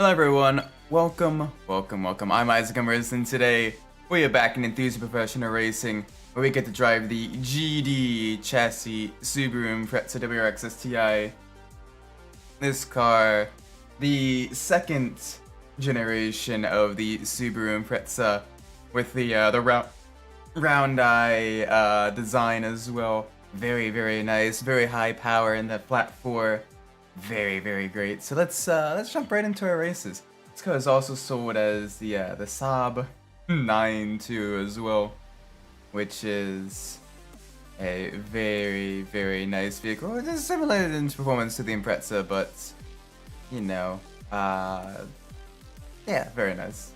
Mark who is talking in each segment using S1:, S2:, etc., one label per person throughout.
S1: Hello everyone, welcome. I'm Isaac Umbras, and today we are back in Enthusia Professional Racing, where we get to drive the GD chassis Subaru Impreza WRX STI. This car, the second generation of the Subaru Impreza, with the round eye design as well. Very nice, very high power in that flat 4. Very great. So let's jump right into our races. This car is also sold as the Saab 9 as well, which is a very nice vehicle. It is similar in performance to the Impreza, but you know, yeah, very nice.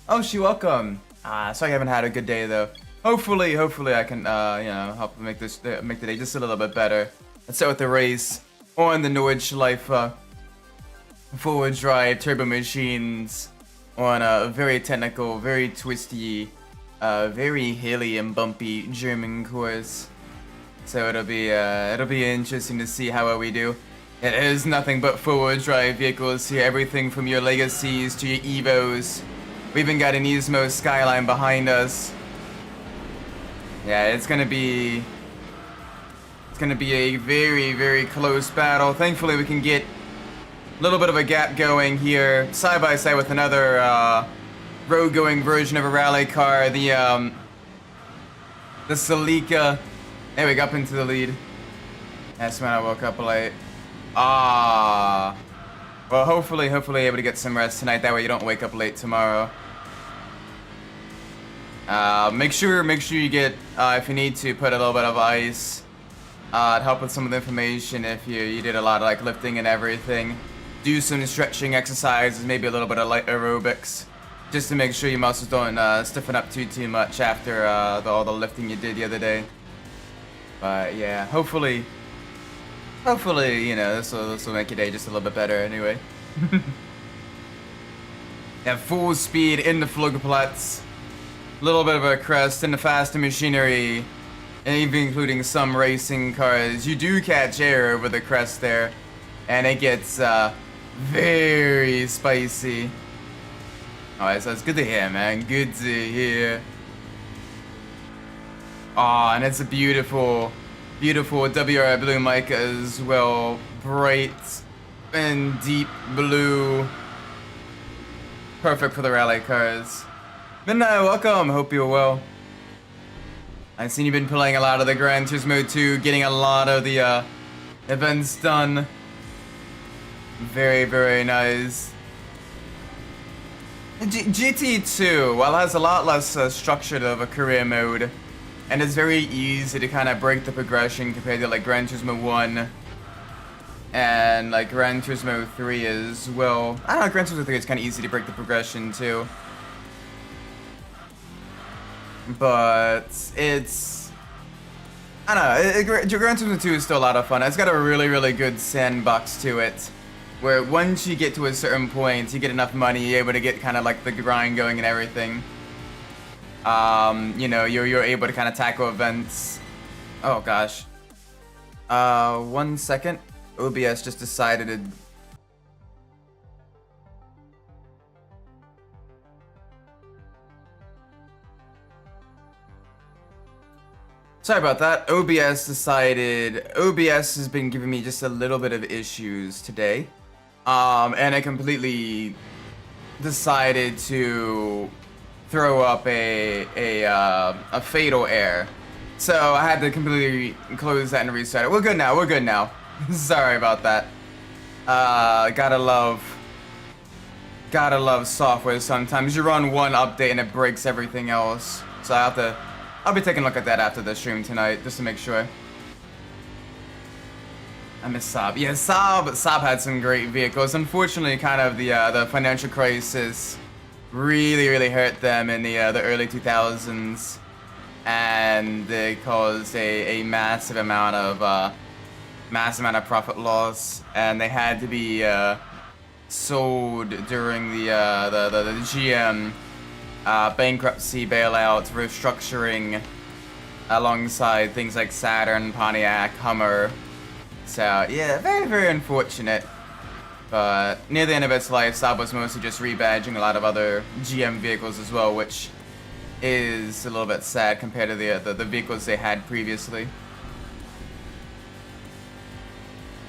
S1: Oh, she welcome. Sorry I haven't had a good day though. Hopefully I can you know, help make the day just a little bit better. Let's start with the race on the Nordschleife forward drive turbo machines on a very technical, very twisty, very hilly and bumpy German course. So it'll be interesting to see how well we do. It is nothing but forward drive vehicles here, everything from your Legacies to your Evos. We even got an Nismo Skyline behind us. Yeah, it's gonna be a very close battle. Thankfully, we can get a little bit of a gap going here, side by side with another road-going version of a rally car, the Celica. There we go, up into the lead. That's when I woke up late. Well, hopefully able to get some rest tonight. That way you don't wake up late tomorrow. Make sure you get, if you need to, put a little bit of ice. To help with some of the information if you did a lot of like lifting and everything. Do some stretching exercises, maybe a little bit of light aerobics, just to make sure your muscles don't stiffen up too much after all the lifting you did the other day. But yeah, hopefully, you know, this will make your day just a little bit better anyway. At full speed in the Flugplatz, a little bit of a crest in the faster machinery. And even including some racing cars, you do catch air over the crest there, and it gets very spicy. Alright, so it's good to hear, man. Good to hear. Aw, and it's a beautiful WRI blue mica as well. Bright and deep blue. Perfect for the rally cars. Midnight, welcome. Hope you're well. I've seen you've been playing a lot of the Gran Turismo 2, getting a lot of the events done. Very nice. GT2, while it has a lot less structure of a career mode, and it's very easy to kind of break the progression compared to like Gran Turismo 1 and like Gran Turismo 3 as well. I don't know, Gran Turismo 3 is kind of easy to break the progression too. But it's, I don't know, Gran Turismo 2 is still a lot of fun. It's got a really good sandbox to it, where once you get to a certain point, you get enough money, you're able to get kind of like the grind going and everything. You know, you're able to kind of tackle events. Oh gosh. 1 second. OBS just decided to... Sorry about that. OBS has been giving me just a little bit of issues today. And I completely decided to throw up a fatal error. So I had to completely close that and restart it. We're good now. Sorry about that. Gotta love software sometimes. You run one update and it breaks everything else. So I'll be taking a look at that after the stream tonight, just to make sure. I miss Saab. Yeah, Saab had some great vehicles. Unfortunately, kind of the financial crisis really hurt them in the early 2000s, and they caused a massive amount of profit loss, and they had to be sold during the GM bankruptcy, bailouts, restructuring, alongside things like Saturn, Pontiac, Hummer. So yeah, very unfortunate. But near the end of its life, Saab was mostly just rebadging a lot of other GM vehicles as well, which is a little bit sad compared to the vehicles they had previously.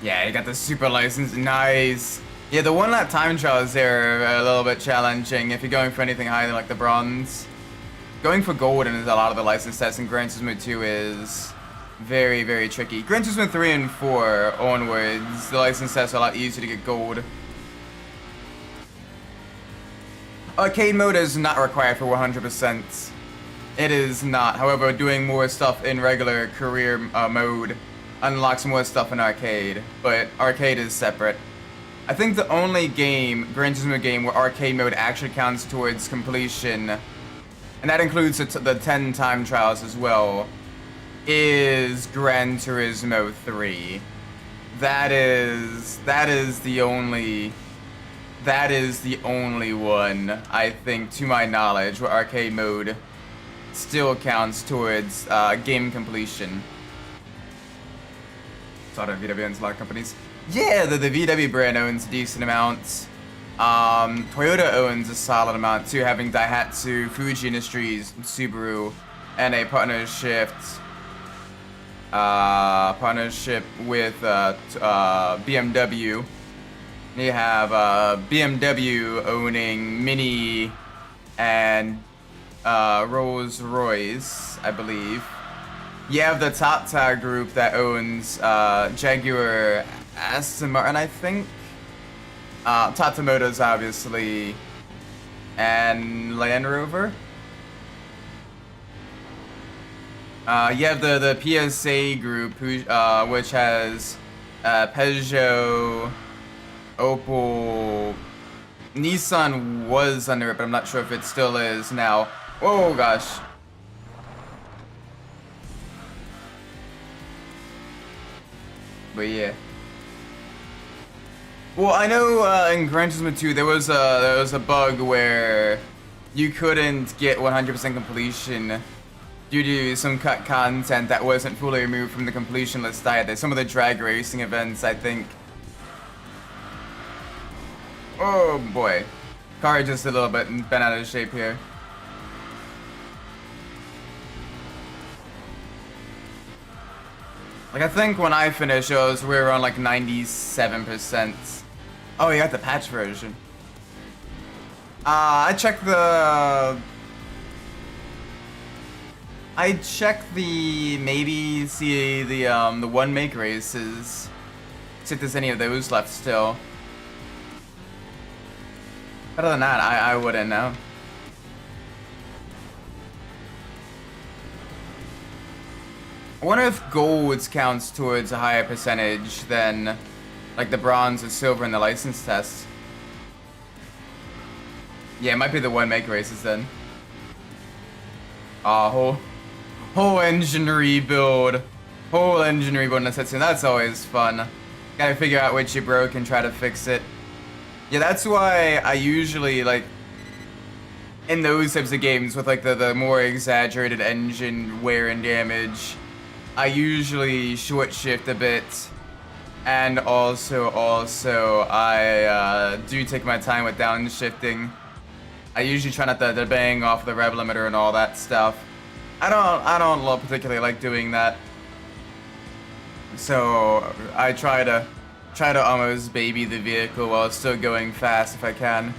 S1: Yeah, you got the super license, nice. Yeah, the one lap time trials there are a little bit challenging if you're going for anything higher than like the bronze. Going for gold in a lot of the license tests in Gran Turismo 2 is very, very tricky. Gran Turismo 3 and 4 onwards, the license tests are a lot easier to get gold. Arcade mode is not required for 100%. It is not. However, doing more stuff in regular career mode unlocks more stuff in arcade, but arcade is separate. I think the only game, Gran Turismo game, where arcade mode actually counts towards completion, and that includes the 10 time trials as well, is Gran Turismo 3. That is the only one, I think, to my knowledge, where arcade mode still counts towards game completion. Sort of VW owns a lot of companies. Yeah, the VW brand owns a decent amount. Toyota owns a solid amount too, having Daihatsu, Fuji Industries, Subaru, and a partnership with BMW. You have BMW owning Mini and Rolls-Royce, I believe. You have the Tata group that owns Jaguar, Aston Martin, I think. Tata Motors, obviously, and Land Rover. You have the PSA group, which has Peugeot, Opel, Nissan was under it, but I'm not sure if it still is now. Oh gosh. But yeah. Well, I know in Gran Turismo 2 there was a bug where you couldn't get 100% completion due to some cut content that wasn't fully removed from the completion list either. Some of the drag racing events, I think. Oh boy. Car just a little bit bent out of shape here. Like, I think when I finished those, we were on like 97%. Oh, you got the patch version. I checked the maybe see the one make races. See if there's any of those left still. Other than that, I wouldn't know. I wonder if gold counts towards a higher percentage than like the bronze and silver in the license test. Yeah, it might be the one make races then. Whole engine rebuild. Whole engine rebuild in a Tetsuya. That's always fun. Gotta figure out which you broke and try to fix it. Yeah, that's why I usually, like, in those types of games with like the more exaggerated engine wear and damage, I usually short shift a bit, and also I do take my time with downshifting. I usually try not to bang off the rev limiter and all that stuff. I don't particularly like doing that, so I try to almost baby the vehicle while it's still going fast if I can.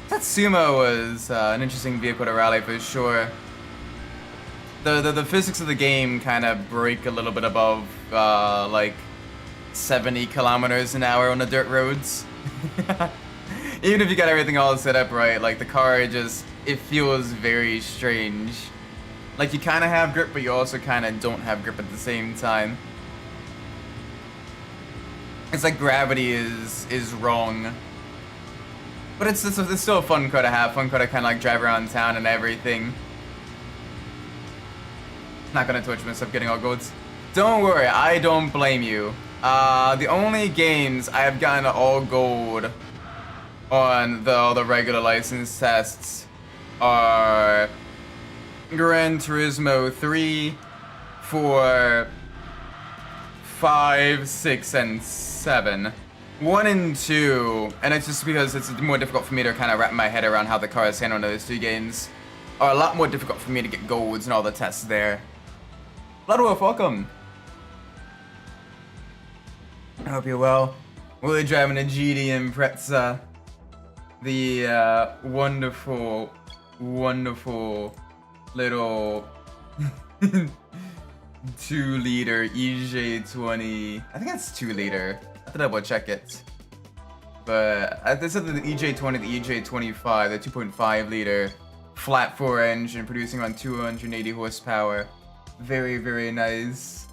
S1: Tatsuma was an interesting vehicle to rally for sure. The physics of the game kind of break a little bit above like 70 kilometers an hour on the dirt roads. Even if you got everything all set up right, like the car it feels very strange. Like you kind of have grip, but you also kind of don't have grip at the same time. It's like gravity is wrong. But it's still a fun car to have, fun car to kind of like drive around town and everything. Not gonna twitch myself getting all golds. Don't worry, I don't blame you. The only games I have gotten all gold on all the regular license tests are Gran Turismo 3, 4, 5, 6, and 7. 1 and 2, and it's just because it's more difficult for me to kind of wrap my head around how the cars handle those 2 games. Are a lot more difficult for me to get golds and all the tests there. Bloodwolf, welcome. I hope you're well. We're driving a GD Impreza, the wonderful, wonderful little 2-liter EJ20. I think that's 2-liter. I have to double check it. But this is the EJ20, the EJ25, the 2.5-liter flat 4 engine producing around 280 horsepower. Very, very nice.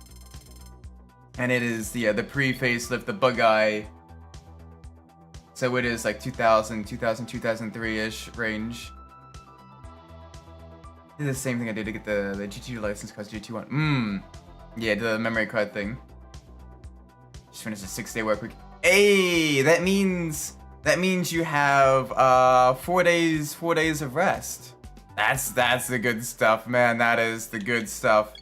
S1: And it is the pre-facelift, the bugeye. So it is like 2000, 2003-ish range. Did the same thing I did to get the GT license cause GT1. Yeah, the memory card thing. Just finished a 6-day work week. Hey, that means you have 4 days of rest. That's the good stuff, man. That is the good stuff.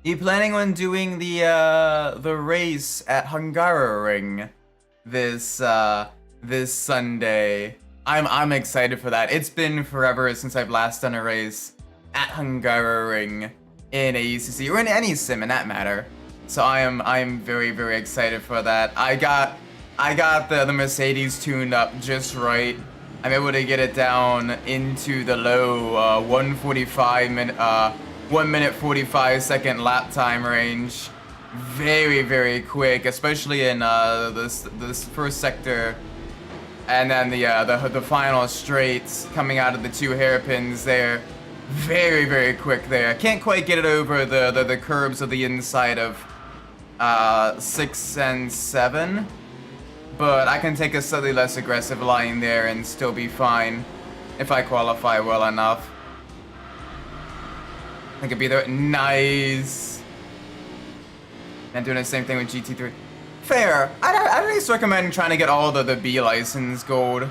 S1: You planning on doing the race at Hungaroring this Sunday? I'm excited for that. It's been forever since I've last done a race at Hungaroring in a UCC or in any sim in that matter. So I'm very, very excited for that. I got the Mercedes tuned up just right. I'm able to get it down into the low 1 minute 45 second lap time range. Very, very quick, especially in this first sector, and then the final straights coming out of the 2 hairpins there. Very, very quick there. Can't quite get it over the curbs of the inside of 6 and 7, but I can take a slightly less aggressive line there and still be fine if I qualify well enough. I could be there. Nice. And doing the same thing with GT3. Fair. I'd at least recommend trying to get all the B license gold.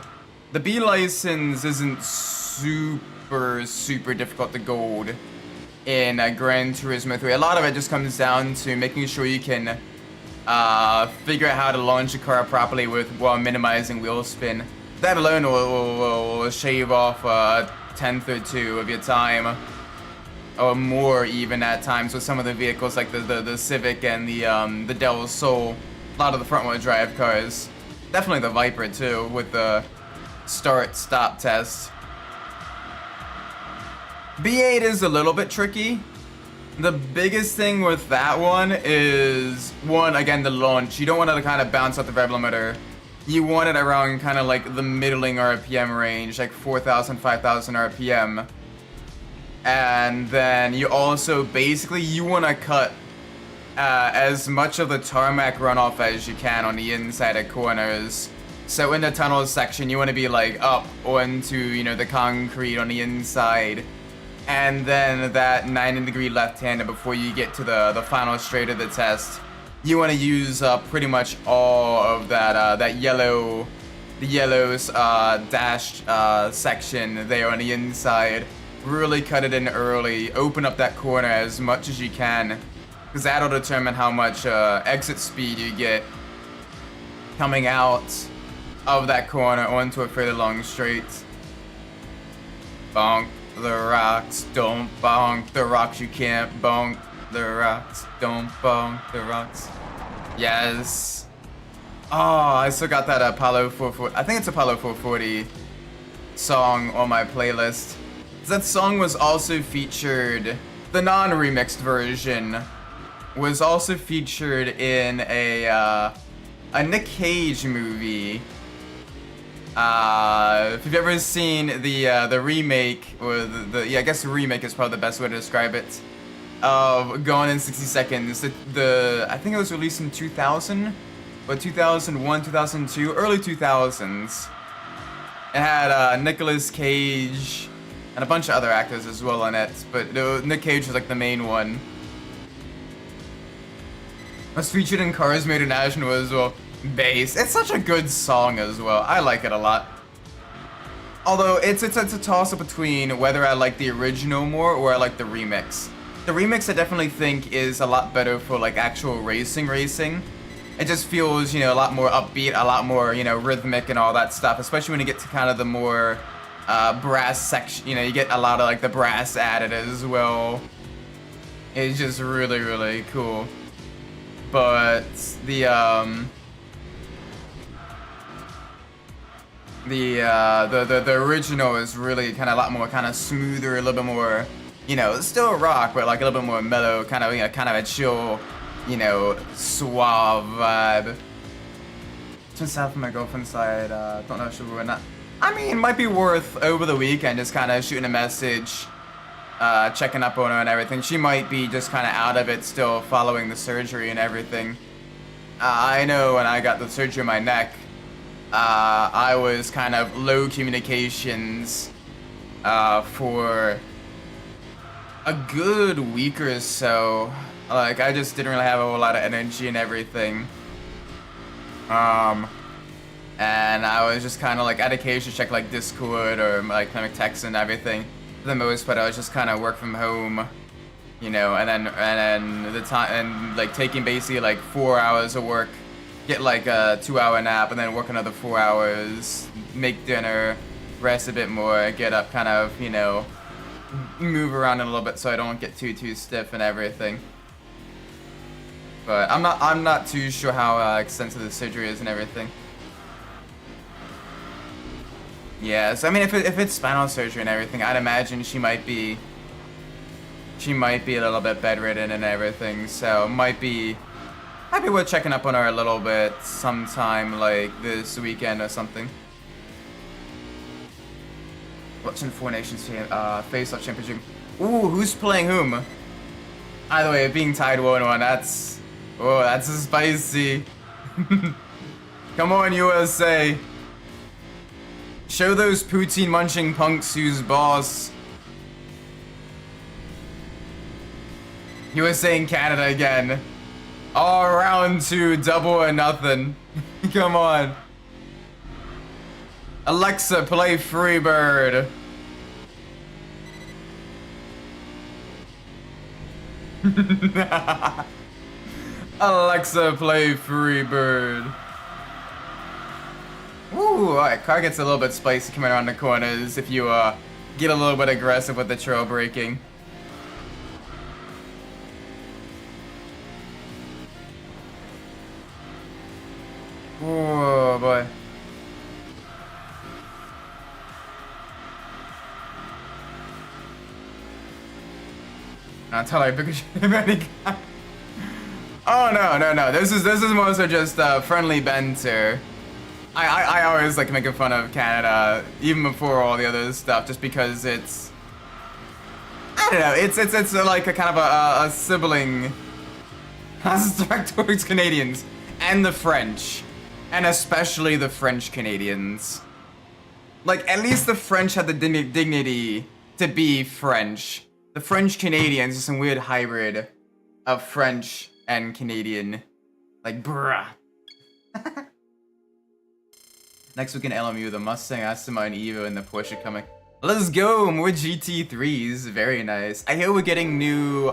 S1: The B license isn't super difficult to gold in Gran Turismo 3. A lot of it just comes down to making sure you can figure out how to launch a car properly while minimizing wheel spin. That alone will shave off a 1/10 or 2 of your time. Or more even at times with some of the vehicles like the Civic and the Del Sol. A lot of the front-wheel drive cars. Definitely the Viper too with the start-stop test. B8 is a little bit tricky. The biggest thing with that one is, one, again, the launch. You don't want it to kind of bounce out the rev limiter. You want it around kind of like the middling RPM range, like 4,000, 5,000 RPM. And then you also, basically, you want to cut as much of the tarmac runoff as you can on the inside of corners. So in the tunnel section, you want to be like up onto, you know, the concrete on the inside. And then that 90-degree left-hander before you get to the final straight of the test. You want to use pretty much all of that the yellow dashed section there on the inside. Really cut it in early, open up that corner as much as you can, because that'll determine how much exit speed you get coming out of that corner onto a fairly long straight. Bonk the rocks, don't bonk the rocks, you can't bonk the rocks, don't bonk the rocks. Yes. Oh, I still got that Apollo 440, I think it's Apollo 440 song on my playlist. That song was also featured, the non-remixed version was also featured in a Nick Cage movie. If you've ever seen the remake, or I guess the remake is probably the best way to describe it, of Gone in 60 Seconds. I think it was released in 2000, or 2001, 2002, early 2000s. It had Nicolas Cage and a bunch of other actors as well in it, but Nick Cage was like the main one. It was featured in Cars Made International as well. Bass. It's such a good song as well. I like it a lot. Although it's a toss-up between whether I like the original more or I like the remix. The remix I definitely think is a lot better for like actual racing. it just feels, you know, a lot more upbeat, a lot more, you know, rhythmic and all that stuff, especially when you get to kind of the more brass section. You know, you get a lot of like the brass added as well. It's just really, really cool. But the original is really kind of a lot more kind of smoother, a little bit more, you know, still rock, but like a little bit more mellow, kind of, you know, kind of a chill, you know, suave vibe. Turns out from my girlfriend's side, don't know if she'll ruin that. I mean, it might be worth over the weekend just kind of shooting a message, checking up on her and everything. She might be just kind of out of it still, following the surgery and everything. I know when I got the surgery on my neck, I was kind of low communications for a good week or so. Like, I just didn't really have a whole lot of energy and everything. And I was just kind of like, I'd occasionally check like Discord or like text and everything. For the most part, I was just kind of work from home, you know, and then the time, and like taking basically like 4 hours of work, get like a 2-hour nap, and then work another 4 hours, make dinner, rest a bit more, get up, kind of, you know, move around a little bit so I don't get too stiff and everything. But I'm not too sure how extensive the surgery is and everything. Yeah, so I mean, if it's spinal surgery and everything, I'd imagine she might be a little bit bedridden and everything. So might be worth checking up on her a little bit sometime like this weekend or something. Watching Four Nations face-off championship. Ooh, who's playing whom? Either way, being tied 1-1, that's spicy. Come on, USA. Show those poutine munching punks who's boss. USA and Canada again. All round 2, double or nothing. Come on. Alexa, play Freebird. Alexa, play Freebird. Ooh, alright, car gets a little bit spicy coming around the corners if you get a little bit aggressive with the trail braking. Oh boy. I'll tell her because oh no. This is more so just friendly banter. I always like making fun of Canada, even before all the other stuff, just because it's, I don't know, it's like a kind of a sibling aspect towards Canadians and the French, and especially the French Canadians. Like, at least the French had the dignity to be French. The French Canadians is some weird hybrid of French and Canadian. Like, bruh. Next week in LMU, the Mustang, Aston and Evo, and the Porsche coming. Let's go! More GT3s. Very nice. I hear we're getting new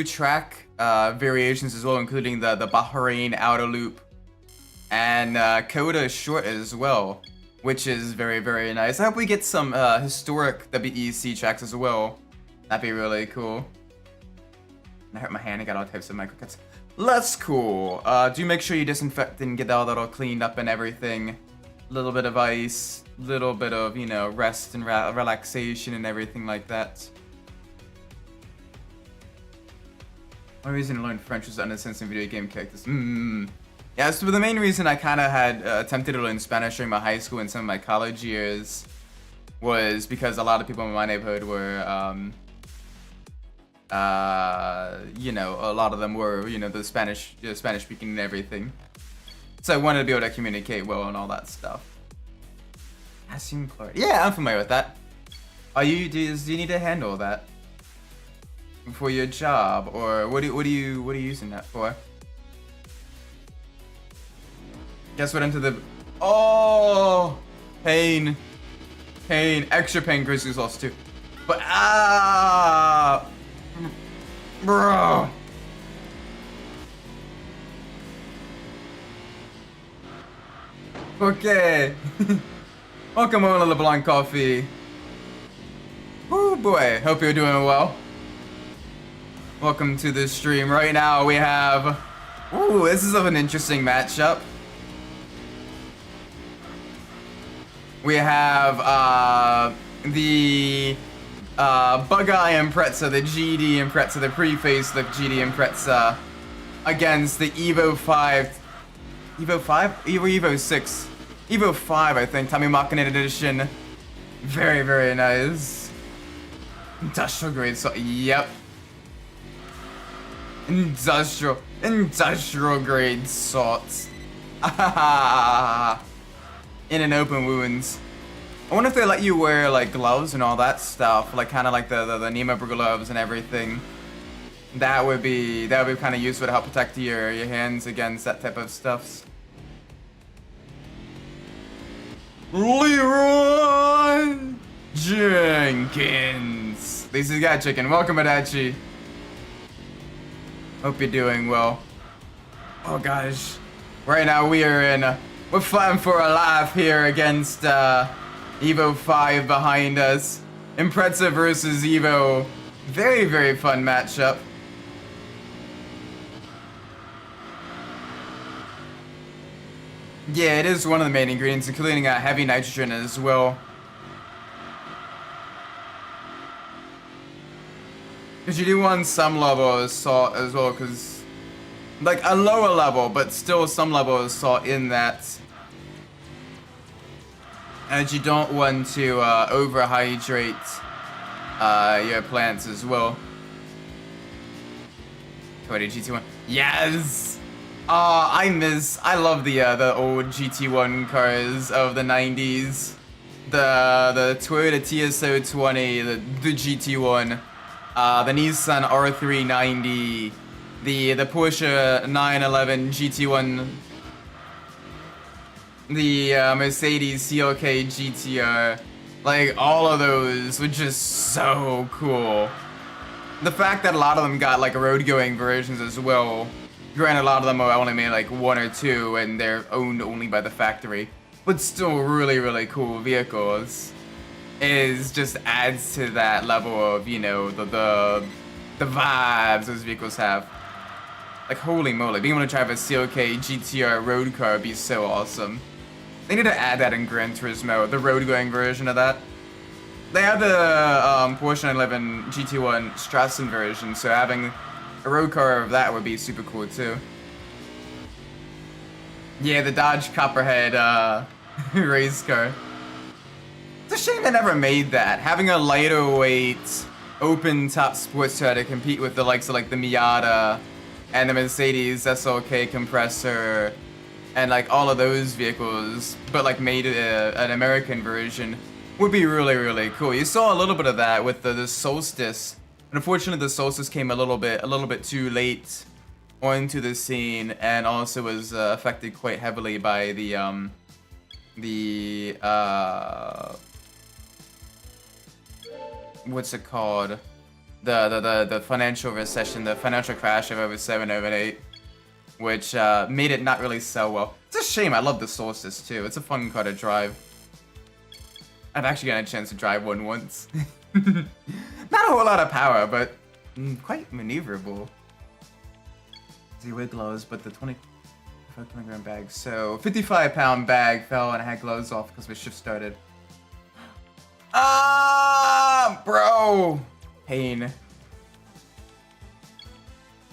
S1: track variations as well, including the Bahrain outer loop and Coda short as well, which is very, very nice. I hope we get some historic WEC tracks as well. That'd be really cool. I hurt my hand. I got all types of microcuts. Less cool. Do make sure you disinfect and get all that all cleaned up and everything. A little bit of ice, little bit of, you know, rest and relaxation and everything like that. One reason to learn French was to understand some video game characters. Yeah, so the main reason I kind of had attempted to learn Spanish during my high school and some of my college years was because a lot of people in my neighborhood were, you know, a lot of them were, you know, the Spanish speaking and everything. So I wanted to be able to communicate well and all that stuff. Assume clarity. Yeah, I'm familiar with that. Do you need to handle that for your job, or what are you using that for? Guess what? Into the pain, extra pain. Grizzlies lost too, but bro. Okay. Welcome on LeBlanc Coffee. Oh boy, hope you're doing well. Welcome to the stream. Right now we have... Ooh, this is of an interesting matchup. We have the bugeye Impreza, the GD Impreza, the preface the GD Impreza against the Evo 5. Evo 5? Evo 6. Evo 5, I think. Tamimakin edition. Very, very nice. Industrial grade salt. Yep. Industrial grade salt. In an open wounds. I wonder if they let you wear like gloves and all that stuff, like kind of like the Nemo gloves and everything. That would be kind of useful to help protect your hands against that type of stuff. Leroy Jenkins. This is Got Chicken. Welcome, Adachi. Hope you're doing well. Oh gosh. Right now we're fighting for our life here against Evo 5 behind us. Impreza versus Evo. Very, very fun matchup. Yeah, it is one of the main ingredients, including heavy nitrogen as well. Because you do want some level of salt as well, because... like a lower level, but still some level of salt in that. And you don't want to overhydrate your plants as well. Cody GT1. Yes! I love the old GT1 cars of the 90s. The Toyota TS020, the GT1, the Nissan R390, the Porsche 911 GT1, the Mercedes CLK GTR, like all of those were just so cool. The fact that a lot of them got like road going versions as well. Granted, a lot of them are only made like one or two and they're owned only by the factory, but still really, really cool vehicles. Is just adds to that level of, you know, the vibes those vehicles have. Like, holy moly, being able to drive a CLK GTR road car would be so awesome. They need to add that in Gran Turismo, the road-going version of that. They have the Porsche 911 GT1 Strassen version, so having a road car of that would be super cool too. Yeah, the Dodge Copperhead race car. It's a shame they never made that. Having a lighter weight, open top sports car to compete with the likes of like the Miata and the Mercedes SLK compressor and like all of those vehicles, but like made an American version would be really, really cool. You saw a little bit of that with the Solstice. Unfortunately, the Solstice came a little bit too late onto the scene, and also was affected quite heavily by the what's it called? The financial recession, the financial crash of 07, 08, which made it not really sell well. It's a shame. I love the Solstice too. It's a fun car to drive. I've actually gotten a chance to drive one once. Not a whole lot of power, but quite maneuverable. Zero gloves, but the 20 gram bag. So 55-pound bag fell and I had gloves off because my shift started. Bro! Pain.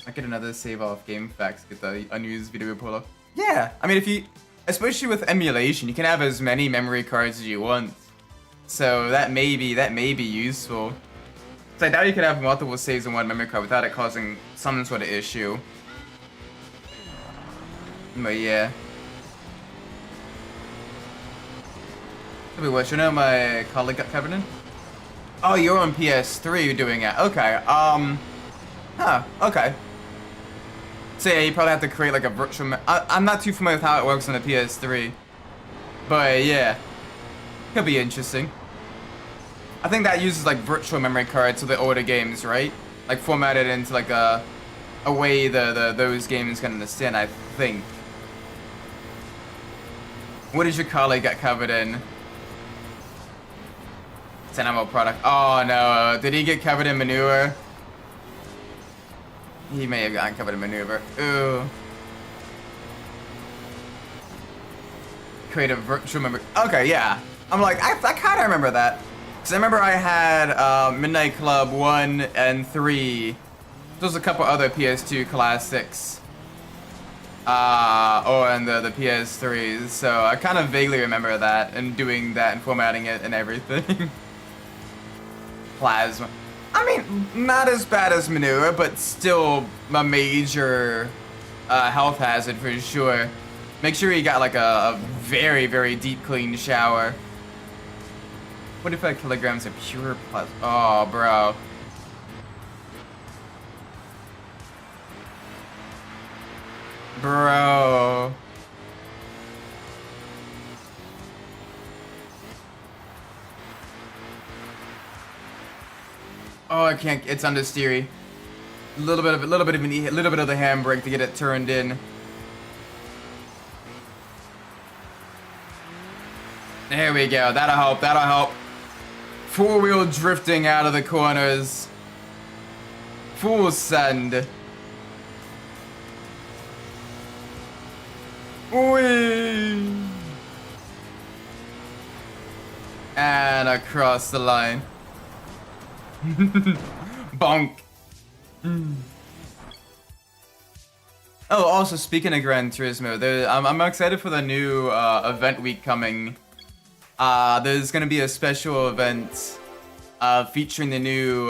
S1: I get another save off game facts, get the unused video pull up. Yeah, I mean, if you, especially with emulation, you can have as many memory cards as you want. So that may be useful. So I doubt you could have multiple saves in one memory card without it causing some sort of issue. But yeah. Wait, what? You know my colleague got covered in? Oh, you're on PS3. You're doing it. Okay. Huh. Okay. So yeah, you probably have to create like a virtual. I'm not too familiar with how it works on the PS3, but yeah. Could be interesting. I think that uses like virtual memory cards to the older games, right? Like formatted into like a way those games can understand, I think. What does your colleague get covered in? It's animal product. Oh no, did he get covered in manure? He may have gotten covered in manure. Ooh. Create a virtual memory. Okay, yeah. I'm like, I kind of remember that. Because I remember I had Midnight Club 1 and 3. There's a couple other PS2 classics. And the PS3s. So I kind of vaguely remember that and doing that and formatting it and everything. Plasma. I mean, not as bad as manure, but still a major health hazard for sure. Make sure you got like a very, very deep clean shower. 45 kilograms of pure plasma. Oh, bro. Bro. Oh, I can't. It's understeery. A little bit of the handbrake to get it turned in. There we go. That'll help. That'll help. Four-wheel drifting out of the corners. Full send. Whee! And across the line. Bonk. Oh, also speaking of Gran Turismo, I'm excited for the new event week coming. There's gonna be a special event featuring the new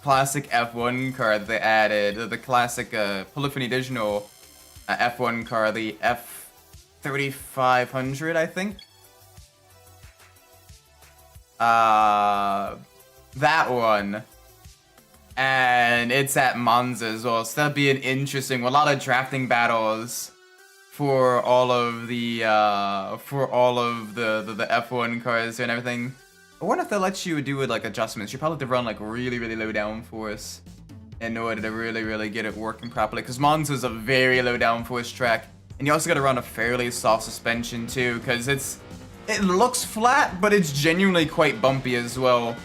S1: classic F1 car that they added, the classic Polyphony Digital F1 car, the F3500, I think. That one. And it's at Monza as well, so that'll be an interesting, a lot of drafting battles for all of the F1 cars and everything. I wonder if they'll let you do it like adjustments. You probably have to run like really, really low downforce in order to really, really get it working properly. Because Monza's a very low downforce track, and you also got to run a fairly soft suspension too, because it looks flat, but it's genuinely quite bumpy as well.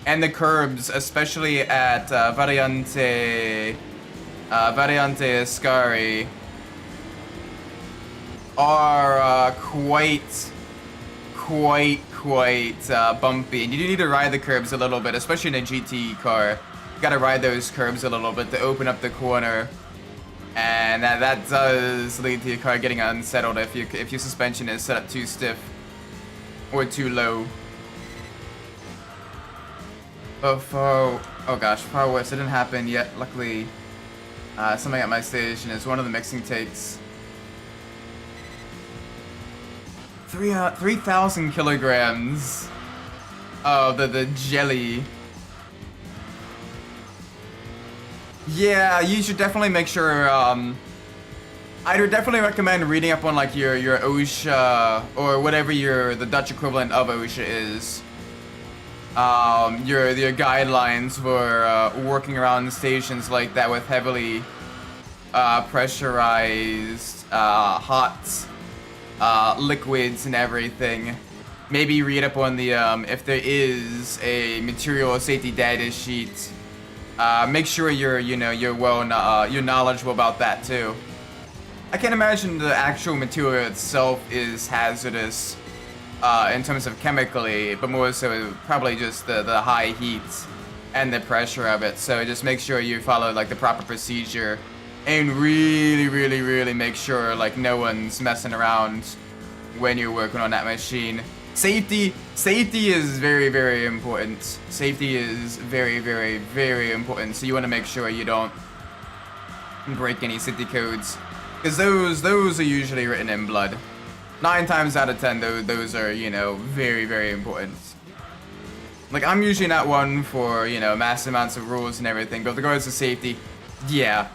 S1: And the curbs, especially at Variante Ascari, are quite bumpy. And you do need to ride the curbs a little bit, especially in a GT car. You gotta ride those curbs a little bit to open up the corner. And that does lead to your car getting unsettled if your suspension is set up too stiff or too low. Oh gosh, far worse. It didn't happen yet. Luckily, something at my station is one of the mixing takes. 3,000 kilograms of the jelly. Yeah, you should definitely make sure. I would definitely recommend reading up on like your OSHA or whatever the Dutch equivalent of OSHA is. Your guidelines for working around stations like that with heavily pressurized hot liquids and everything. Maybe read up on the if there is a material safety data sheet. Make sure you're knowledgeable about that too. I can't imagine the actual material itself is hazardous. In terms of chemically, but more so probably just the high heat and the pressure of it. So just make sure you follow like the proper procedure and really make sure like no one's messing around when you're working on that machine. Safety is very important. Safety is very important. So you want to make sure you don't break any city codes, because those are usually written in blood. 9 times out of 10, those are, very important. Like, I'm usually not one for, massive amounts of rules and everything, but with regards to safety, yeah,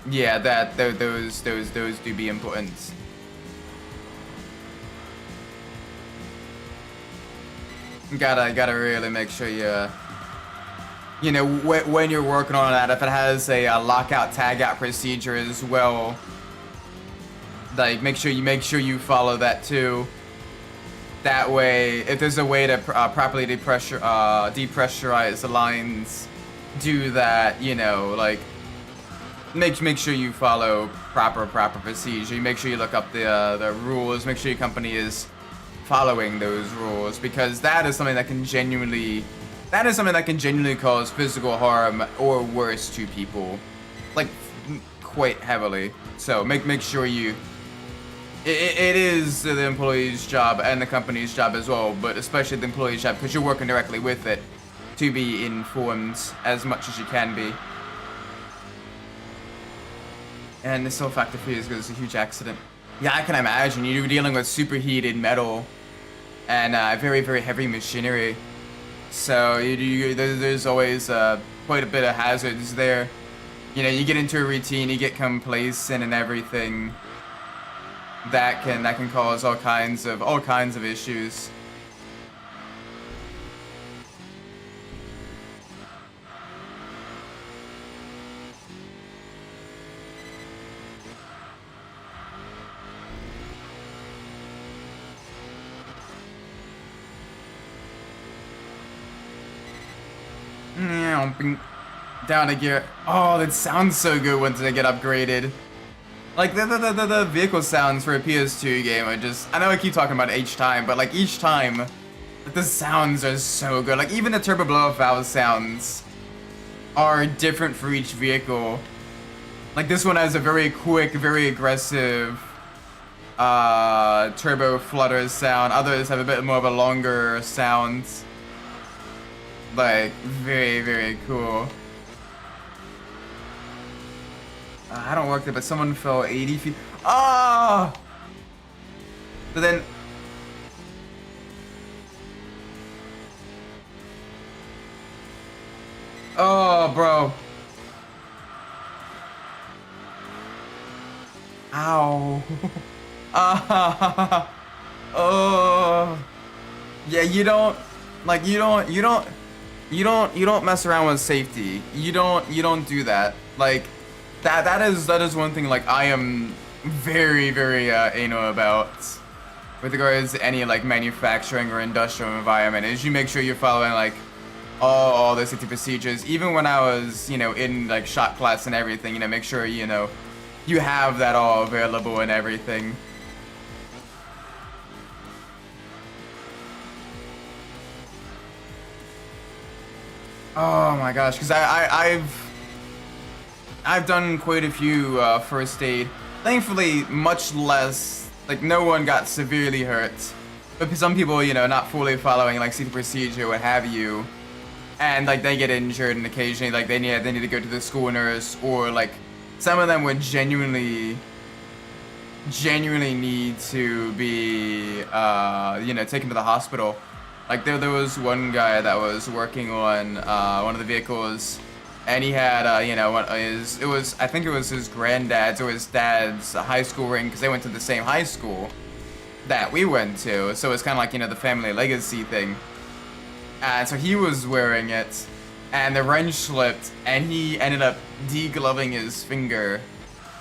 S1: those do be important. Gotta really make sure when you're working on that, if it has a lockout tagout procedure as well, like make sure you follow that too. That way, if there's a way to properly depressurize the lines, do that, you know, like, make sure you follow proper procedure. Make sure you look up the rules. Make sure your company is following those rules, because that is something that can genuinely cause physical harm or worse to people, like quite heavily. So make sure you. It is the employee's job and the company's job as well, but especially the employee's job, because you're working directly with it, to be informed as much as you can be. And this still factor 3 is because it's a huge accident. Yeah, I can imagine. You're dealing with superheated metal and very, very heavy machinery. So there's always quite a bit of hazards there. You know, you get into a routine, you get complacent and everything. That can cause all kinds of issues. Down a gear. Oh, that sounds so good once they get upgraded. Like the vehicle sounds for a PS2 game are just, I know I keep talking about it each time, but like each time, the sounds are so good. Like even the turbo blow-up valve sounds are different for each vehicle. Like this one has a very quick, very aggressive turbo flutter sound. Others have a bit more of a longer sound. Like very, very cool. I don't work there, but someone fell 80 feet. Ah! Oh! But then... Oh, bro. Ow. Ah. Oh. Yeah, you don't mess around with safety. You don't do that. Like, that is one thing, like, I am very, very anal about with regards to any, like, manufacturing or industrial environment, is you make sure you're following, like, all the safety procedures. Even when I was, you know, in, like, shop class and everything, you know, make sure, you know, you have that all available and everything. Oh my gosh, because I've done quite a few first aid. Thankfully, much less, like no one got severely hurt. But some people, you know, not fully following like safety procedure, what have you, and like they get injured, and occasionally like they need to go to the school nurse, or like some of them would genuinely need to be you know, taken to the hospital. Like there was one guy that was working on one of the vehicles, and he had you know, I think it was his granddad's or his dad's high school ring, because they went to the same high school that we went to, so it's kind of like, you know, the family legacy thing. And so he was wearing it, and the wrench slipped, and he ended up degloving his finger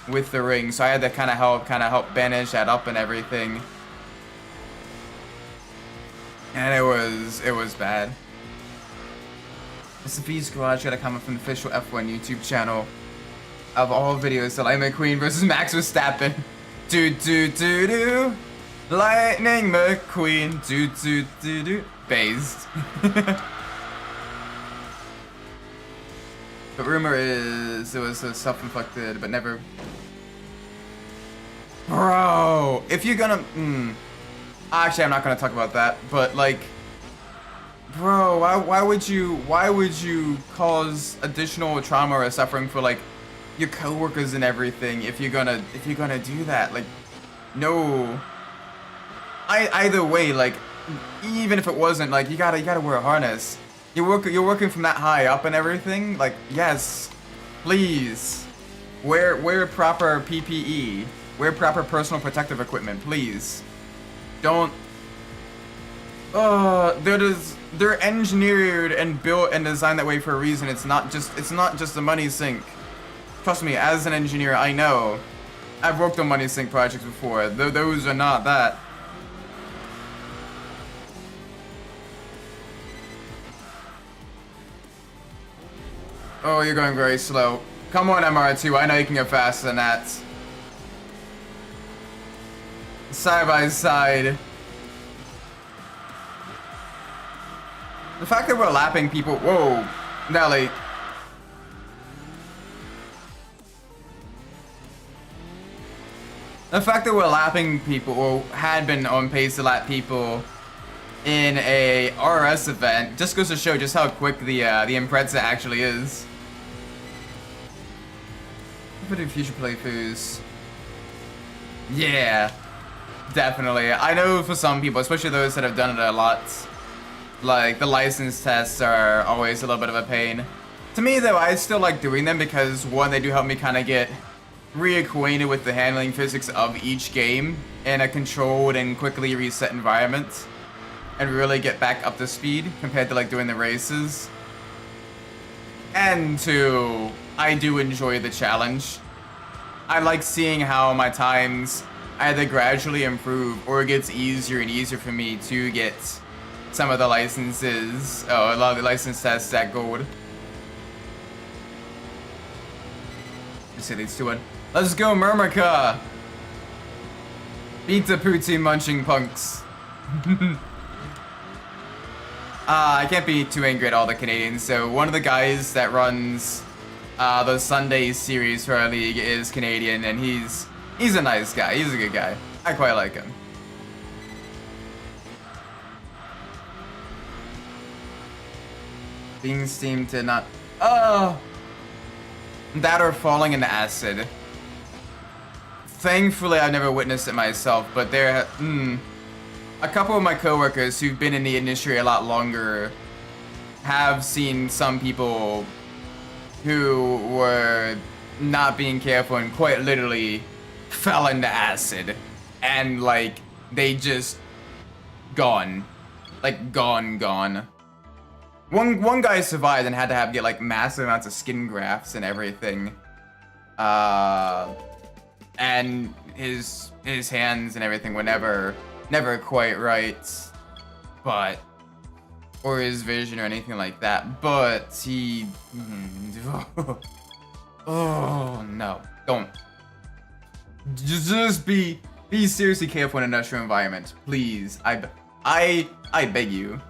S1: with the ring. So I had to kind of help bandage that up and everything. And it was bad. SF's Garage got a comment from the official F1 YouTube channel. Of all videos, the Lightning McQueen versus Max Verstappen. Do do do do. Lightning McQueen. Do do do do. Based. The rumor is it was a self-inflicted, but never. Bro, if you're gonna, actually, I'm not gonna talk about that. But like, bro, why would you cause additional trauma or suffering for like your coworkers and everything if you're gonna do that? Like, no. Either way, like, even if it wasn't, like, you gotta wear a harness. You're working from that high up and everything. Like, yes, please wear proper PPE. Wear proper personal protective equipment, please. Don't. They're engineered and built and designed that way for a reason. It's not just a money sink. Trust me, as an engineer, I know. I've worked on money sink projects before. Those are not that. Oh, you're going very slow. Come on, MR2. I know you can go faster than that. Side by side. The fact that we're lapping people. Whoa, Nelly. The fact that we're lapping people, or had been on pace to lap people in a RS event, just goes to show just how quick the Impreza actually is. What do future playthroughs? Yeah, definitely. I know for some people, especially those that have done it a lot, like the license tests are always a little bit of a pain. To me though, I still like doing them because one, they do help me kind of get reacquainted with the handling physics of each game in a controlled and quickly reset environment, and really get back up to speed compared to like doing the races. And two, I do enjoy the challenge. I like seeing how my times either gradually improve or it gets easier and easier for me to get some of the licenses, a lot of the license tests at gold. Let's see these two. Let's go, Murmurka! Beat the poutine munching punks. I can't be too angry at all the Canadians, so one of the guys that runs the Sunday series for our league is Canadian, and he's a nice guy. He's a good guy. I quite like him. Being steamed to not... Oh! That or falling into acid. Thankfully, I've never witnessed it myself, but there... a couple of my coworkers who've been in the industry a lot longer have seen some people who were not being careful and quite literally fell into acid. And, like, they just... gone. Like, gone. One guy survived and had to get, like, massive amounts of skin grafts and everything. And his hands and everything were never quite right, but, or his vision or anything like that, but he, oh no, don't, just be seriously careful in an industrial environment, please, I beg you.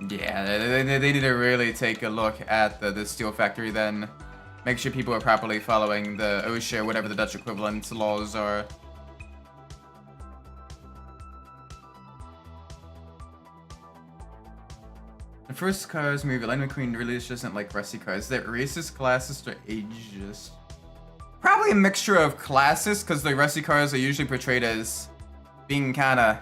S1: Yeah, they need to really take a look at the steel factory then. Make sure people are properly following the OSHA, whatever the Dutch equivalent laws are. The first cars movie, Lightning McQueen really doesn't like rusty cars. Is that racist, classist, or ageist? Probably a mixture of classes, because the rusty cars are usually portrayed as being kind of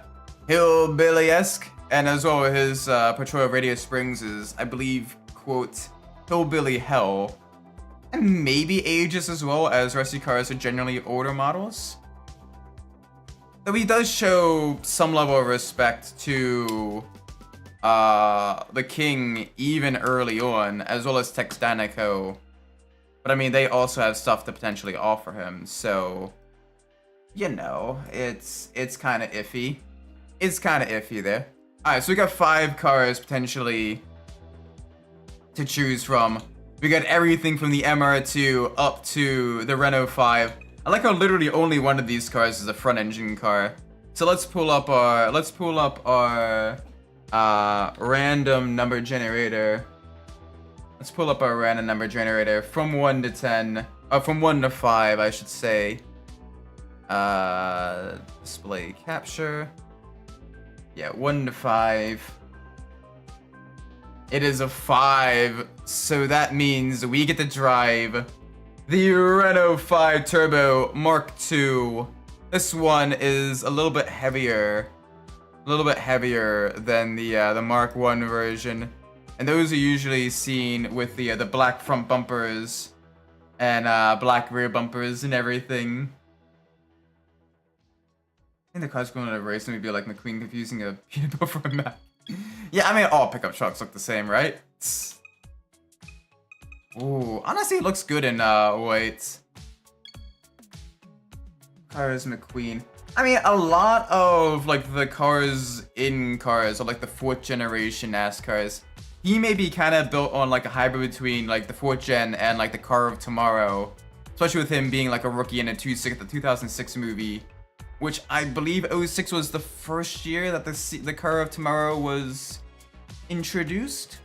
S1: hillbilly-esque, and as well his portrayal of Radio Springs is, I believe, quote, hillbilly hell. And maybe ageist as well, as rusty cars are generally older models. Though he does show some level of respect to the king even early on, as well as Tex Danico. But I mean, they also have stuff to potentially offer him, so you know, it's kind of iffy. It's kind of iffy there. Alright, so we got 5 cars potentially to choose from. We got everything from the MR2 up to the Renault 5. I like how literally only one of these cars is a front engine car. So let's pull up our random number generator. Let's pull up our random number generator from 1 to 10, from 1 to 5, I should say. Display capture. Yeah, 1 to 5. It is a 5, so that means we get to drive the Renault 5 Turbo Mark II. This one is a little bit heavier than the Mark I version, and those are usually seen with the black front bumpers and black rear bumpers and everything. I think the car's going to race and would be like McQueen confusing a peanut butter for a Mac. Yeah, I mean, all pickup trucks look the same, right? Ooh, honestly, it looks good in white. Cars McQueen. I mean, a lot of like the cars in cars, or like the 4th generation NASCARs, he may be kind of built on like a hybrid between like the 4th gen and like the Car of Tomorrow, especially with him being like a rookie in the 2006 movie, which I believe '06 was the first year that the Car of Tomorrow was introduced.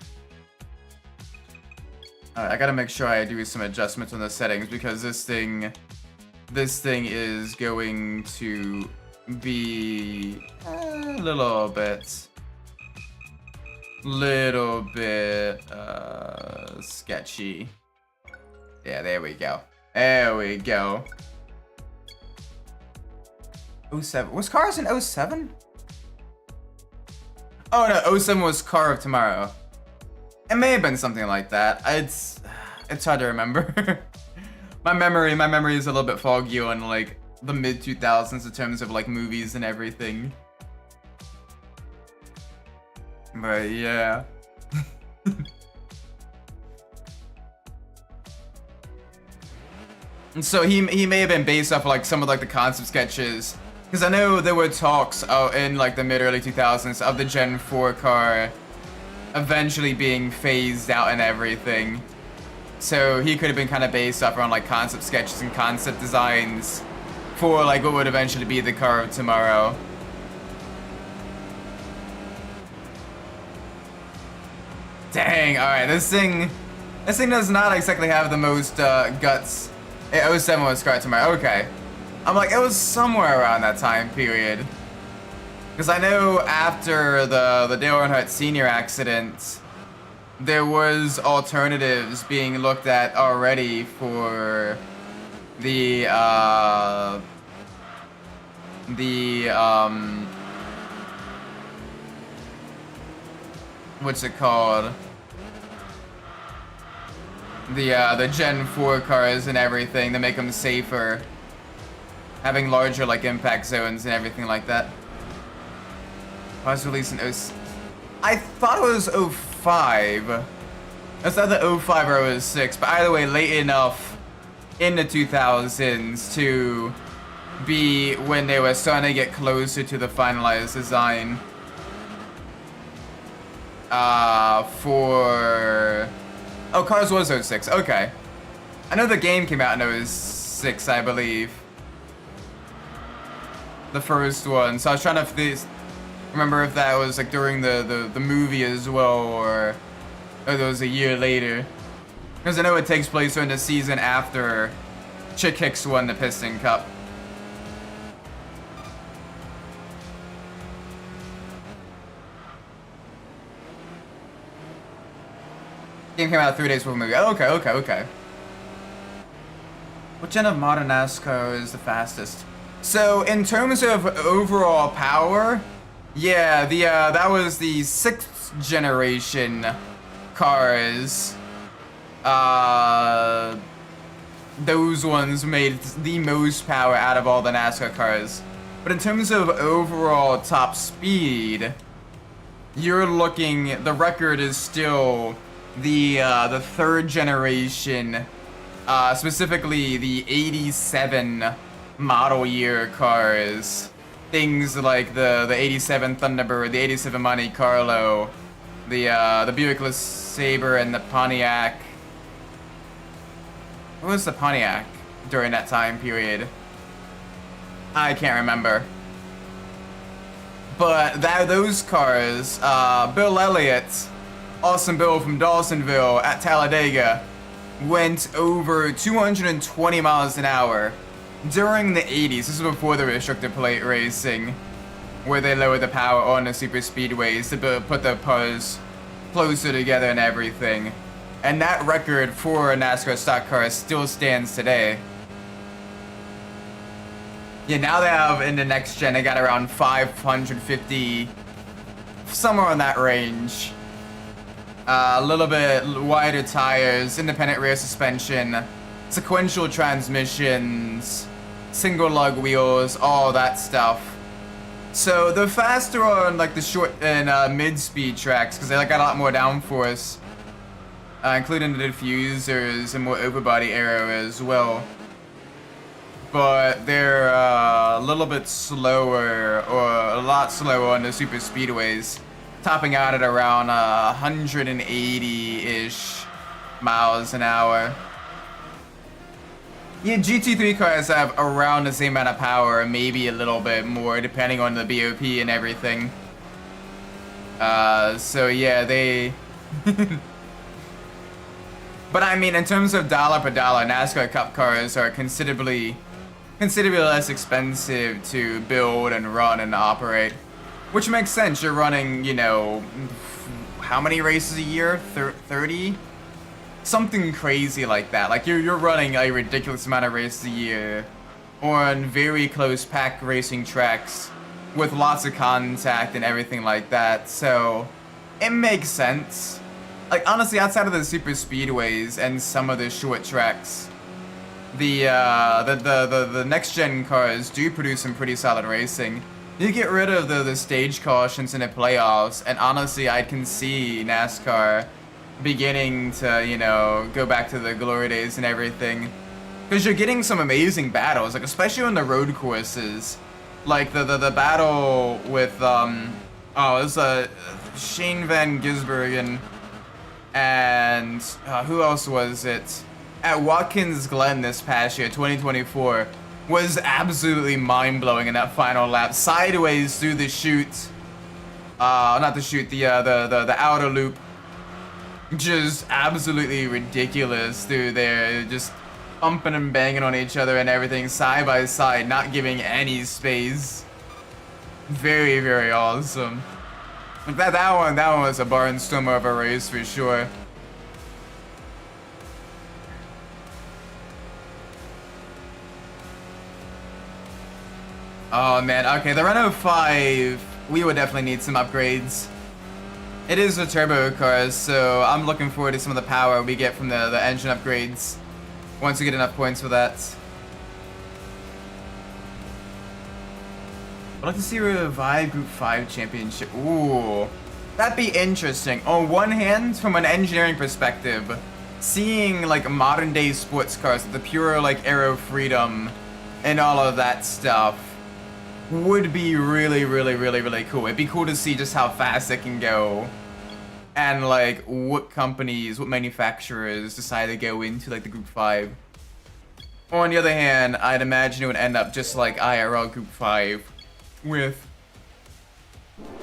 S1: I gotta make sure I do some adjustments on the settings because this thing is going to be a little bit sketchy. Yeah, there we go. There we go. '07. Was Cars in '07? Oh no, '07 was Car of Tomorrow. It may have been something like that. It's hard to remember. my memory is a little bit foggy on like the mid 2000s in terms of like movies and everything. But yeah. And so he may have been based off like some of like the concept sketches, because I know there were talks in like the mid early 2000s of the Gen 4 car eventually being phased out and everything. So he could have been kind of based off around like concept sketches and concept designs for like what would eventually be the Car of Tomorrow. Dang, alright, this thing does not exactly have the most guts. '07 was Car of Tomorrow, okay. I'm like, it was somewhere around that time period. Because I know after the Dale Earnhardt Sr. accident, there was alternatives being looked at already for the what's it called? The Gen 4 cars and everything to make them safer, having larger like impact zones and everything like that. I was released in I thought it was '05. That's either '05 or '06, but either way, late enough in the 2000s to be when they were starting to get closer to the finalized design. Oh, Cars was '06. Okay. I know the game came out in '06, I believe. The first one. So I was trying to remember if that was like during the movie as well, or it was a year later. Because I know it takes place during the season after Chick Hicks won the Piston Cup. Game came out 3 days before the movie. Oh, okay. What gen of modern NASCAR is the fastest? So in terms of overall power, yeah, that was the 6th generation cars. Those ones made the most power out of all the NASCAR cars. But in terms of overall top speed, you're looking, the record is still the 3rd generation, specifically the '87 model year cars. Things like the '87 Thunderbird, the '87 Monte Carlo, the Buick LeSabre, and the Pontiac. What was the Pontiac during that time period? I can't remember. But those cars, Bill Elliott, Awesome Bill from Dawsonville at Talladega, went over 220 miles an hour during the '80s. This is before the restrictor plate racing, where they lowered the power on the super speedways to put the cars closer together and everything. And that record for a NASCAR stock car still stands today. Yeah, now they have, in the next gen, they got around 550, somewhere in that range. A little bit wider tires, independent rear suspension, sequential transmissions, single lug wheels, all that stuff. So they're faster on like the short and mid-speed tracks because they got a lot more downforce, including the diffusers and more overbody aero as well. But they're a little bit slower, or a lot slower on the super speedways. topping out at around 180-ish miles an hour. Yeah, GT3 cars have around the same amount of power, maybe a little bit more, depending on the BOP and everything. So yeah, they... But I mean, in terms of dollar per dollar, NASCAR Cup cars are considerably less expensive to build and run and operate. Which makes sense. You're running, you know, how many races a year? 30? Something crazy like that. Like you're running a ridiculous amount of races a year on very close packed racing tracks with lots of contact and everything like that. So it makes sense. Like honestly, outside of the super speedways and some of the short tracks, the next gen cars do produce some pretty solid racing. You get rid of the stage cautions in the playoffs, and honestly, I can see NASCAR beginning to, you know, go back to the glory days and everything. Because you're getting some amazing battles, like especially on the road courses. Like the battle with, it was Shane Van Gisbergen and who else was it? At Watkins Glen this past year, 2024, was absolutely mind-blowing in that final lap. Sideways through the chute. Not the chute, the outer loop. Just absolutely ridiculous through there. Just bumping and banging on each other and everything side by side, not giving any space. Very, very awesome. That one was a barnstormer of a race for sure. Oh man, okay, the Renault 5, we would definitely need some upgrades. It is a turbo car, so I'm looking forward to some of the power we get from the engine upgrades once we get enough points for that. I'd like to see a revived Group 5 championship. Ooh, that'd be interesting. On one hand, from an engineering perspective, seeing like modern day sports cars, the pure like aero freedom and all of that stuff would be really, really, really, really cool. It'd be cool to see just how fast it can go and like what companies, what manufacturers decide to go into like the Group 5. On the other hand, I'd imagine it would end up just like IRL Group 5 with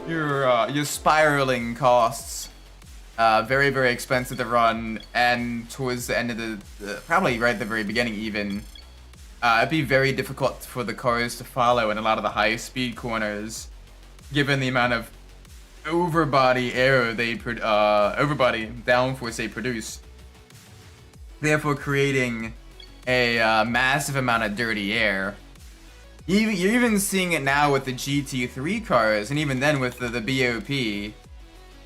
S1: your spiraling costs, very, very expensive to run, and towards the end of the probably right at the very beginning even, it'd be very difficult for the cars to follow in a lot of the high-speed corners, given the amount of overbody aero overbody downforce they produce. Therefore, creating a massive amount of dirty air. You're even seeing it now with the GT3 cars, and even then with the BOP.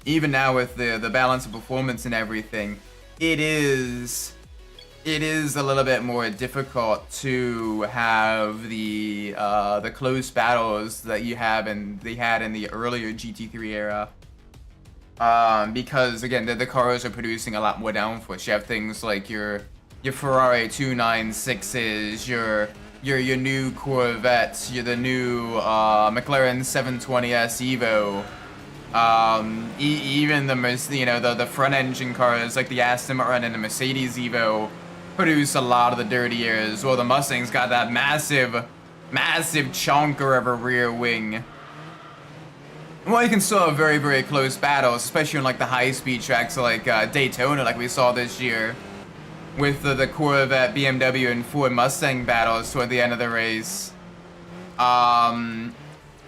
S1: Even now with the balance of performance and everything, it is a little bit more difficult to have the close battles that they had in the earlier GT3 era. Because again, the cars are producing a lot more downforce. You have things like your Ferrari 296s, your new Corvettes, the new McLaren 720S Evo. Even the front engine cars like the Aston Martin and the Mercedes Evo produce a lot of the dirty airs. Well, the Mustang's got that massive chonker of a rear wing. Well, you can still have very, very close battles, especially on like the high-speed tracks like Daytona, like we saw this year, with the Corvette, BMW, and Ford Mustang battles toward the end of the race.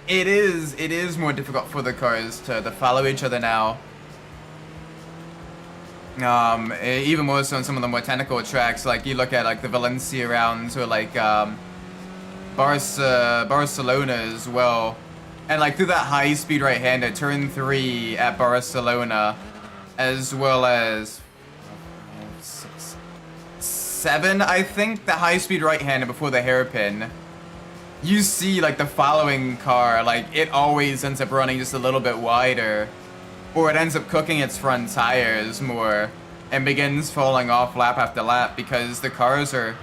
S1: It is more difficult for the cars to follow each other now. Even more so on some of the more technical tracks, like you look at like the Valencia rounds or like Barcelona as well, and like through that high-speed right-hander, turn 3 at Barcelona, as well as 7, I think, the high-speed right-hander before the hairpin. You see like the following car, like it always ends up running just a little bit wider, or it ends up cooking its front tires more and begins falling off lap after lap because the cars are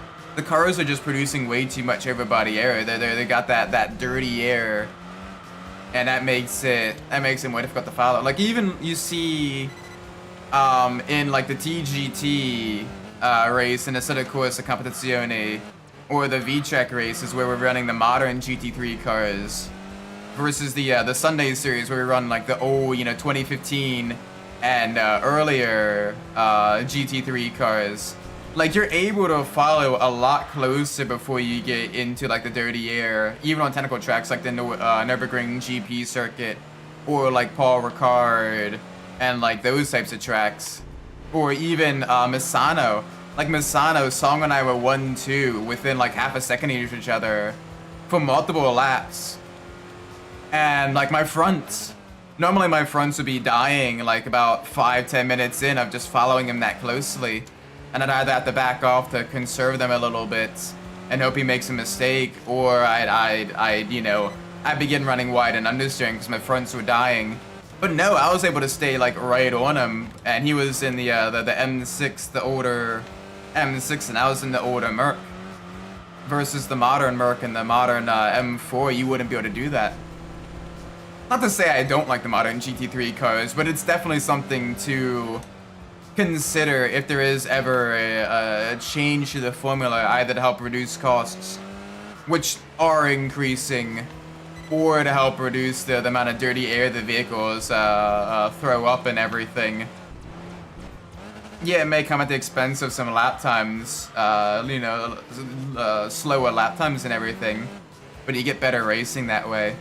S1: just producing way too much overbody air. They got that dirty air and that makes it more difficult to follow. Like even you see in like the TGT race in the Strada Corsa Competizione or the VTRAC races where we're running the modern GT3 cars versus the Sunday series where we run like the old 2015 and earlier GT3 cars. Like you're able to follow a lot closer before you get into like the dirty air, even on technical tracks like the Nürburgring GP circuit or like Paul Ricard and like those types of tracks, or even Misano. Like Misano, Song and I were 1-2 within like half a second of each other for multiple laps, and like normally my fronts would be dying like about 5-10 minutes in of just following him that closely. And I'd either have to back off to conserve them a little bit and hope he makes a mistake, or I'd begin running wide and understeering because my fronts were dying. But no, I was able to stay like right on him, and he was in the M6, the older M6, and I was in the older Merc. Versus the modern Merc and the modern M4, you wouldn't be able to do that. Not to say I don't like the modern GT3 cars, but it's definitely something to consider if there is ever a change to the formula, either to help reduce costs, which are increasing, or to help reduce the amount of dirty air the vehicles throw up and everything. Yeah, it may come at the expense of some lap times, slower lap times and everything, but you get better racing that way.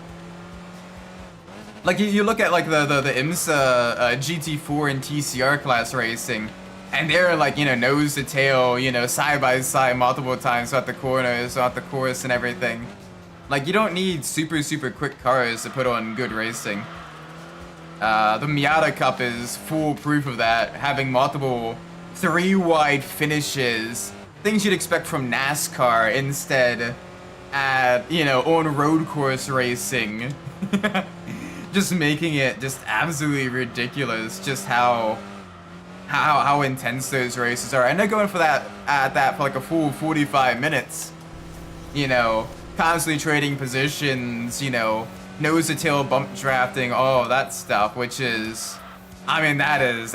S1: Like you look at like the IMSA GT4 and TCR class racing, and they're like nose to tail, side by side multiple times throughout the corners, throughout the course and everything. Like you don't need super quick cars to put on good racing. The Miata Cup is full proof of that, having multiple 3-wide finishes, things you'd expect from NASCAR instead at on road course racing. Just making it just absolutely ridiculous just how intense those races are. And they're going for that for like a full 45 minutes. Constantly trading positions, nose to tail bump drafting, all of that stuff, which is, I mean, that's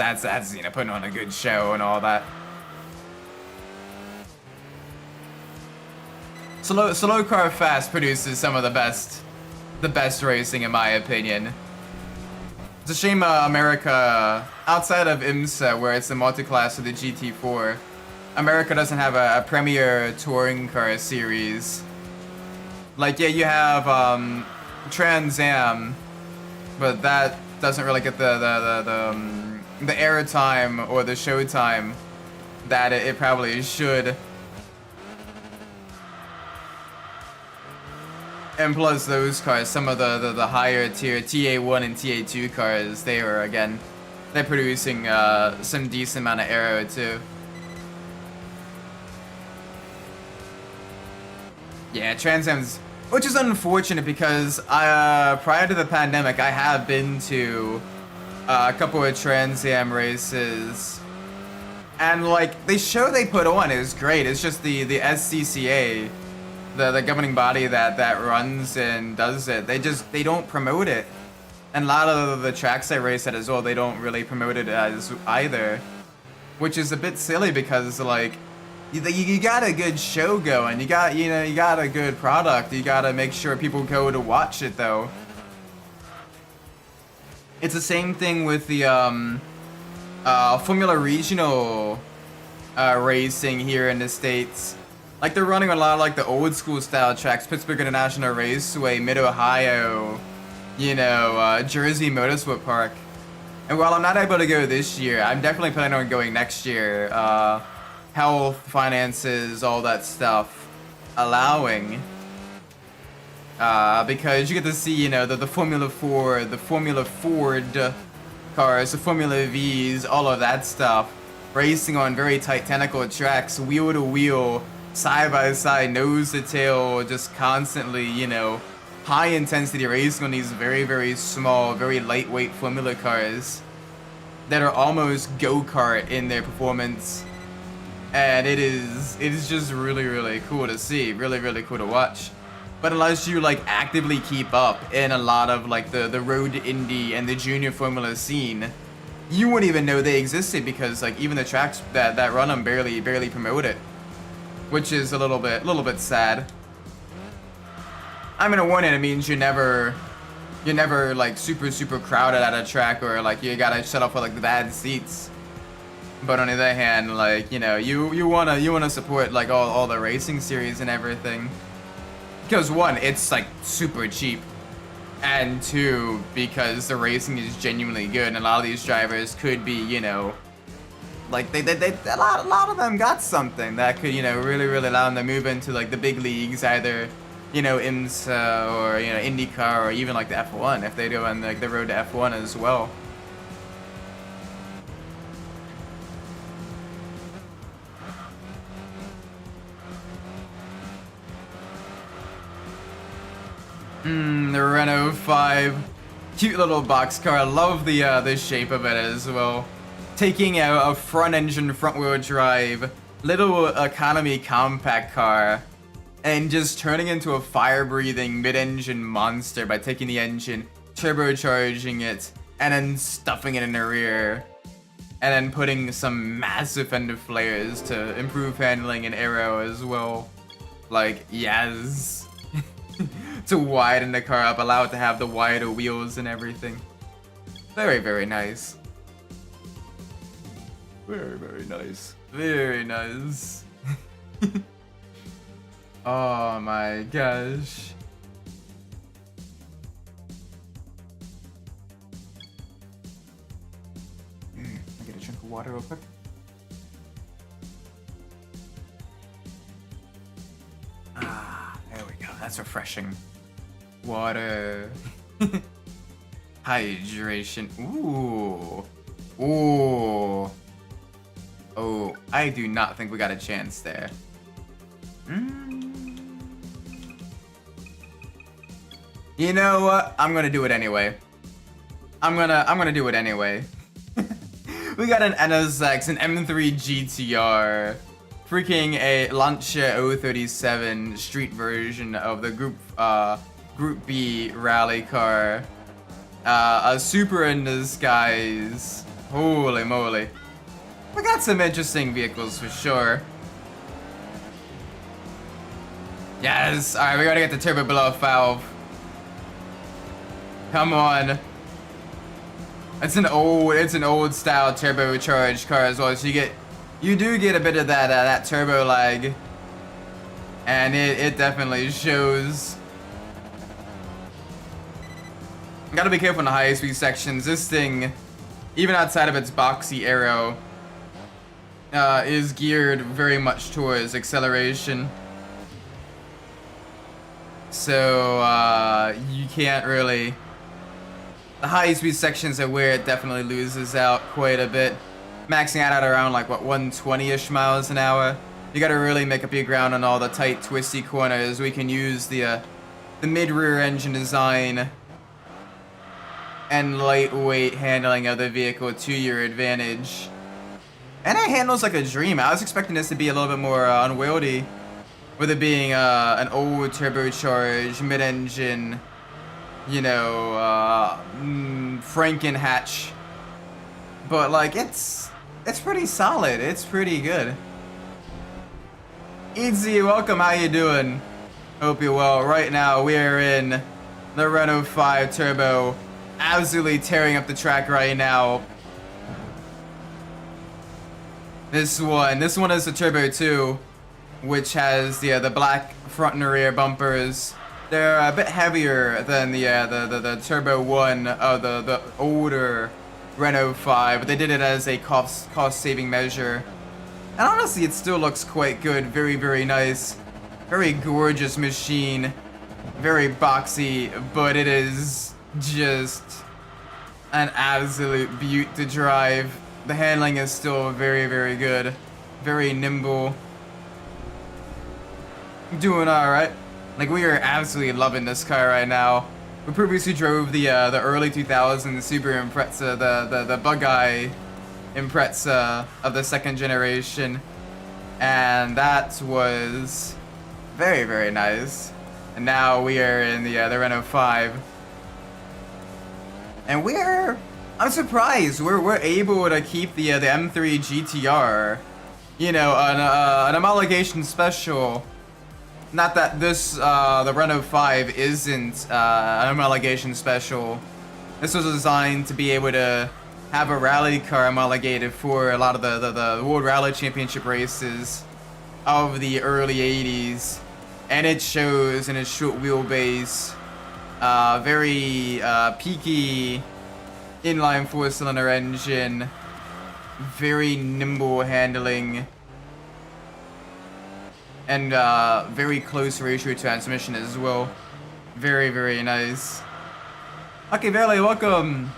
S1: putting on a good show and all that. Slow Car Fast produces some of the best racing in my opinion. It's a shame America, outside of IMSA where it's the multi-class of the GT4, America doesn't have a premier touring car series. Like yeah, you have Trans Am, but that doesn't really get the airtime or the showtime that it probably should. And plus those cars, some of the higher tier TA1 and TA2 cars, they're producing some decent amount of aero too. Yeah, Trans Am's, which is unfortunate because prior to the pandemic, I have been to a couple of Trans Am races, and like the show they put on is great. It's just the SCCA. The governing body that runs and does it, they don't promote it. And a lot of the tracks I race at as well, they don't really promote it as either. Which is a bit silly because like, you got a good show going, you got a good product, you gotta make sure people go to watch it though. It's the same thing with the Formula Regional racing here in the States. Like they're running a lot of like the old school style tracks, Pittsburgh International Raceway, Mid-Ohio, Jersey Motorsport Park. And while I'm not able to go this year, I'm definitely planning on going next year. Health, finances, all that stuff allowing. Because you get to see, the Formula 4, the Formula Ford cars, the Formula Vs, all of that stuff. Racing on very tight technical tracks, wheel to wheel, side by side, nose to tail, just constantly, high intensity racing on these very, very small, very lightweight Formula cars that are almost go-kart in their performance. And it is just really, really cool to see, really, really cool to watch. but unless you like actively keep up in a lot of like the road to Indy and the junior formula scene, you wouldn't even know they existed, because like even the tracks that run them barely promote it, which is a little bit sad. I mean, on one end it means you're never like super crowded at a track, or like you gotta shut off for like the bad seats. But on the other hand, like, you know, you wanna support like all the racing series and everything, because one, it's like super cheap, and two, because the racing is genuinely good, and a lot of these drivers could be, you know, like they a lot of them got something that could, you know, really allow them to move into like the big leagues, either, you know, IMSA or, you know, IndyCar, or even like the F1 if they go on like the road to F1 as well. The Renault 5, cute little box car. I love the shape of it as well. Taking a front-engine, front-wheel drive, little economy compact car, and just turning into a fire-breathing mid-engine monster by taking the engine, turbocharging it, and then stuffing it in the rear, and then putting some massive fender flares to improve handling and aero as well. Like, yes. To widen the car up, allow it to have the wider wheels and everything. Very nice. Very nice. Very nice. Oh my gosh. I get a drink of water real quick. Ah, there we go. That's refreshing. Water. Hydration. Ooh. Ooh. Oh, I do not think we got a chance there. You know what? I'm gonna do it anyway. I'm gonna do it anyway. We got an NSX, an M3 GTR, freaking a Lancia 037 street version of the Group B rally car, a Super in disguise. Holy moly. We got some interesting vehicles for sure. Yes, alright, we gotta get the turbo below valve. Come on. It's an old style turbocharged car as well, so you do get a bit of that turbo lag, and it definitely shows. Gotta be careful in the high speed sections. This thing, even outside of its boxy aero, is geared very much towards acceleration. So you can't really. The high speed sections are where it definitely loses out quite a bit. Maxing out at around like what, 120-ish miles an hour. You gotta really make up your ground on all the tight, twisty corners. We can use the mid-rear engine design and lightweight handling of the vehicle to your advantage. And it handles like a dream. I was expecting this to be a little bit more unwieldy, with it being an old turbocharged mid-engine, you know, Franken hatch. But like it's pretty solid. It's pretty good. Easy, welcome. How you doing? Hope you're well. Right now we are in the Renault 5 Turbo, absolutely tearing up the track right now. This one is the Turbo 2, which has the black front and rear bumpers. They're a bit heavier than the Turbo 1 of the older Renault 5, but they did it as a cost-saving measure. And honestly, it still looks quite good. Very nice. Very gorgeous machine. Very boxy, but it is just an absolute beaut to drive. The handling is still very good. Very nimble. Doing alright. Like, we are absolutely loving this car right now. We previously drove the early 2000s Subaru Impreza, the bugeye Impreza of the second generation, and that was very nice. And now we are in the Renault 5. And I'm surprised we're able to keep the M3 GTR, you know, an homologation special. Not that this the Renault 5 isn't an homologation special. This was designed to be able to have a rally car homologated for a lot of the World Rally Championship races of the early 80s, and it shows in its short wheelbase, very peaky inline 4-cylinder engine, very nimble handling, and very close ratio transmission as well. Very, very nice. Okay, Valley, welcome.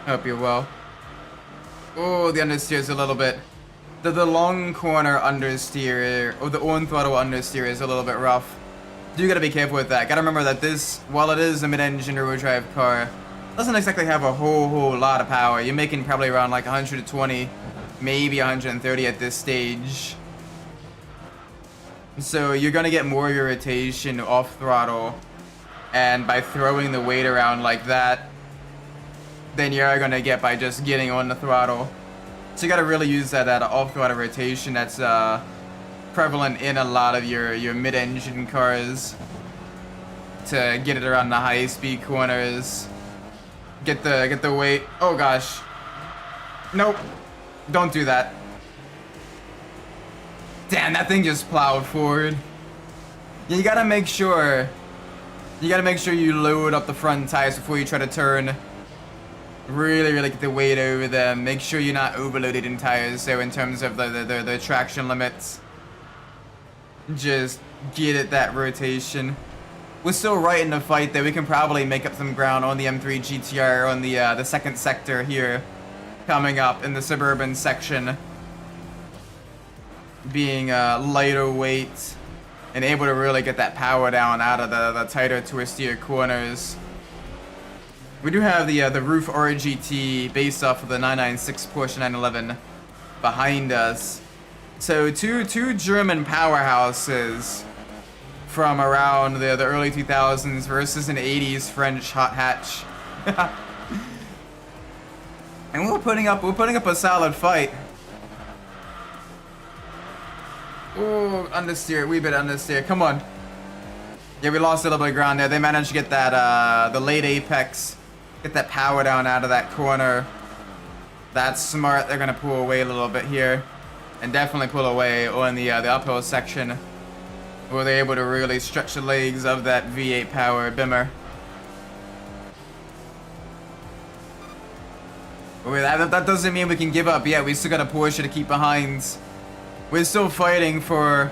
S1: Hope you're well. Oh, the understeer's a little bit. The long corner understeer, or the on throttle understeer, is a little bit rough. You gotta be careful with that. Gotta remember that this, while it is a mid-engine rear-wheel drive car, doesn't exactly have a whole lot of power. You're making probably around like 120, maybe 130 at this stage. So you're gonna get more of your rotation off throttle, and by throwing the weight around like that, than you're gonna get by just getting on the throttle. So you gotta really use that off-throttle rotation that's prevalent in a lot of your mid-engine cars to get it around the high-speed corners. Get the weight. Oh gosh. Nope. Don't do that. Damn, that thing just plowed forward. You gotta make sure you load up the front tires before you try to turn. Really get the weight over them. Make sure you're not overloaded in tires. So in terms of the traction limits, just get it that rotation. We're still right in the fight though. We can probably make up some ground on the M3 GTR on the second sector here, coming up in the suburban section, being lighter weight and able to really get that power down out of the tighter, twistier corners. We do have the roof RGT based off of the 996 Porsche 911 behind us. So two German powerhouses from around the early 2000s versus an 80s French hot hatch. And we're putting up a solid fight. Oh, understeer, wee bit understeer. Come on. Yeah, we lost a little bit of ground there. They managed to get that the late apex. Get that power down out of that corner. That's smart. They're gonna pull away a little bit here, and definitely pull away on the uphill section, where they're able to really stretch the legs of that V8 power Bimmer. But that doesn't mean we can give up yet. We still got a Porsche to keep behind. We're still fighting for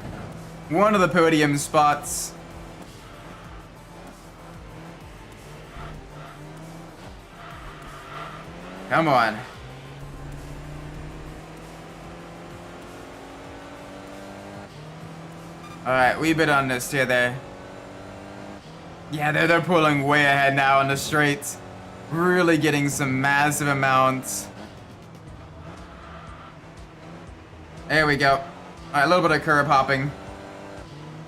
S1: one of the podium spots. Come on. Alright, we bit on this here there. Yeah, they're pulling way ahead now on the straights. Really getting some massive amounts. There we go. Alright, a little bit of curb hopping.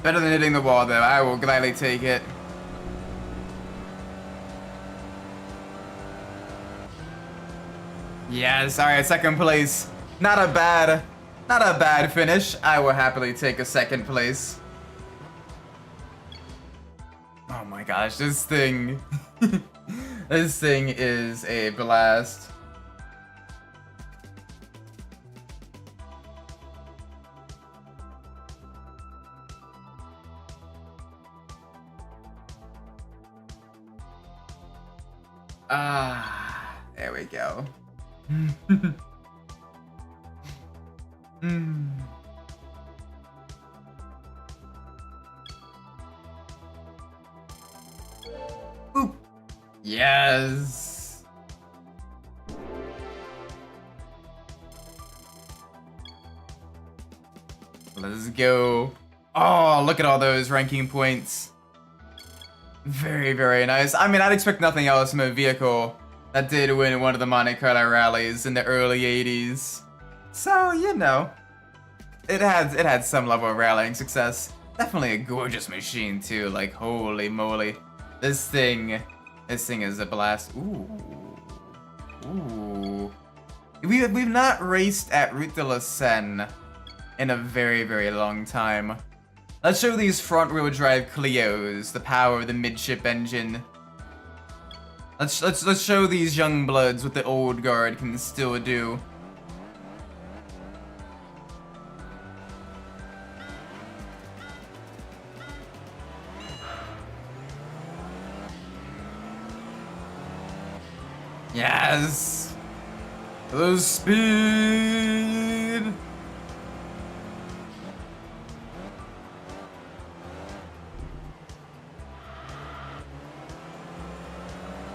S1: Better than hitting the wall though. I will gladly take it. Yes, alright, second place. Not a bad finish. I will happily take a second place. Oh my gosh, this thing. This thing is a blast. There we go. Boop. Yes. Let's go. Oh, look at all those ranking points. Very, very nice. I mean, I'd expect nothing else from a vehicle that did win one of the Monte Carlo rallies in the early 80s. So, you know, it had some level of rallying success. Definitely a gorgeous machine too, like holy moly. This thing is a blast. Ooh. Ooh. We've not raced at Route de la Seine in a very, very long time. Let's show these front-wheel drive Clios the power of the midship engine. Let's show these young bloods what the old guard can still do. Yes! The speed!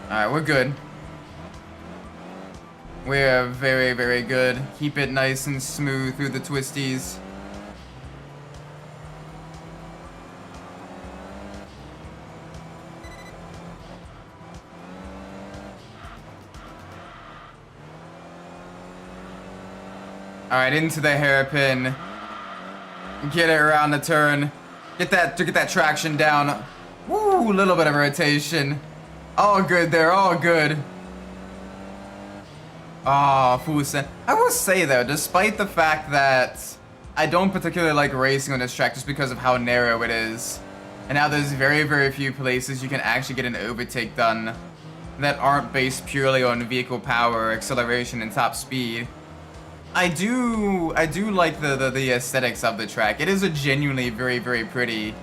S1: Alright, we're good. We're very, very good. Keep it nice and smooth through the twisties. Alright, into the hairpin. Get it around the turn. Get that traction down. Woo, a little bit of rotation. All good there, all good. Ah, full send. I will say though, despite the fact that I don't particularly like racing on this track just because of how narrow it is, and how there's very, very few places you can actually get an overtake done that aren't based purely on vehicle power, acceleration, and top speed. I do like the aesthetics of the track. It is a genuinely very, very pretty,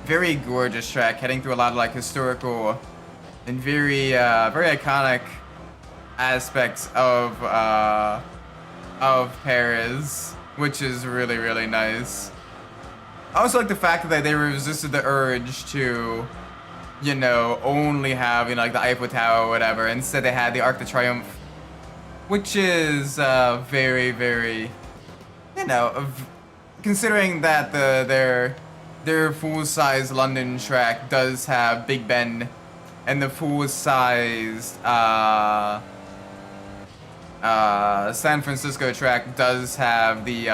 S1: very gorgeous track, heading through a lot of like historical and very very iconic aspects of Paris, which is really, really nice. I also like the fact that they resisted the urge to, you know, only have, you know, like the Eiffel Tower or whatever. Instead, they had the Arc de Triomphe, which is very, very, you know, considering that their full-size London track does have Big Ben, and the full-size San Francisco track does have the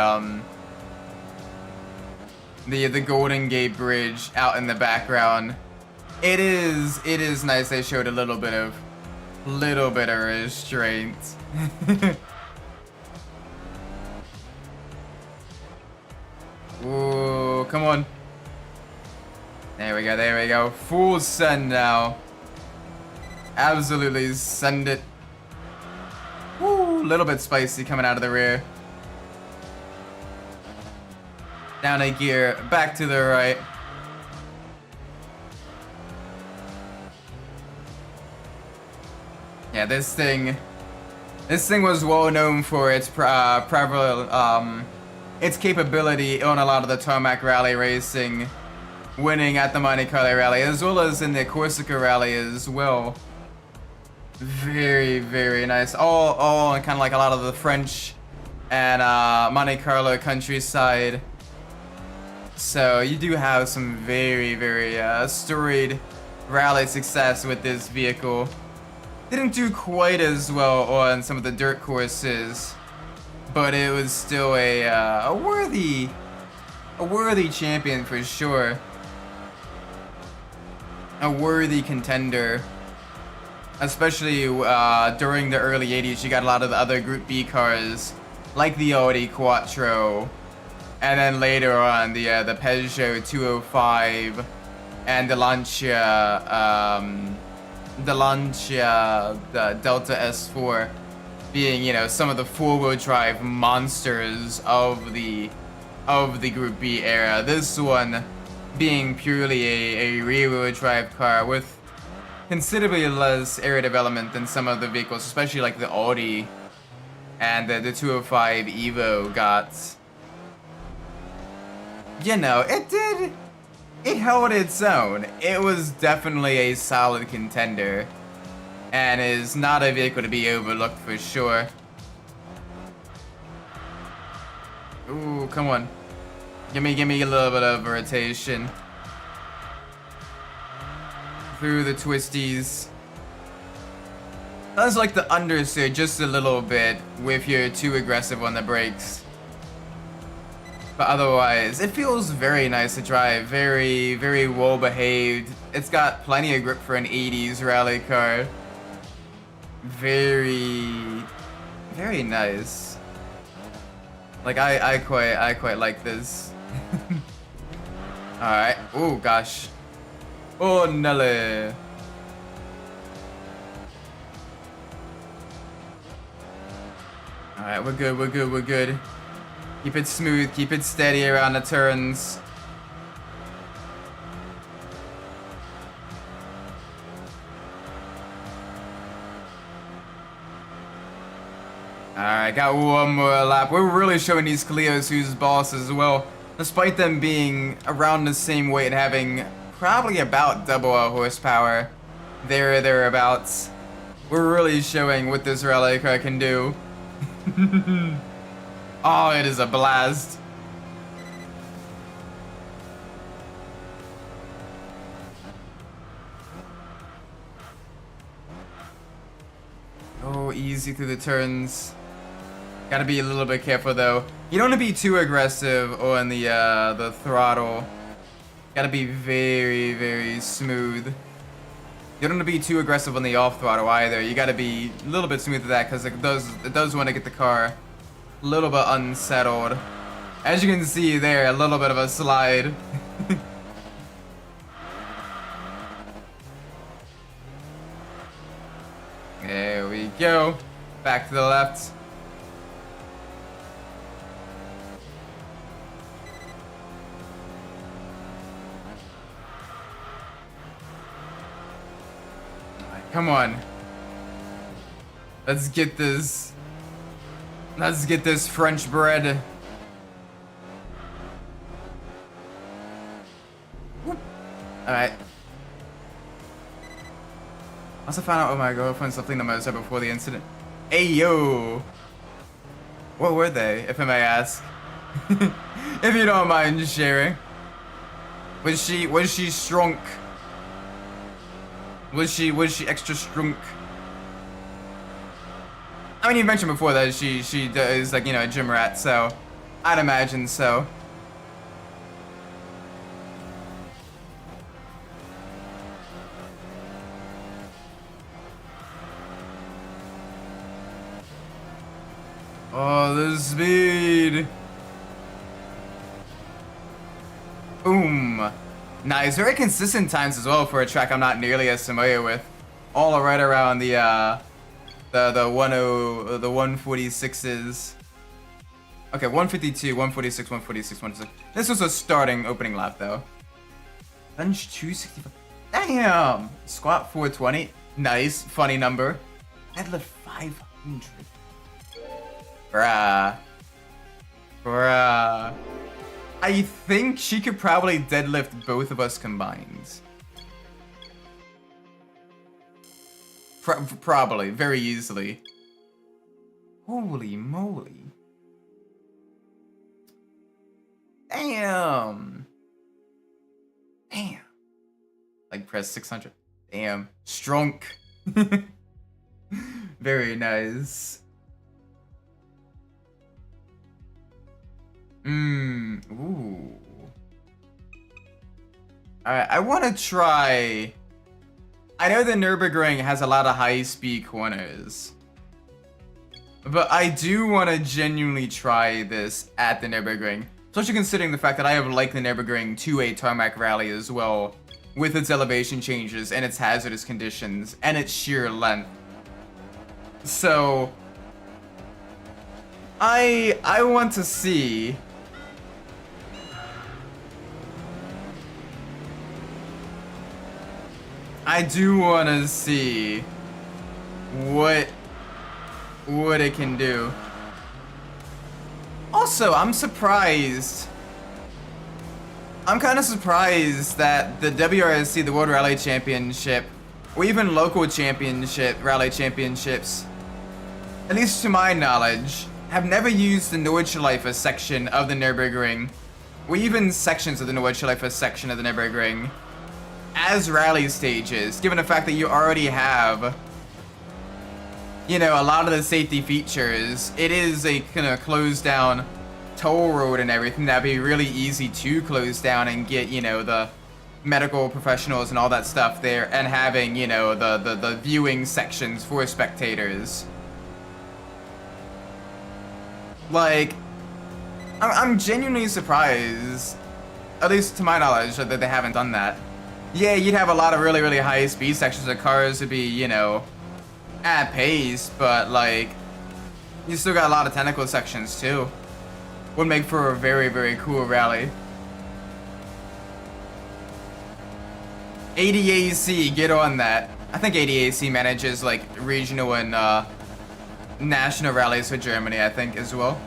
S1: Golden Gate Bridge out in the background. It is nice they showed a little bit of restraint. Ooh, come on. There we go. Full send now. Absolutely send it. Woo, a little bit spicy coming out of the rear. Down a gear, back to the right. Yeah, this thing was well known for its its capability on a lot of the tarmac rally racing, winning at the Monte Carlo rally as well as in the Corsica rally as well. Very, very nice. All kind of like a lot of the French and Monte Carlo countryside. So you do have some very, very storied rally success with this vehicle. Didn't do quite as well on some of the dirt courses, but it was still a worthy champion for sure. A worthy contender. Especially during the early 80s, you got a lot of the other Group B cars, like the Audi Quattro, and then later on the Peugeot 205, and the Delta S4, being, you know, some of the four-wheel drive monsters of the Group B era. This one being purely a rear-wheel drive car with considerably less area development than some of the vehicles, especially like the Audi and the 205 Evo got. You know, it held its own. It was definitely a solid contender, and is not a vehicle to be overlooked for sure. Ooh, come on. Give me a little bit of rotation. Through the twisties. Sounds like the understeer just a little bit if you're too aggressive on the brakes. But otherwise, it feels very nice to drive. Very, very well behaved. It's got plenty of grip for an 80s rally car. Very, very nice. Like I quite like this. All right. Oh gosh. Oh Nelly. All right, we're good. We're good. We're good. Keep it smooth. Keep it steady around the turns. Alright, got one more lap. We're really showing these Clios who's boss as well. Despite them being around the same weight and having probably about double our horsepower. Thereabouts. We're really showing what this rally car can do. Oh, it is a blast. Oh, easy through the turns. Gotta be a little bit careful though. You don't want to be too aggressive on the throttle. Gotta be very, very smooth. You don't want to be too aggressive on the off throttle either. You gotta be a little bit smooth with that because it does want to get the car a little bit unsettled. As you can see there, a little bit of a slide. There we go. Back to the left. Come on. Let's get this. Let's get this French bread. Alright. Also found out my girlfriend something that I said before the incident. Hey yo! What were they, if I may ask? If you don't mind sharing. Was she strong? Was she extra strong? I mean, you mentioned before that she is like, you know, a gym rat, so I'd imagine so. Oh, the speed! Boom! Nice, very consistent times as well for a track I'm not nearly as familiar with. All right around the 146s. Okay, 152, 146, 146, 146. This was a starting opening lap though. Bench 265. Damn! Squat 420. Nice, funny number. Deadlift 500. Bruh. Bruh. I think she could probably deadlift both of us combined. Probably, very easily. Holy moly. Damn. Damn. Like press 600. Damn. Strong. Very nice. Ooh. Alright, I want to try... I know the Nürburgring has a lot of high-speed corners. But I do want to genuinely try this at the Nürburgring. Especially considering the fact that I have liked the Nürburgring to a tarmac rally as well. With its elevation changes and its hazardous conditions and its sheer length. So... I want to see... I do want to see what it can do. Also, I'm surprised. I'm kind of surprised that the WRSC, the World Rally Championship, or even local rally championships, at least to my knowledge, have never used the Nordschleife section of the Nürburgring, or even sections of the Nordschleife section of the Nürburgring, as rally stages, given the fact that you already have, you know, a lot of the safety features. It is a kind of closed down toll road and everything, that'd be really easy to close down and get, you know, the medical professionals and all that stuff there, and having, you know, the viewing sections for spectators. Like, I'm genuinely surprised, at least to my knowledge, that they haven't done that. Yeah, you'd have a lot of really, really high speed sections of cars to be, you know, at pace, but like, you still got a lot of technical sections too. Would make for a very, very cool rally. ADAC, get on that. I think ADAC manages like regional and national rallies for Germany, I think, as well.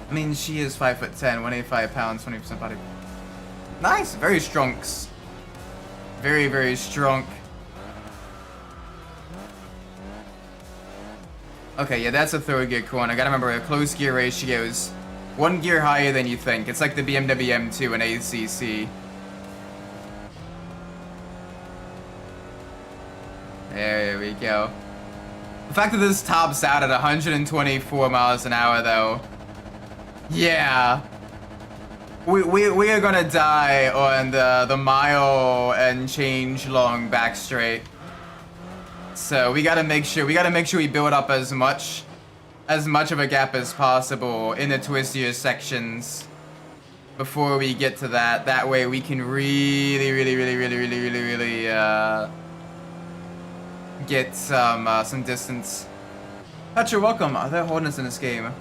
S1: I mean, she is 5'10", 185 pounds, 20% body. Nice, very strong. Very, very strong. Okay, yeah, that's a third gear corner. I gotta remember, close gear ratios. One gear higher than you think. It's like the BMW M2 and ACC. There we go. The fact that this tops out at 124 miles an hour, though. Yeah. We are gonna die on the mile and change long back straight. So we gotta make sure we build up as much of a gap as possible in the twistier sections before we get to that. That way we can really get some distance. Hutch, you're welcome. Are there Hordens in this game?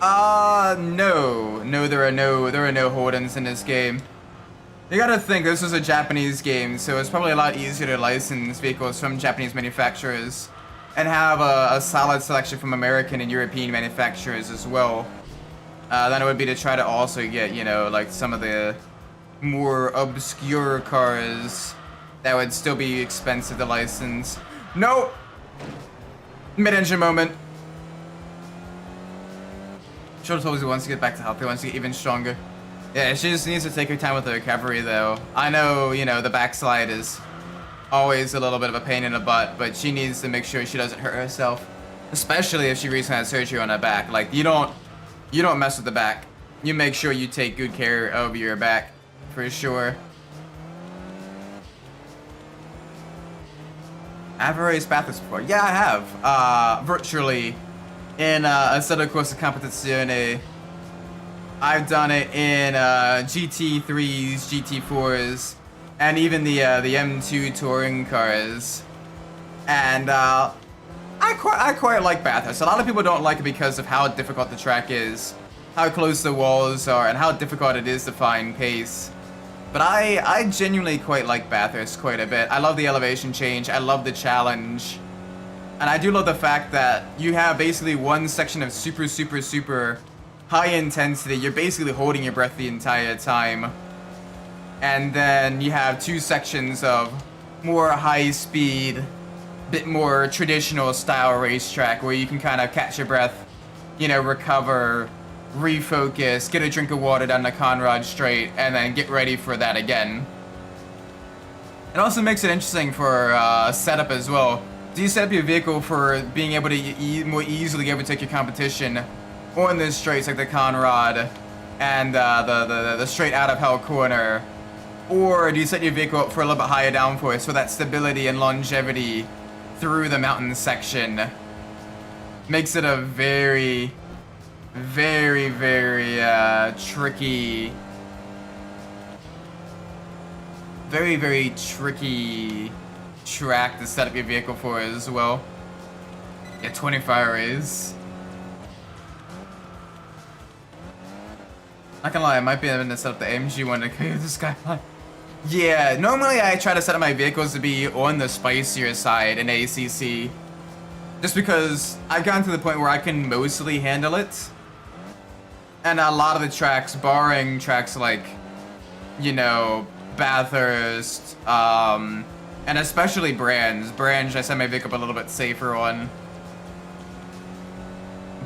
S1: No, there are no Hordens in this game. You gotta think, this was a Japanese game, so it's probably a lot easier to license vehicles from Japanese manufacturers and have a solid selection from American and European manufacturers as well. Than it would be to try to also get, you know, like some of the more obscure cars that would still be expensive to license. No! Mid-engine moment. Shoulder told he wants to get back to health. He wants to get even stronger. Yeah, she just needs to take her time with the recovery, though. I know, you know, the backslide is always a little bit of a pain in the butt, but she needs to make sure she doesn't hurt herself. Especially if she recently had surgery on her back. Like, you don't mess with the back. You make sure you take good care of your back, for sure. I've raced Bathurst before. Yeah, I have. Virtually. In a set of corsa competizione. I've done it in GT3s, GT4s, and even the M2 touring cars. And I quite like Bathurst. A lot of people don't like it because of how difficult the track is, how close the walls are, and how difficult it is to find pace. But I genuinely quite like Bathurst quite a bit. I love the elevation change. I love the challenge. And I do love the fact that you have basically one section of super high intensity. You're basically holding your breath the entire time. And then you have two sections of more high speed, bit more traditional style racetrack where you can kind of catch your breath, you know, recover, refocus, get a drink of water down the Conrad Straight, and then get ready for that again. It also makes it interesting for setup as well. Do you set up your vehicle for being able to more easily overtake your competition on the straights like the Conrad and the straight out of hell corner? Or do you set your vehicle up for a little bit higher downforce for that stability and longevity through the mountain section? Makes it a very tricky, very tricky track to set up your vehicle for as well. Yeah, 25 rays. Not gonna lie, I might be able to set up the AMG one to clear the skyline. Yeah, normally I try to set up my vehicles to be on the spicier side in ACC. Just because I've gotten to the point where I can mostly handle it. And a lot of the tracks, barring tracks like, you know, Bathurst, and especially Brands. Brands, I set my vehicle up a little bit safer on.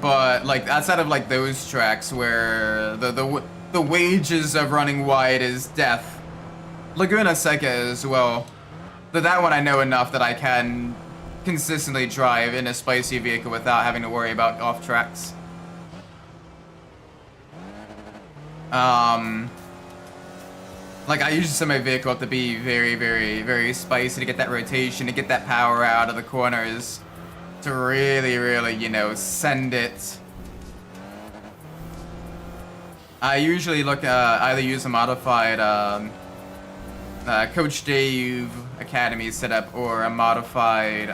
S1: But, like, outside of, like, those tracks where the wages of running wide is death. Laguna Seca as well. But that one I know enough that I can consistently drive in a spicy vehicle without having to worry about off tracks. Like, I usually set my vehicle up to be very, very, very spicy to get that rotation, to get that power out of the corners, to really, really, you know, send it. I usually look, either use a modified, Coach Dave Academy setup or a modified,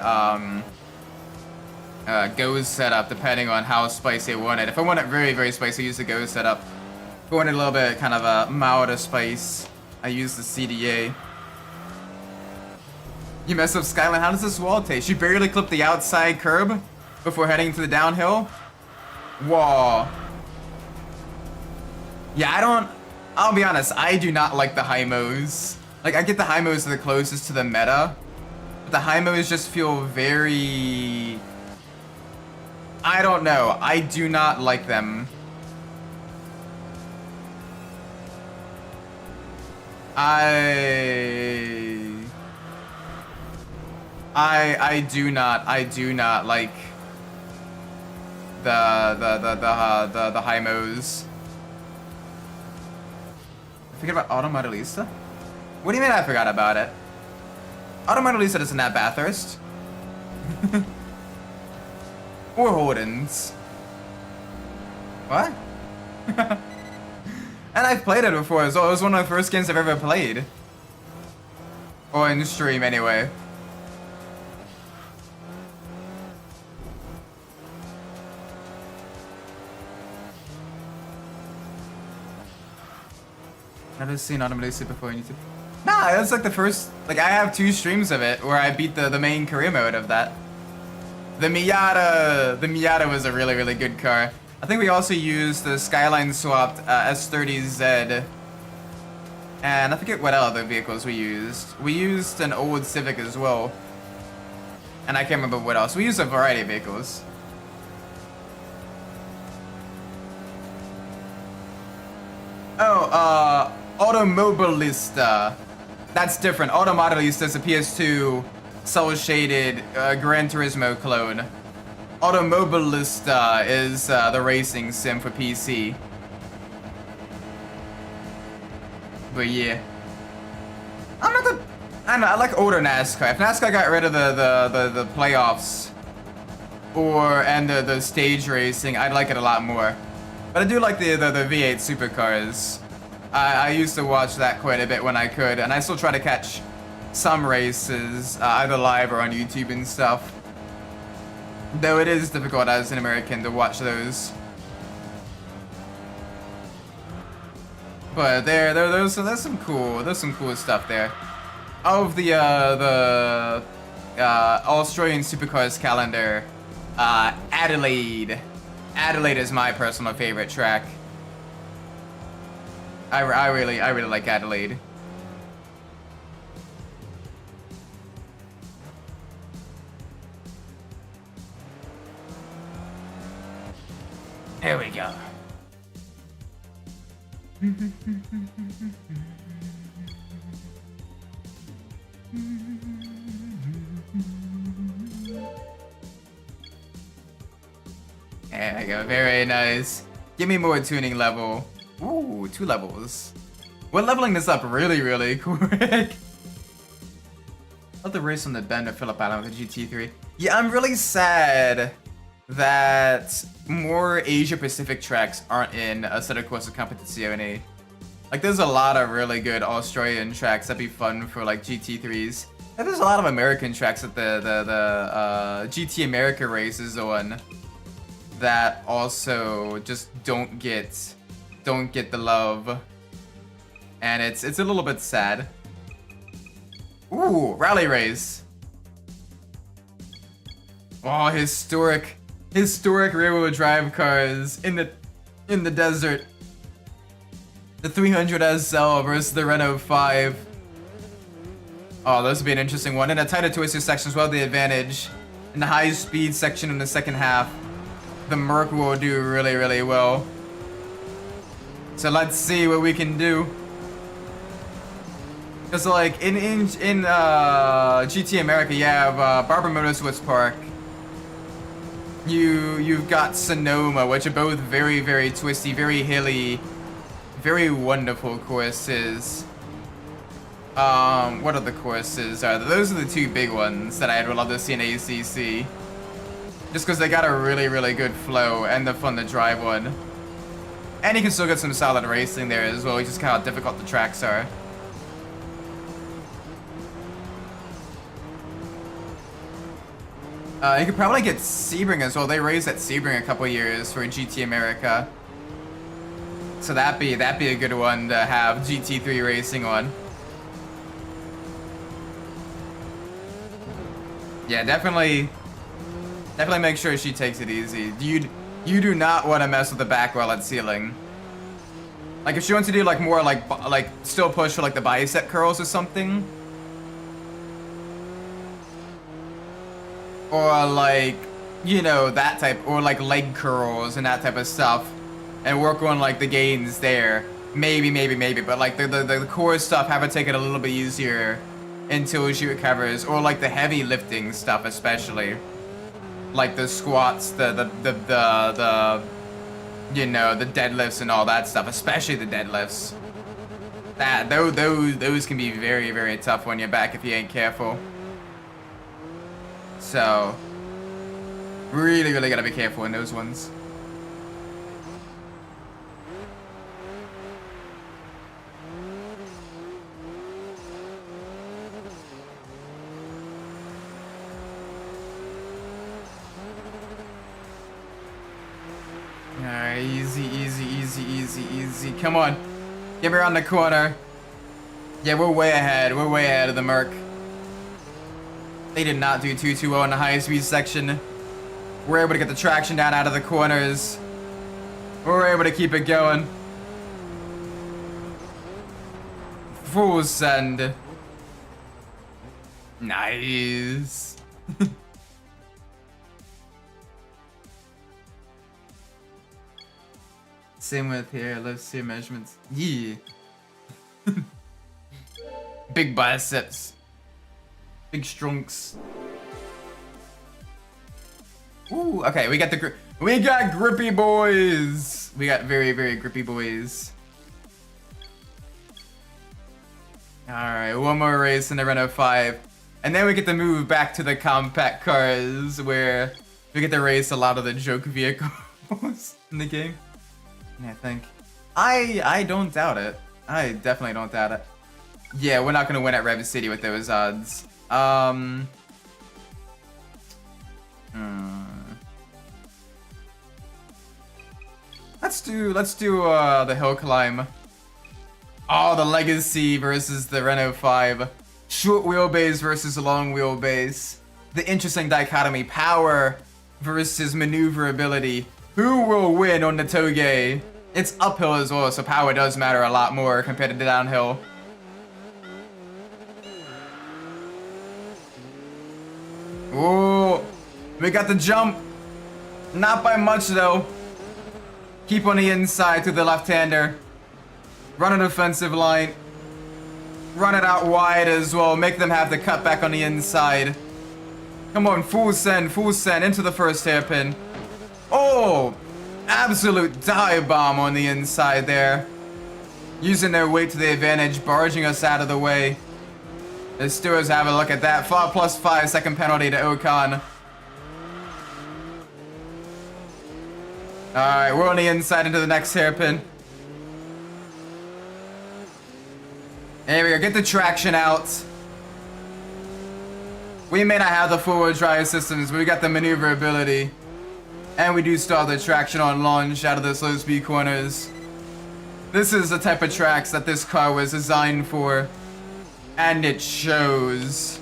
S1: Go setup, depending on how spicy I want it. If I want it very, very spicy, I use the Go setup. If I want it a little bit kind of a milder spice, I use the CDA. You mess up Skyline. How does this wall taste? You barely clip the outside curb before heading to the downhill? Whoa. Yeah, I'll be honest, I do not like the high mows. Like, I get the high mows are the closest to the meta, but the high mows just feel very... I don't know. I do not like them. I do not like the high mows. I forget about Automodelista? What do you mean I forgot about it? Automodelista doesn't have Bathurst. Or Holden's. What? And I've played it before, so it was one of the first games I've ever played. Or in stream, anyway. I've never seen Automotive before on YouTube. Nah, it was like the first... Like, I have 2 streams of it where I beat the main career mode of that. The Miata was a really, really good car. I think we also used the Skyline swapped S30Z. And I forget what other vehicles we used. We used an old Civic as well. And I can't remember what else. We used a variety of vehicles. Oh, Automobilista. That's different. Automobilista is a PS2 cel-shaded Gran Turismo clone. Automobilista is the racing sim for PC. But yeah, I'm not the. I don't know. I like older NASCAR. If NASCAR got rid of the playoffs and the stage racing, I'd like it a lot more. But I do like the V8 supercars. I used to watch that quite a bit when I could, and I still try to catch some races, either live or on YouTube and stuff. Though it is difficult as an American to watch those. But there's some cool stuff there. Of the Australian Supercars calendar, Adelaide is my personal favorite track. I really like Adelaide. There we go. There we go. Very nice. Give me more tuning level. Ooh, 2 levels. We're leveling this up really, really quick. Love the race on the bend of Phillip Island with the GT3. Yeah, I'm really sad that more Asia Pacific tracks aren't in a set of Corsa Competizione. Like, there's a lot of really good Australian tracks that'd be fun for like GT3s. And there's a lot of American tracks that the GT America races on that also just don't get the love. And it's a little bit sad. Ooh, rally race. Oh, historic rear-wheel drive cars in the desert. The 300 SL versus the Renault 5. Oh, this would be an interesting one. In a tighter twisted section as well, the advantage. In the high-speed section in the second half, the Merc will do really, really well. So let's see what we can do. Because like in GT America, you have Barber Motorsports Park. You've got Sonoma, which are both very, very twisty, very hilly, very wonderful courses. What are the courses? Those are the two big ones that I'd love to see in ACC. Just because they got a really, really good flow and they're fun to drive on. And you can still get some solid racing there as well, just kind of how difficult the tracks are. You could probably get Sebring as well. They raced at Sebring a couple years for GT America. So that'd be a good one to have GT3 racing on. Yeah, definitely make sure she takes it easy. You do not want to mess with the back while at ceiling. Like if she wants to do like more like still push for like the bicep curls or something. Or like, you know, that type, or like leg curls and that type of stuff. And work on like the gains there. Maybe, but like the core stuff, have her take it a little bit easier until she recovers. Or like the heavy lifting stuff especially. Like the squats, the you know, the deadlifts and all that stuff, especially the deadlifts. Those can be very, very tough on your back if you ain't careful. So, really, really gotta be careful in those ones. Alright, easy. Come on. Get me around the corner. Yeah, we're way ahead. We're way ahead of the Merc. They did not do too well in the high-speed section. We're able to get the traction down out of the corners. We're able to keep it going. Full send. Nice. Same with here. Let's see measurements. Yeah. Big biceps. Big strunks. Ooh, okay, we got grippy boys. We got very, very grippy boys. Alright, one more race in the Renault 5. And then we get to move back to the compact cars where we get to race a lot of the joke vehicles in the game. I think. I don't doubt it. I definitely don't doubt it. Yeah, we're not gonna win at Rev City with those odds. Let's do the hill climb. Oh, the Legacy versus the Renault 5. Short wheelbase versus long wheelbase. The interesting dichotomy, power versus maneuverability. Who will win on the Toge? It's uphill as well, so power does matter a lot more compared to the downhill. Ooh, we got the jump. Not by much though. Keep on the inside to the left-hander. Run an offensive line. Run it out wide as well. Make them have the cut back on the inside. Come on, full send into the first hairpin. Oh, absolute dive bomb on the inside there. Using their weight to the advantage, barging us out of the way. The stewards have a look at that. Plus 5 second penalty to Ocon. Alright, we're on the inside into the next hairpin. There we go, get the traction out. We may not have the forward drive systems, but we got the maneuverability. And we do still have the traction on launch out of the slow speed corners. This is the type of tracks that this car was designed for. And it shows.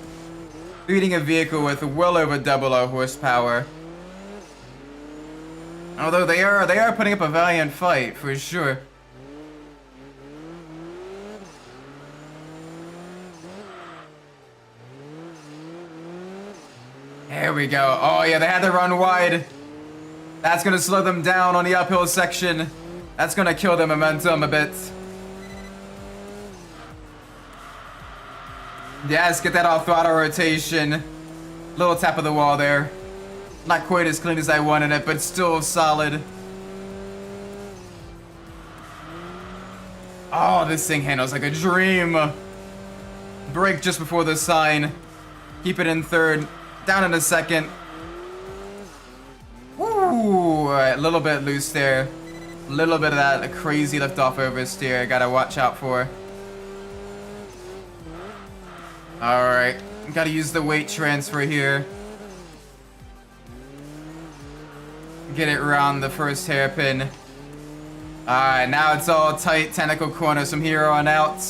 S1: Leading a vehicle with well over double our horsepower. Although they are putting up a valiant fight for sure. There we go. Oh yeah, they had to run wide. That's gonna slow them down on the uphill section. That's gonna kill their momentum a bit. Yes, get that off throttle rotation. Little tap of the wall there. Not quite as clean as I wanted it, but still solid. Oh, this thing handles like a dream. Brake just before the sign. Keep it in third. Down in a second. Ooh, alright, a little bit loose there. A little bit of that crazy liftoff oversteer. Gotta watch out for. Alright, gotta use the weight transfer here. Get it around the first hairpin. Alright, now it's all tight technical corners from here on out.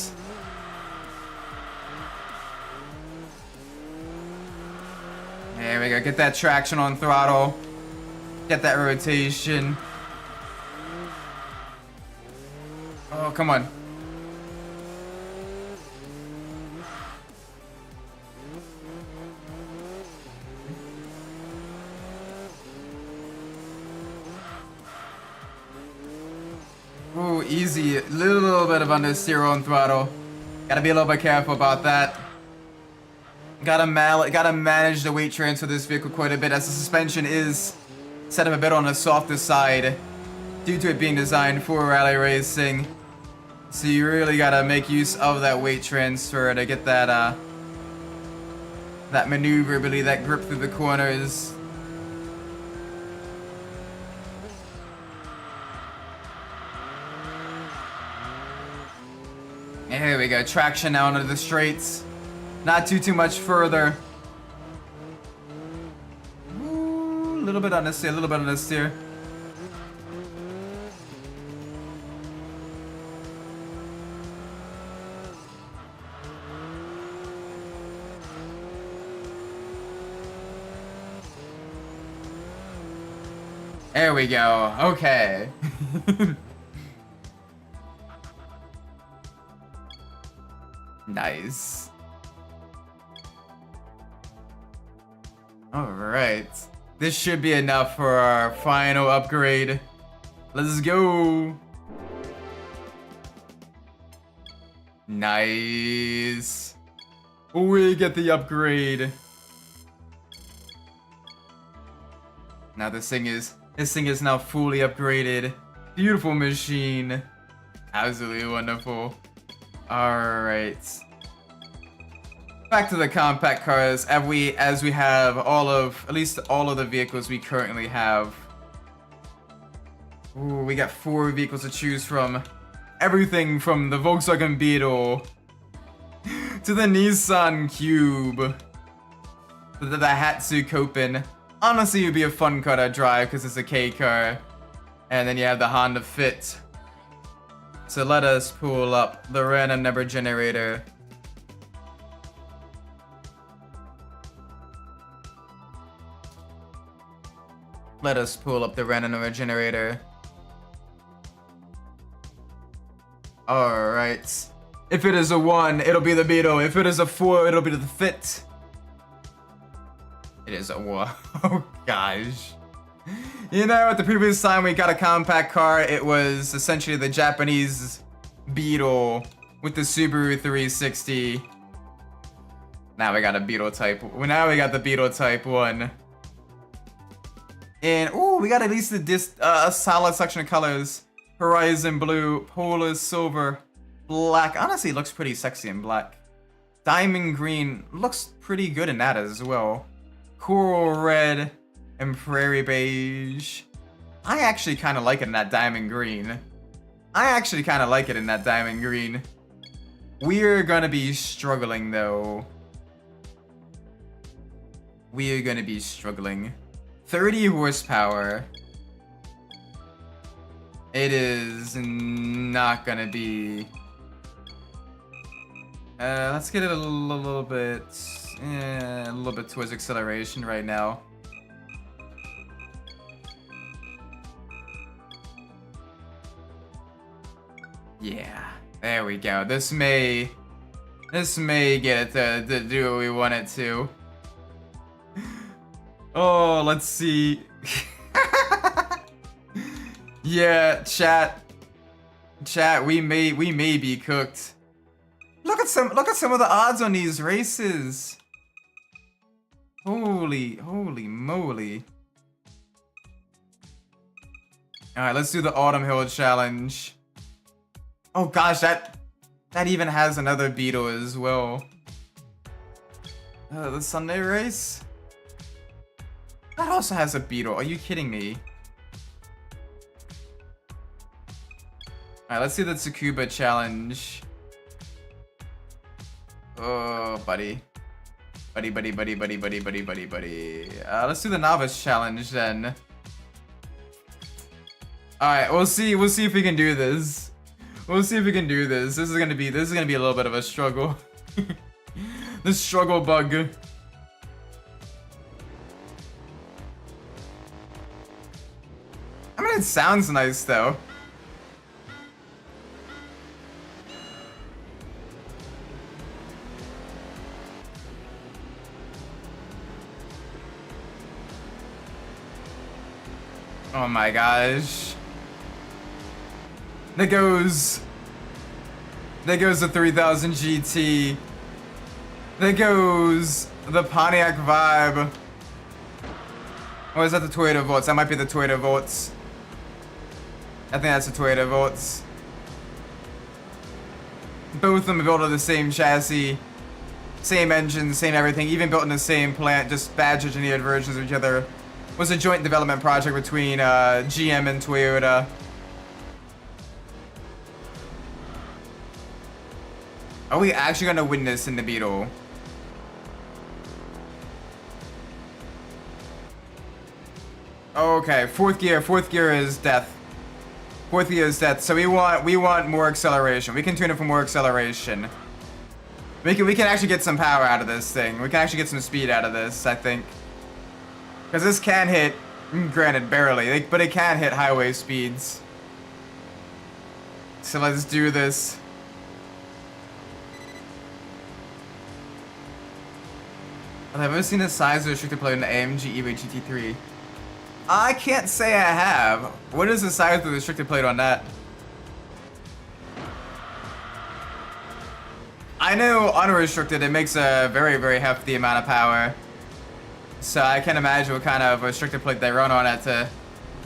S1: There we go, get that traction on throttle. Get that rotation. Oh, come on. Ooh, easy. Little bit of understeer on throttle. Gotta be a little bit careful about that. Gotta manage the weight transfer of this vehicle quite a bit, as the suspension is set up a bit on the softer side due to it being designed for rally racing. So you really gotta make use of that weight transfer to get that that maneuverability, that grip through the corners. Here we go, traction now into the straights. Not too much further. Ooh, a little bit on this steer, a little bit on this steer. There we go, okay. Nice. Alright. This should be enough for our final upgrade. Let's go. Nice. We get the upgrade. Now this thing is now fully upgraded. Beautiful machine. Absolutely wonderful. Alright. Back to the compact cars, as we have at least all of the vehicles we currently have. Ooh, we got 4 vehicles to choose from. Everything from the Volkswagen Beetle to the Nissan Cube to the Daihatsu Copen. Honestly, it would be a fun car to drive because it's a K car. And then you have the Honda Fit. So let us pull up the random number generator. Let us pull up the random number generator. Alright. If it is a 1, it'll be the Beetle. If it is a 4, it'll be the Fit. It is a 1. Oh gosh. You know, at the previous time we got a compact car, it was essentially the Japanese Beetle with the Subaru 360. Now we got a Beetle type. Now we got the Beetle type 1. And ooh, we got at least a solid section of colors. Horizon blue, polar silver, black. Honestly, it looks pretty sexy in black. Diamond green looks pretty good in that as well. Coral red and prairie beige. I actually kind of like it in that diamond green. We're gonna be struggling though. 30 horsepower. It is not gonna be. Let's get it a little bit towards acceleration right now. Yeah, there we go. This may get it to do what we want it to. Oh, let's see. Yeah, chat, we may be cooked. Look at some of the odds on these races. Holy moly. All right, let's do the Autumn Hill challenge. Oh gosh, that even has another beetle as well. The Sunday race? That also has a beetle. Are you kidding me? Alright, let's do the Tsukuba challenge. Oh, buddy. Buddy. Let's do the novice challenge then. Alright, we'll see if we can do this. We'll see if we can do this. This is gonna be a little bit of a struggle. The struggle bug. I mean, it sounds nice though. Oh my gosh. There goes the 3000 GT. There goes the Pontiac vibe. Or is that the Toyota Volts? That might be the Toyota Volts. I think that's the Toyota Volts. Both of them are built on the same chassis, same engine, same everything, even built in the same plant, just badge engineered versions of each other. It was a joint development project between GM and Toyota. Are we actually gonna win this in the Beetle? Okay, fourth gear is death. Fourth gear is death. So we want more acceleration. We can tune it for more acceleration. We can actually get some power out of this thing. We can actually get some speed out of this, I think. Because this can hit, granted barely, but it can hit highway speeds. So let's do this. Have I ever seen the size of restricted plate in the AMG EV GT3? I can't say I have. What is the size of the restricted plate on that? I know unrestricted, it makes a very, very hefty amount of power. So I can't imagine what kind of restricted plate they run on it to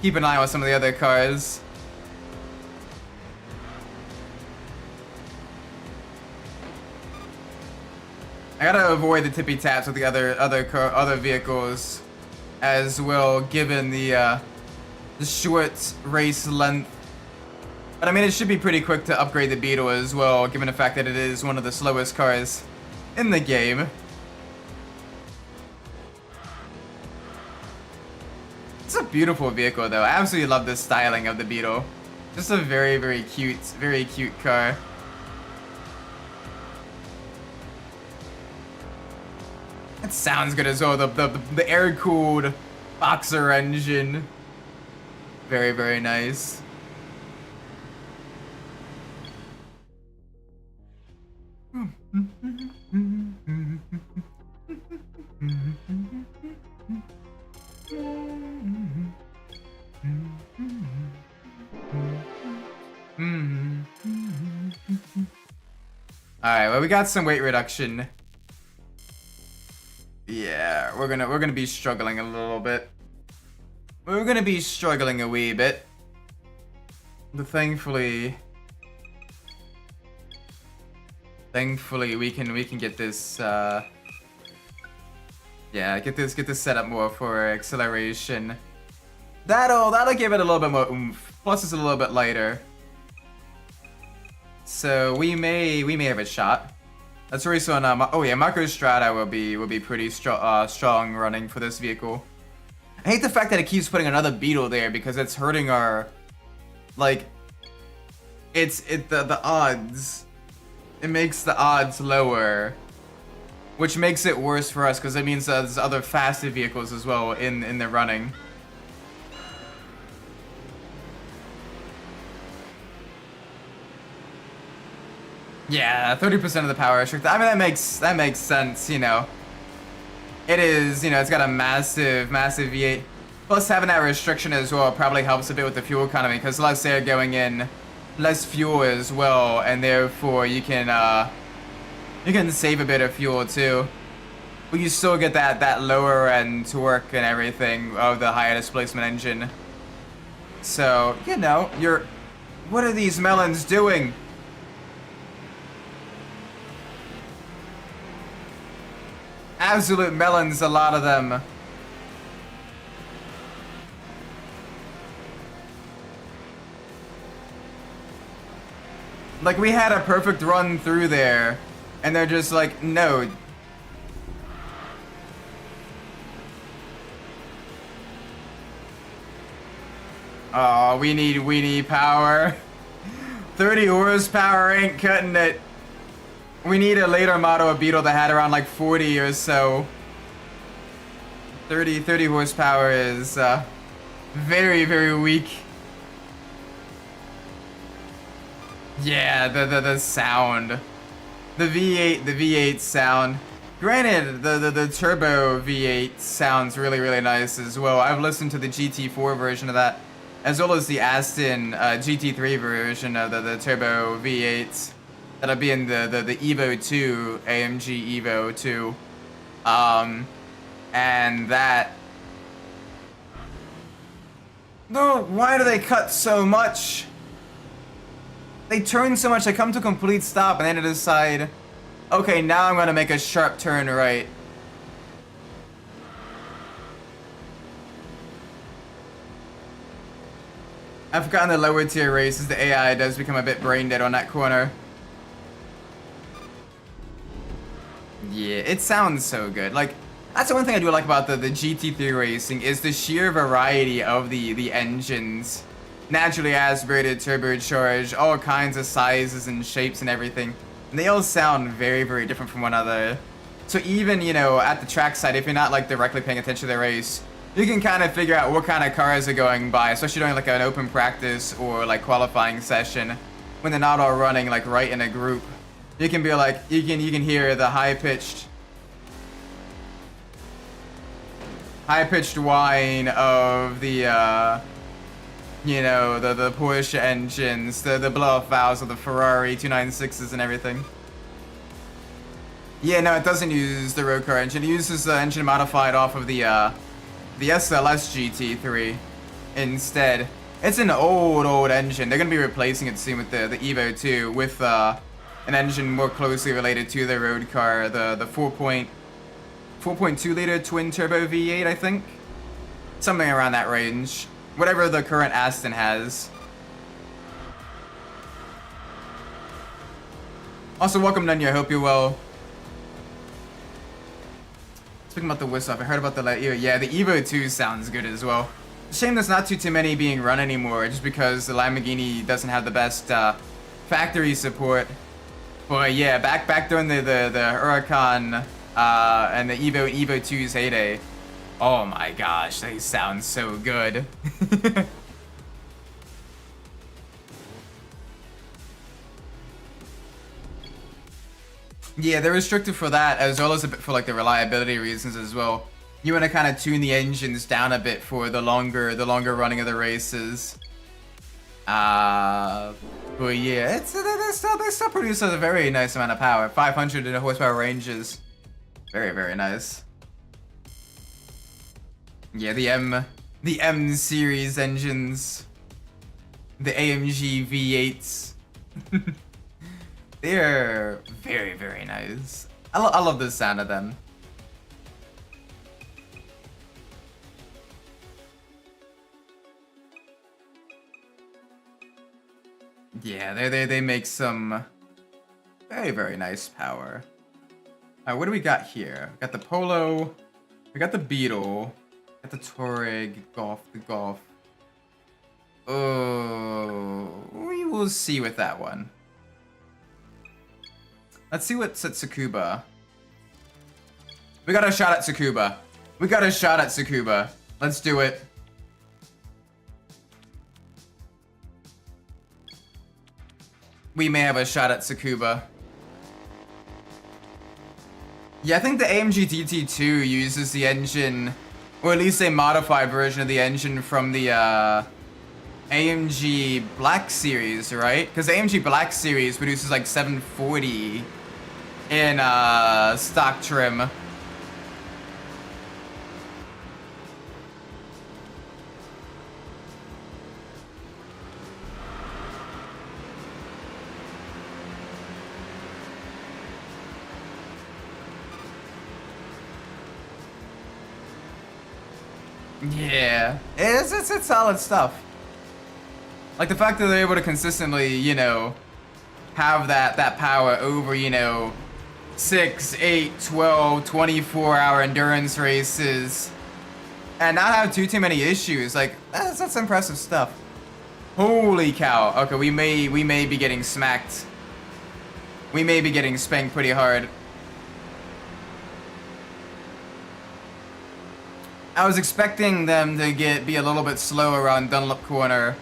S1: keep an eye on some of the other cars. I gotta avoid the tippy taps with the other vehicles as well, given the short race length. But I mean, it should be pretty quick to upgrade the Beetle as well, given the fact that it is one of the slowest cars in the game. It's a beautiful vehicle though. I absolutely love the styling of the Beetle. Just a very, very cute car. It sounds good as well. The air-cooled boxer engine. Very, very nice. Alright, well, we got some weight reduction. Yeah, we're gonna be struggling a little bit. We're gonna be struggling a wee bit. But thankfully we can get this yeah, get this set up more for acceleration. That'll give it a little bit more oomph. Plus it's a little bit lighter. So we may have a shot. Let's race on, oh yeah, Micro Strata will be pretty strong running for this vehicle. I hate the fact that it keeps putting another Beetle there because it's hurting our, like, the odds. It makes the odds lower, which makes it worse for us because it means there's other faster vehicles as well in the running. Yeah, 30% of the power restricted. I mean, that makes sense, you know. It is, you know, it's got a massive V8. Plus having that restriction as well probably helps a bit with the fuel economy because less air going in, less fuel as well, and therefore you can save a bit of fuel too. But you still get that lower end torque and everything of the higher displacement engine. So, you know, what are these melons doing? Absolute melons, a lot of them. Like, we had a perfect run through there, and they're just like, no. Oh, we need power. 30 horsepower ain't cutting it. We need a later model of Beetle that had around like 40 or so. 30 horsepower is very, very weak. Yeah, the sound. The V8 sound. Granted, the turbo V8 sounds really, really nice as well. I've listened to the GT4 version of that, as well as the Aston GT3 version of the turbo V8s. That'll be in the Evo 2, AMG Evo 2. And that... No, why do they cut so much? They turn so much, they come to a complete stop, and then they decide, okay, now I'm gonna make a sharp turn right. I've forgotten the lower tier races, the AI does become a bit brain dead on that corner. Yeah, it sounds so good. Like, that's the one thing I do like about the GT3 racing, is the sheer variety of the engines. Naturally aspirated, turbocharged, all kinds of sizes and shapes and everything. And they all sound very, very different from one another. So even, you know, at the trackside, if you're not like directly paying attention to the race, you can kind of figure out what kind of cars are going by, especially during like an open practice or like qualifying session, when they're not all running like right in a group. You can be like, you can hear the high-pitched whine of the, you know, the Porsche engines, the blow-off valves of the Ferrari 296s and everything. Yeah, no, it doesn't use the road car engine. It uses the engine modified off of the SLS GT3 instead. It's an old engine. They're gonna be replacing it soon with the Evo 2 with an engine more closely related to the road car, the 4.2 liter twin turbo V8, I think. Something around that range. Whatever the current Aston has. Also, welcome Nunya, I hope you're well. Speaking about the whistle, I heard about the Evo. Yeah, the Evo 2 sounds good as well. Shame there's not too many being run anymore, just because the Lamborghini doesn't have the best factory support. But yeah, back during the Huracan and the Evo 2's heyday. Oh my gosh, they sound so good. Yeah, they're restricted for that, as well as a bit for like the reliability reasons as well. You want to kind of tune the engines down a bit for the longer running of the races. But yeah, they still produce a very nice amount of power. 500 horsepower ranges, very, very nice. Yeah, the M series engines, the AMG V8s. They're very, very nice. I love the sound of them. Yeah, they make some very, very nice power. Alright, what do we got here? We got the Polo, we got the Beetle, got the Touareg, the Golf. Oh, we will see with that one. Let's see what's at Tsukuba. We got a shot at Tsukuba. Let's do it. We may have a shot at Tsukuba. Yeah, I think the AMG GT2 uses the engine, or at least a modified version of the engine from the AMG Black Series, right? Because the AMG Black Series produces like 740 in stock trim. Yeah, it's solid stuff. Like the fact that they're able to consistently, you know, have that power over, you know, 6, 8, 12, 24-hour endurance races, and not have too many issues. Like that's impressive stuff. Holy cow! Okay, we may be getting smacked. We may be getting spanked pretty hard. I was expecting them to be a little bit slower on Dunlop Corner,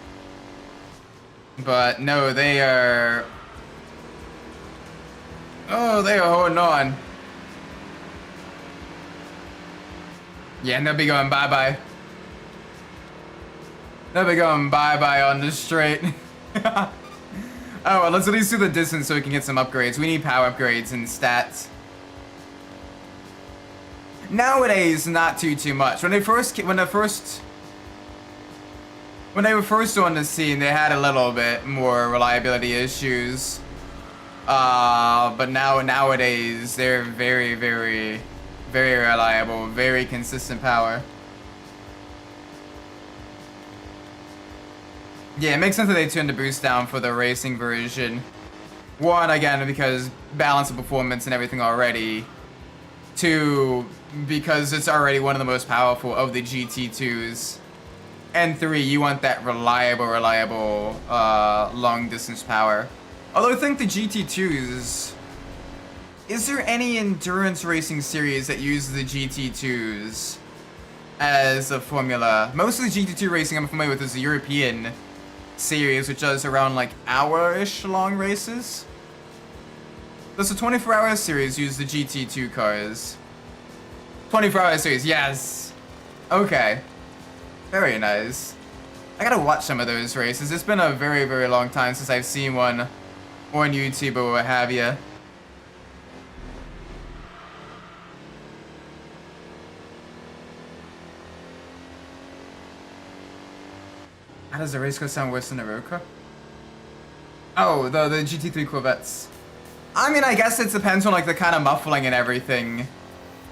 S1: but no, they are. Oh, they are holding on. Yeah, and they'll be going bye-bye. They'll be going bye-bye on the straight. Oh, well, let's at least do the distance so we can get some upgrades. We need power upgrades and stats. Nowadays, not too much. When they were first on the scene, they had a little bit more reliability issues. But nowadays they're very reliable, very consistent power. Yeah, it makes sense that they turned the boost down for the racing version. One, again, because balance of performance and everything already. Two, because it's already one of the most powerful of the GT2s. And three, you want that reliable, long distance power. Although I think the GT2s... Is there any endurance racing series that uses the GT2s as a formula? Most of the GT2 racing I'm familiar with is the European series, which does around like hour-ish long races. Does the 24-hour series use the GT2 cars? 24-hour series, yes! Okay. Very nice. I gotta watch some of those races. It's been a very long time since I've seen one on YouTube or what have you. How does the race car sound worse than the road car? Oh, the GT3 Corvettes. I mean, I guess it depends on like the kind of muffling and everything,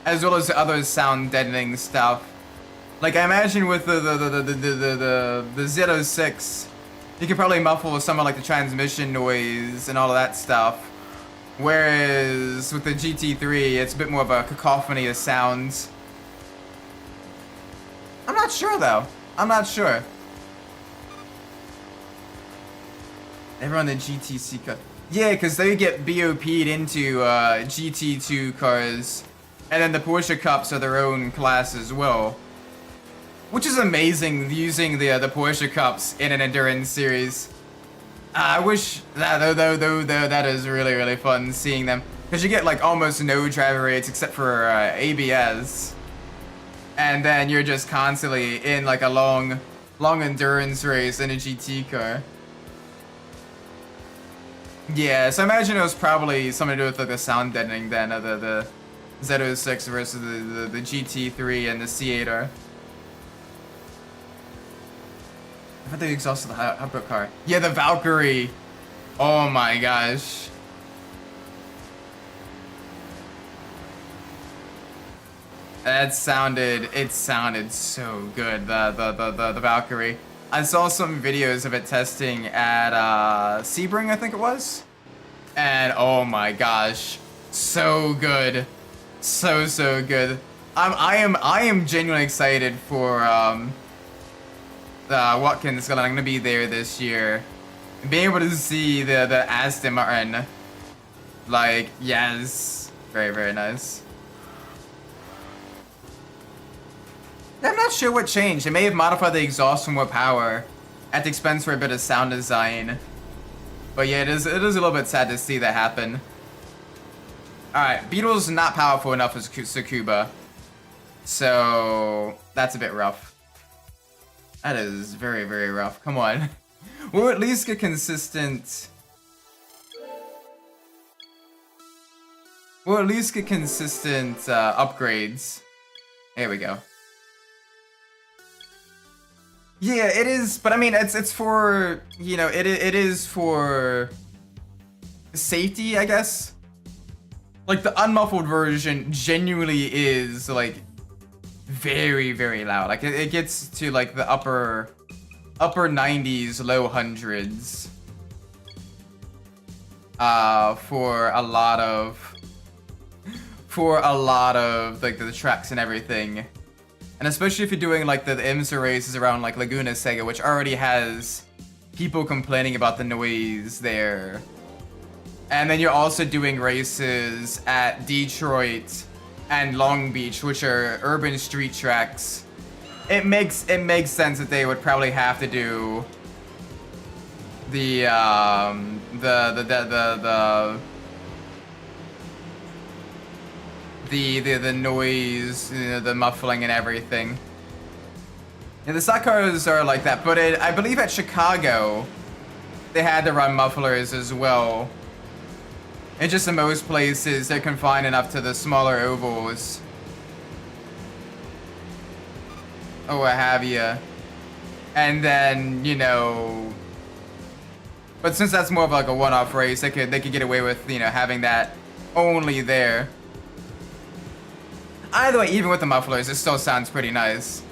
S1: as well as the other sound deadening stuff. Like I imagine with the Z06, you could probably muffle some of like the transmission noise and all of that stuff. Whereas with the GT3, it's a bit more of a cacophony of sounds. I'm not sure though. I'm not sure. Everyone in the GTC car. Yeah, because they get BOP'd into GT2 cars, and then the Porsche Cups are their own class as well. Which is amazing, using the Porsche Cups in an endurance series. I wish that though that is really fun seeing them, because you get like almost no driver rates except for ABS, and then you're just constantly in like a long endurance race in a GT car. Yeah, so I imagine it was probably something to do with like the sound deadening then of the Z06 versus the GT3 and the C8R. I thought they exhausted the hotbook car. Yeah, the Valkyrie. Oh my gosh. It sounded so good, the Valkyrie. I saw some videos of it testing at Sebring, I think it was. And oh my gosh, so good. So good. I am genuinely excited for Watkins. I'm gonna be there this year. Being able to see the Aston Martin, like, yes, very nice. I'm not sure what changed. They may have modified the exhaust for more power at the expense for a bit of sound design. But yeah, it is a little bit sad to see that happen. Alright, Beetle's not powerful enough as Tsukuba. So that's a bit rough. That is very rough. Come on. We'll at least get consistent. We'll at least get consistent upgrades. There we go. Yeah, it is, but I mean, it's for, you know, it is for safety, I guess. Like, the unmuffled version genuinely is, like, very, very loud. Like it gets to like the upper 90s, low hundreds. For a lot of like the tracks and everything. And especially if you're doing like the Impreza races around like Laguna Seca, which already has people complaining about the noise there. And then you're also doing races at Detroit and Long Beach, which are urban street tracks. It makes sense that they would probably have to do the noise, the muffling and everything. Yeah, the stock cars are like that, but I believe at Chicago they had to run mufflers as well. And just in most places they're confined enough to the smaller ovals. Or what have you. And then, you know, but since that's more of like a one-off race, they could get away with, you know, having that only there. Either way, even with the mufflers, it still sounds pretty nice.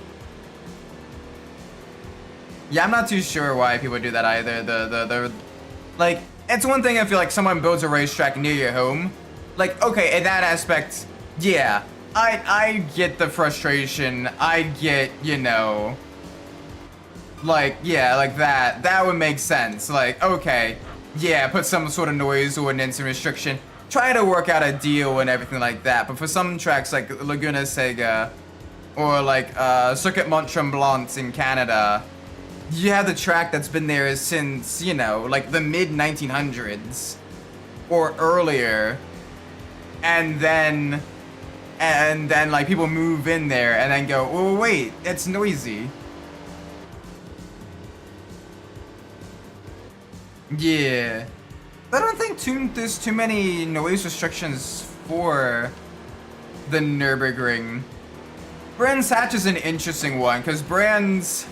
S1: Yeah, I'm not too sure why people do that either. The like, it's one thing if like someone builds a racetrack near your home. Like, okay, in that aspect, yeah, I get the frustration. I get, you know, like, yeah, like that would make sense. Like, okay, yeah, put some sort of noise ordinance and restriction. Try to work out a deal and everything like that. But for some tracks like Laguna Seca or like Circuit Mont Tremblant in Canada, you have the track that's been there since, you know, like the mid 1900s or earlier, and then like people move in there and then go, oh wait, it's noisy. Yeah, I don't think there's too many noise restrictions for the Nürburgring. Brands Hatch is an interesting one because Brands,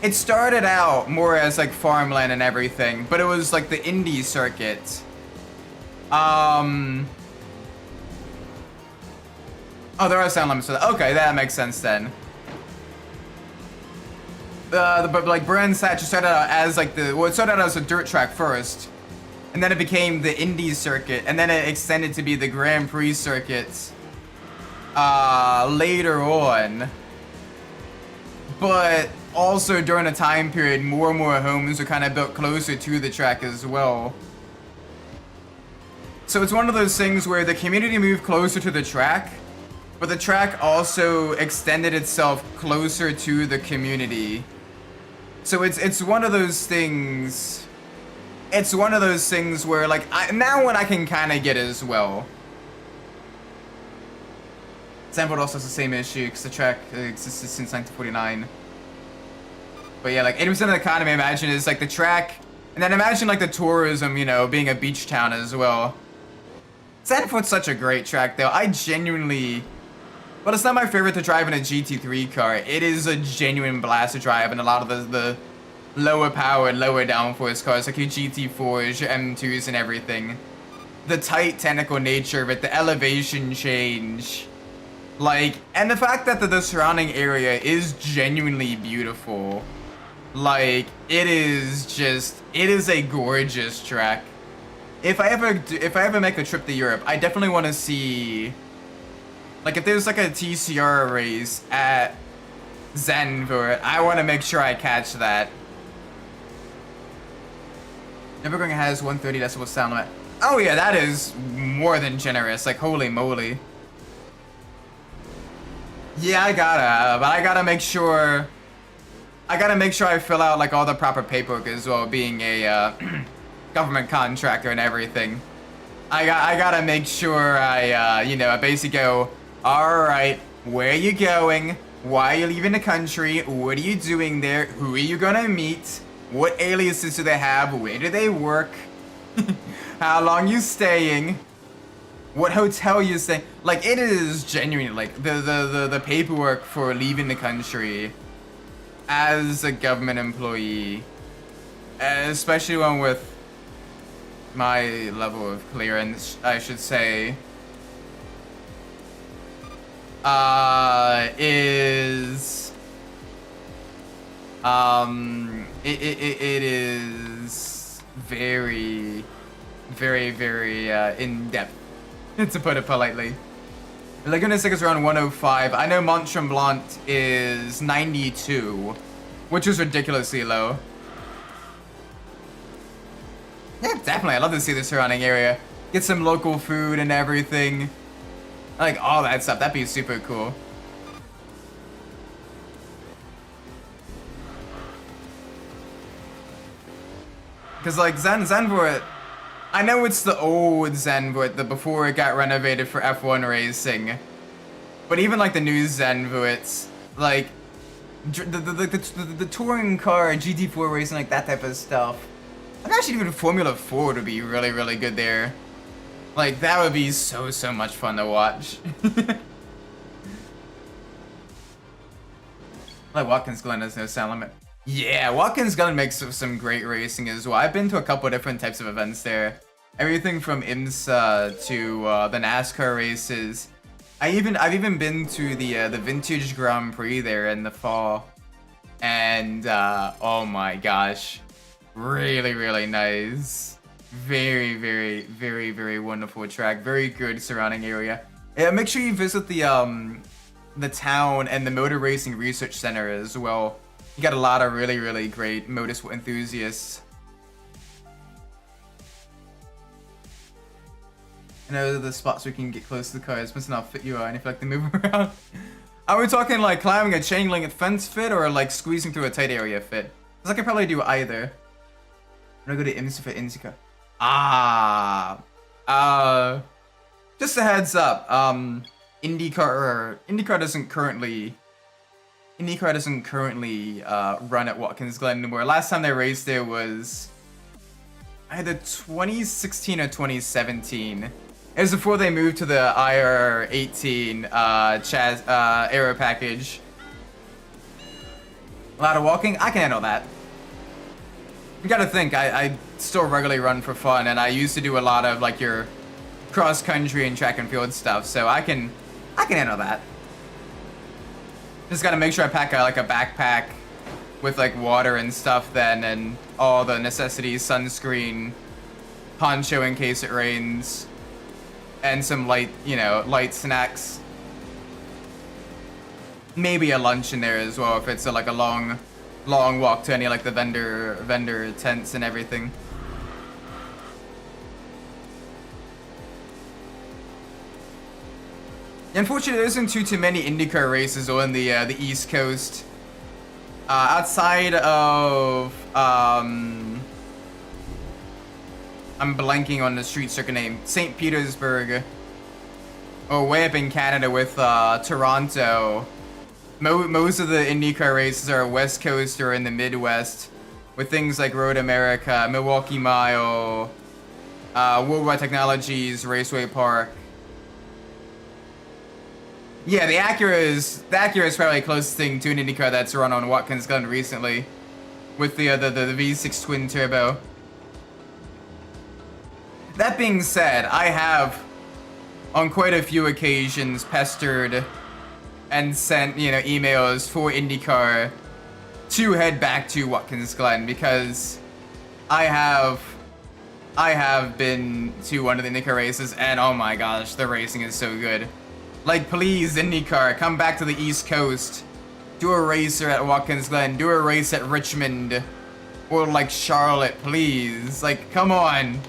S1: it started out more as like farmland and everything, but it was like the indie circuit. Oh, there are sound limits. Okay, that makes sense then. But like Brands Hatch started out as like it started out as a dirt track first, and then it became the indie circuit, and then it extended to be the Grand Prix circuit later on. But also during a time period, more and more homes were kind of built closer to the track as well. So it's one of those things where the community moved closer to the track, but the track also extended itself closer to the community. So it's one of those things. It's one of those things where like now what I can kind of get as well. Stanford also has the same issue because the track existed since 1949. But yeah, like 80% of the economy, imagine, is like the track, and then imagine like the tourism, you know, being a beach town as well. Stanford's such a great track though. I genuinely, but it's not my favorite to drive in a GT3 car. It is a genuine blast to drive in a lot of the lower powered, lower downforce cars, like your GT4s, your M2s and everything. The tight technical nature of it, the elevation change. Like, and the fact that the surrounding area is genuinely beautiful. Like, it is a gorgeous track. If I ever make a trip to Europe, I definitely want to see, like, if there's like a TCR race at Zandvoort, I want to make sure I catch that. Nürburgring has 130 decibel sound limit. Oh yeah, that is more than generous. Like, holy moly. Yeah, but I gotta make sure I fill out like all the proper paperwork as well, being a government contractor and everything. I gotta make sure I you know, I basically go, alright, where are you going? Why are you leaving the country? What are you doing there? Who are you gonna meet? What aliases do they have? Where do they work? How long you staying? What hotel you staying? Like, it is genuinely, like, the paperwork for leaving the country as a government employee, especially one with my level of clearance, I should say. is it is very, very, very in depth, to put it politely. Laguna Seca is around 105. I know Mont Tremblant is 92, which is ridiculously low. Yeah, definitely. I'd love to see the surrounding area. Get some local food and everything. I like all that stuff. That'd be super cool. Because, like, Zandvoort, I know it's the old Zandvoort, the before it got renovated for F1 racing. But even, like, the new Zandvoorts, like, the touring car, GT4 racing, like, that type of stuff. Like, actually, even Formula 4 would be really, really good there. Like, that would be so much fun to watch. Like, Watkins Glen has no sound limit. Yeah, Watkins Glen makes some great racing as well. I've been to a couple of different types of events there. Everything from IMSA to the NASCAR races. I've even been to the Vintage Grand Prix there in the fall. And, oh my gosh. Really, really nice. Very, very, very, very wonderful track. Very good surrounding area. Yeah, make sure you visit the town and the Motor Racing Research Center as well. You got a lot of really, really great motorsport enthusiasts. I know the spots where you can get close to the cars, must not fit you and if you like to move around. Are we talking like climbing a chain link fence fit or like squeezing through a tight area fit? Because I could probably do either. I'm gonna go to IMSA for Indica. Just a heads up. IndyCar doesn't currently run at Watkins Glen anymore. Last time they raced there was either 2016 or 2017. It was before they moved to the IR18 aero package. A lot of walking, I can handle that. You gotta think, I still regularly run for fun, and I used to do a lot of like your cross country and track and field stuff, so I can handle that. Just gotta make sure I pack like a backpack with like water and stuff then, and all the necessities, sunscreen, poncho in case it rains, and some light snacks. Maybe a lunch in there as well if it's like a long walk to any like the vendor tents and everything. Unfortunately, there isn't too many IndyCar races on the East Coast. Outside of I'm blanking on the street circuit name, St. Petersburg, or way up in Canada with Toronto. Most of the IndyCar races are West Coast or in the Midwest, with things like Road America, Milwaukee Mile, Worldwide Technologies, Raceway Park. Yeah, the Acura is probably the closest thing to an IndyCar that's run on Watkins Glen recently, with the V6 twin turbo. That being said, I have on quite a few occasions pestered and sent emails for IndyCar to head back to Watkins Glen, because I have been to one of the IndyCar races and oh my gosh, the racing is so good. Like, please, IndyCar, come back to the East Coast. Do a race at Watkins Glen. Do a race at Richmond. Or, like, Charlotte, please. Like, come on.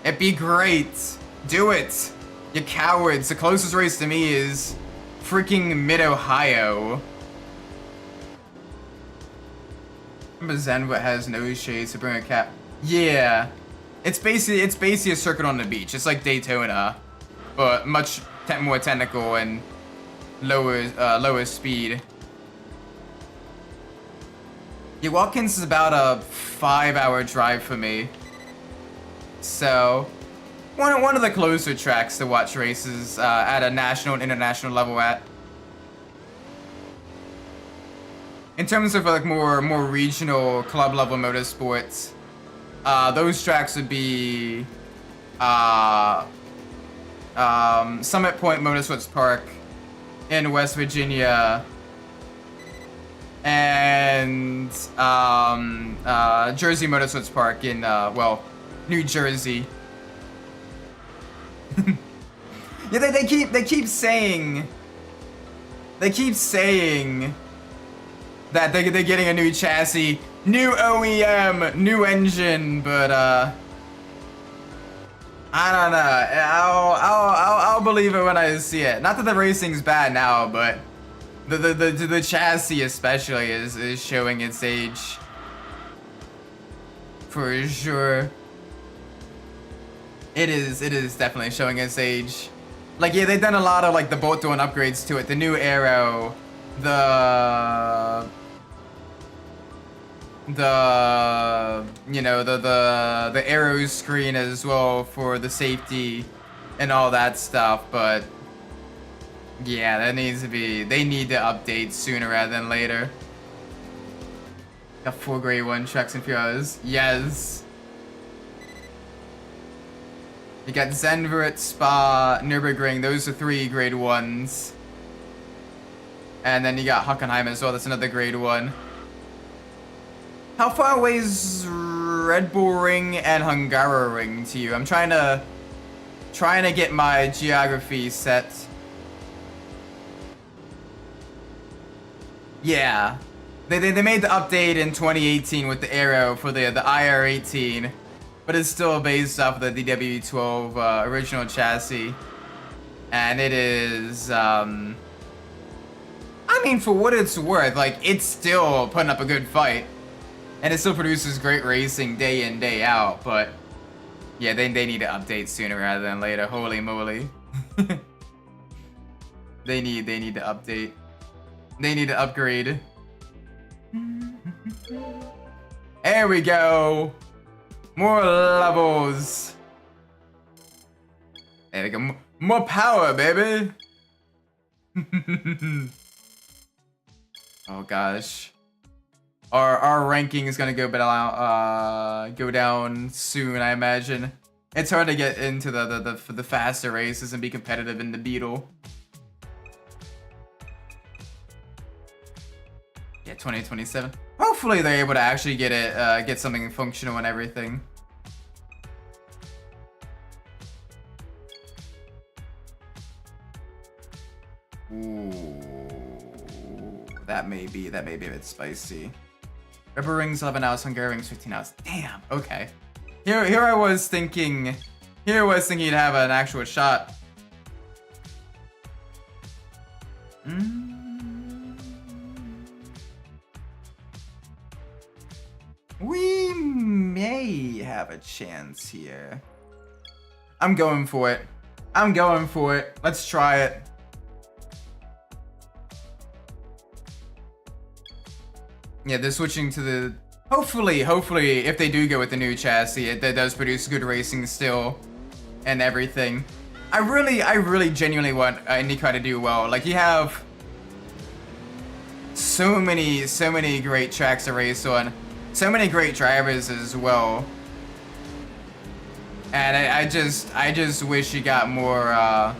S1: It'd be great. Do it. You cowards. The closest race to me is freaking Mid-Ohio. Remember Zenwood has no shades to bring a cap. Yeah. It's basically a circuit on the beach. It's like Daytona, but much more technical and lower speed. Yeah, Watkins is about a 5-hour drive for me. So, one of the closer tracks to watch races at a national and international level at. In terms of like more regional club level motorsports, those tracks would be Summit Point Motorsports Park, in West Virginia, and Jersey Motorsports Park in well, New Jersey. Yeah, they keep saying that they're getting a new chassis, new OEM, new engine, but I don't know. I'll believe it when I see it. Not that the racing's bad now, but the chassis especially is showing its age for sure. It is definitely showing its age. Like, yeah, they've done a lot of like the bolt doing upgrades to it. The new aero, the you know, the aero screen as well for the safety and all that stuff, but yeah, that needs to be, they need to update sooner rather than later. Got 4 grade 1 trucks and Furious. Yes. You got Zandvoort, Spa, Nürburgring. Those are 3 grade 1s. And then you got Hockenheim as well. That's another grade 1. How far away is Red Bull Ring and Hungaroring to you? I'm trying to get my geography set. Yeah. They made the update in 2018 with the Aero for the IR18. But it's still based off of the DW12 original chassis. And it is, I mean, for what it's worth, like, it's still putting up a good fight. And it still produces great racing day in, day out. But, yeah, they need to update sooner rather than later. Holy moly. They need to update. They need to upgrade. There we go. More levels. There we go. More power, baby. Oh gosh. Our ranking is gonna go down soon, I imagine. It's hard to get into the faster races and be competitive in the Beetle. Yeah, 2027. Hopefully they're able to actually get it, get something functional and everything. Ooh, that may be a bit spicy. Rubber rings 11 hours, Hungary rings 15 hours. Damn. Okay. Here I was thinking you'd have an actual shot. We may have a chance here. I'm going for it. Let's try it. Yeah, they're switching to the... Hopefully, if they do go with the new chassis, it does produce good racing still and everything. I really genuinely want IndyCar to do well. Like, you have so many great tracks to race on. So many great drivers as well. And I just wish you got more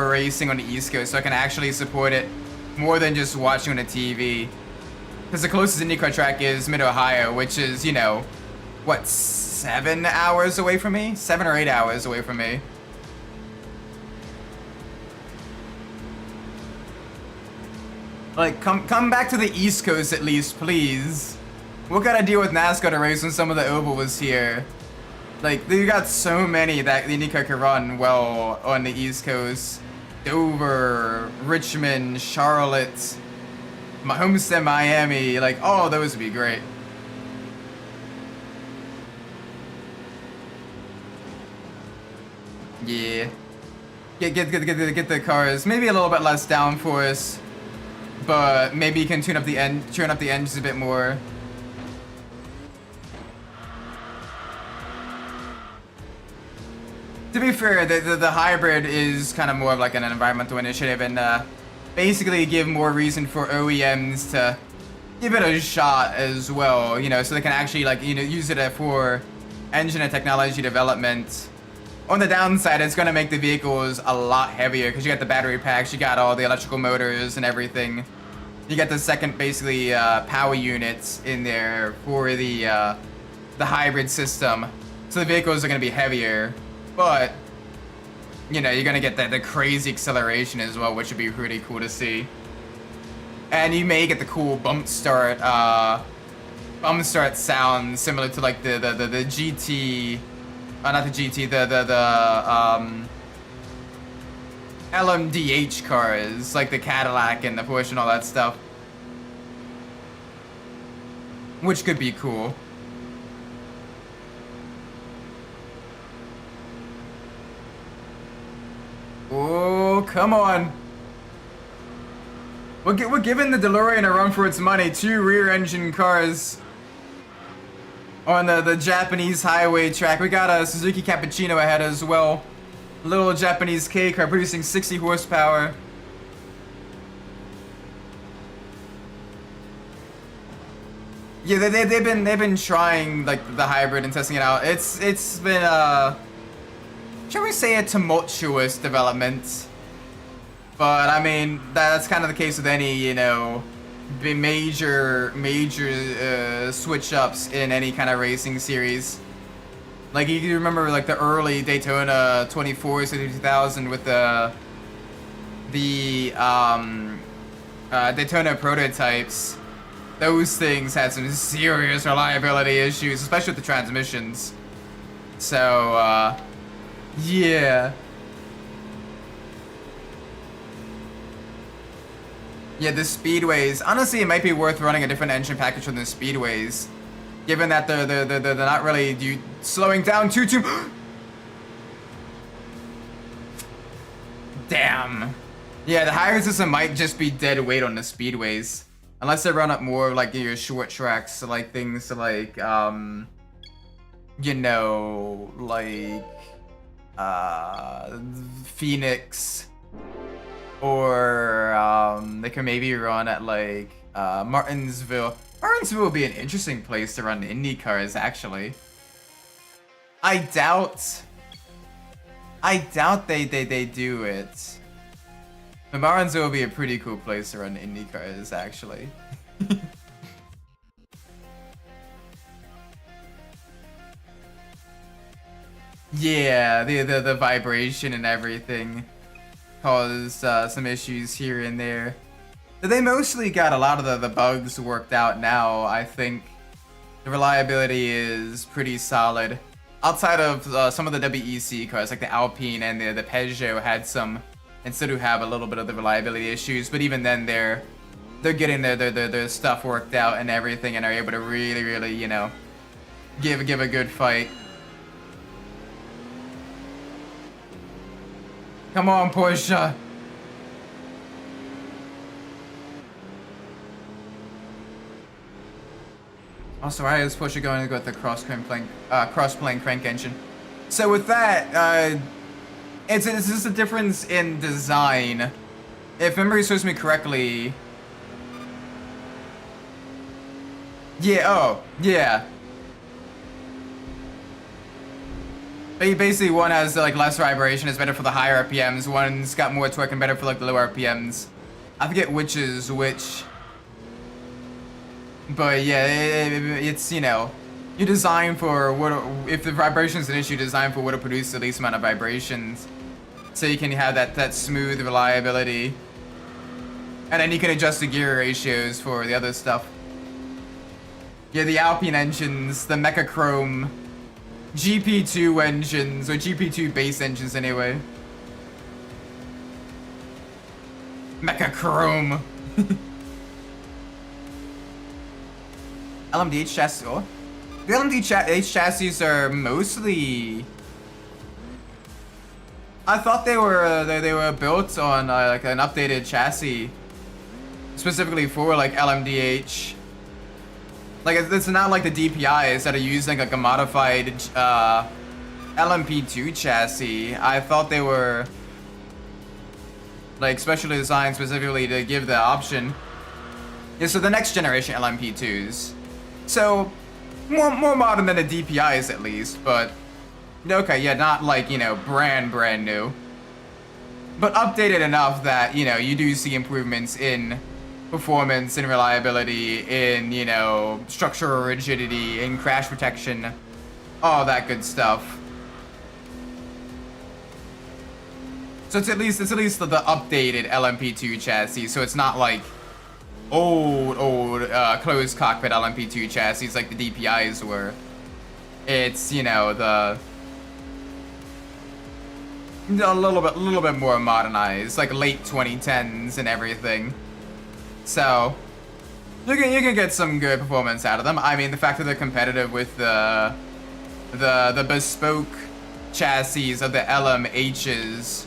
S1: racing on the East Coast so I can actually support it more than just watching on the TV. Because the closest IndyCar track is Mid-Ohio, which is, you know, what, 7 hours away from me? 7 or 8 hours away from me. Like, come back to the East Coast at least, please. What gotta deal with NASCAR to race on some of the ovals here? Like, you got so many that the IndyCar can run well on the East Coast. Dover, Richmond, Charlotte, my Homestead, Miami, like, all those would be great. Yeah. Get the cars. Maybe a little bit less downforce, but maybe you can tune up the engines a bit more. To be fair, the hybrid is kind of more of like an environmental initiative and basically give more reason for OEMs to give it a shot as well, you know, so they can actually, like, you know, use it for engine and technology development On the downside, it's gonna make the vehicles a lot heavier because you got the battery packs, you got all the electrical motors and everything. You got the second, basically, power units in there for the hybrid system. So the vehicles are gonna be heavier, but you know, you're gonna get the crazy acceleration as well, which would be pretty cool to see. And you may get the cool bump start sound similar to like the GT, not the GT, the LMDH cars, like the Cadillac and the Porsche and all that stuff, which could be cool. Oh, come on. We're giving the DeLorean a run for its money. 2 rear-engine cars on the Japanese highway track. We got a Suzuki Cappuccino ahead as well. Little Japanese K car producing 60 horsepower. Yeah, they've been trying like the hybrid and testing it out. It's been shall we say a tumultuous development. But I mean, that's kind of the case with any, you know, major switch ups in any kind of racing series. Like you remember like the early Daytona 24s to 2000 with the Daytona prototypes. Those things had some serious reliability issues, especially with the transmissions. So yeah. Yeah, the speedways. Honestly, it might be worth running a different engine package from the speedways, given that they're not really slowing down too. Damn. Yeah, the hybrid system might just be dead weight on the speedways, unless they run up more like your short tracks, so like things like you know, like Phoenix. Or they can maybe run at like Martinsville. Martinsville would be an interesting place to run Indy cars, actually. I doubt they do it. But Martinsville would be a pretty cool place to run Indy cars, actually. Yeah, the vibration and everything caused some issues here and there. But they mostly got a lot of the bugs worked out now. I think the reliability is pretty solid. Outside of some of the WEC cars, like the Alpine and the Peugeot had some, and still do have a little bit of the reliability issues. But even then, they're getting their stuff worked out and everything, and are able to really, you know, give a good fight. Come on, Porsche. Also, why is Porsche going to go with the cross-plane crank engine? So with that, it's just a difference in design. If memory serves me correctly. Yeah. Oh, yeah. Basically, one has like less vibration, it's better for the higher RPMs. One's got more torque and better for like the lower RPMs. I forget which is which. But yeah, it's, you know, you design for what, if the vibration is an issue, design for what will produce the least amount of vibrations, so you can have that smooth reliability. And then you can adjust the gear ratios for the other stuff. Yeah, the Alpine engines, the Mechachrome GP2 engines, or GP2 base engines anyway. Mechachrome. LMDH chassis. Oh. The LMDH chassis are mostly. I thought they were built on like an updated chassis, specifically for like LMDH. Like it's not like the DPIs that are using like a modified LMP2 chassis. I thought they were like specially designed specifically to give the option. Yeah, so the next generation LMP2s. So more modern than the DPIs at least, but Okay, yeah, not like, you know, brand new. But updated enough that, you know, you do see improvements in performance, in reliability, in, you know, structural rigidity, in crash protection, all that good stuff. So it's at least the updated LMP2 chassis, so it's not like old closed cockpit LMP2 chassis like the DPIs were. It's, you know, a little bit more modernized, like late 2010s and everything. So you can get some good performance out of them. I mean, the fact that they're competitive with the bespoke chassis of the LMHs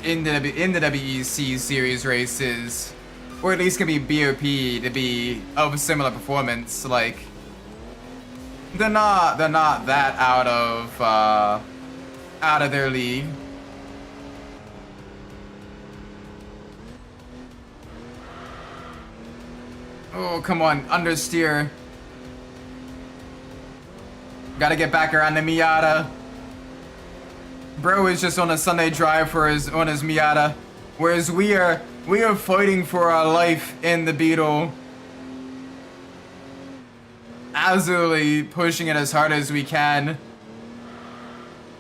S1: in the WEC series races, or at least can be BOP to be of similar performance. Like, they're not that out of their league. Oh, come on, understeer. Gotta get back around the Miata. Bro is just on a Sunday drive on his Miata, whereas we are fighting for our life in the Beetle. Absolutely pushing it as hard as we can.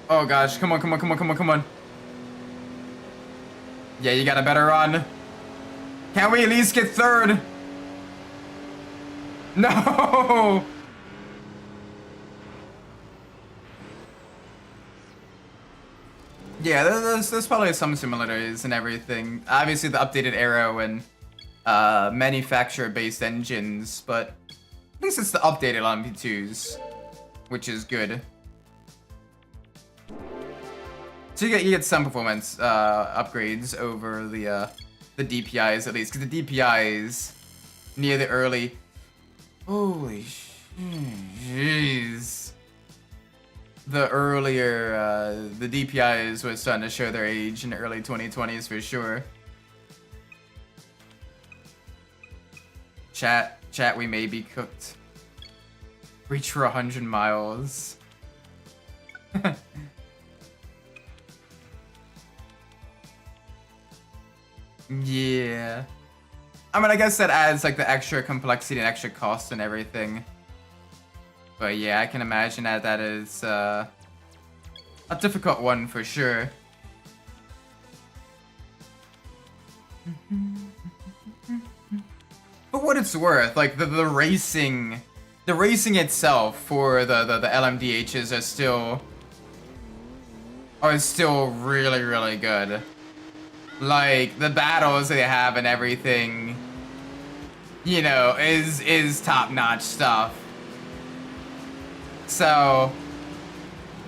S1: Oh gosh, come on. Yeah, you got a better run. Can we at least get third? No! Yeah, there's probably some similarities and everything. Obviously, the updated aero and manufacturer-based engines, but at least it's the updated LMP2s, which is good. So you get some performance upgrades over the DPIs at least, because the DPIs near the early. Holy jeez. The earlier, the DPIs was starting to show their age in the early 2020s for sure. Chat, we may be cooked. Reach for 100 miles. Yeah. I mean, I guess that adds like the extra complexity and extra cost and everything. But yeah, I can imagine that is a difficult one for sure. But what it's worth, like the racing itself for the LMDHs are still really good. Like the battles they have and everything, you know, is top-notch stuff. So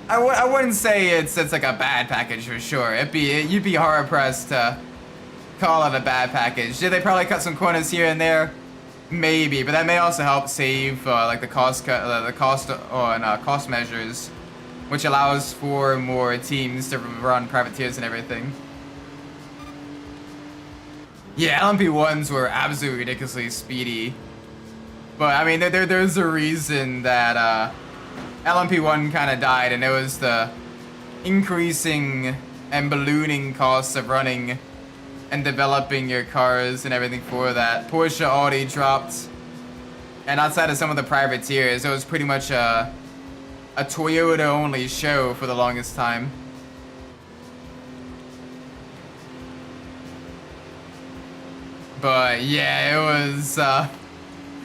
S1: I wouldn't say it's like a bad package for sure. You'd be hard pressed to call it a bad package. Did they probably cut some corners here and there? Maybe, but that may also help save like the cost measures, which allows for more teams to run privateers and everything. Yeah, LMP1s were absolutely ridiculously speedy, but I mean there's a reason that LMP1 kind of died, and it was the increasing and ballooning costs of running and developing your cars and everything for that. Porsche, Audi dropped, and outside of some of the privateers, it was pretty much a Toyota only show for the longest time. But yeah, it was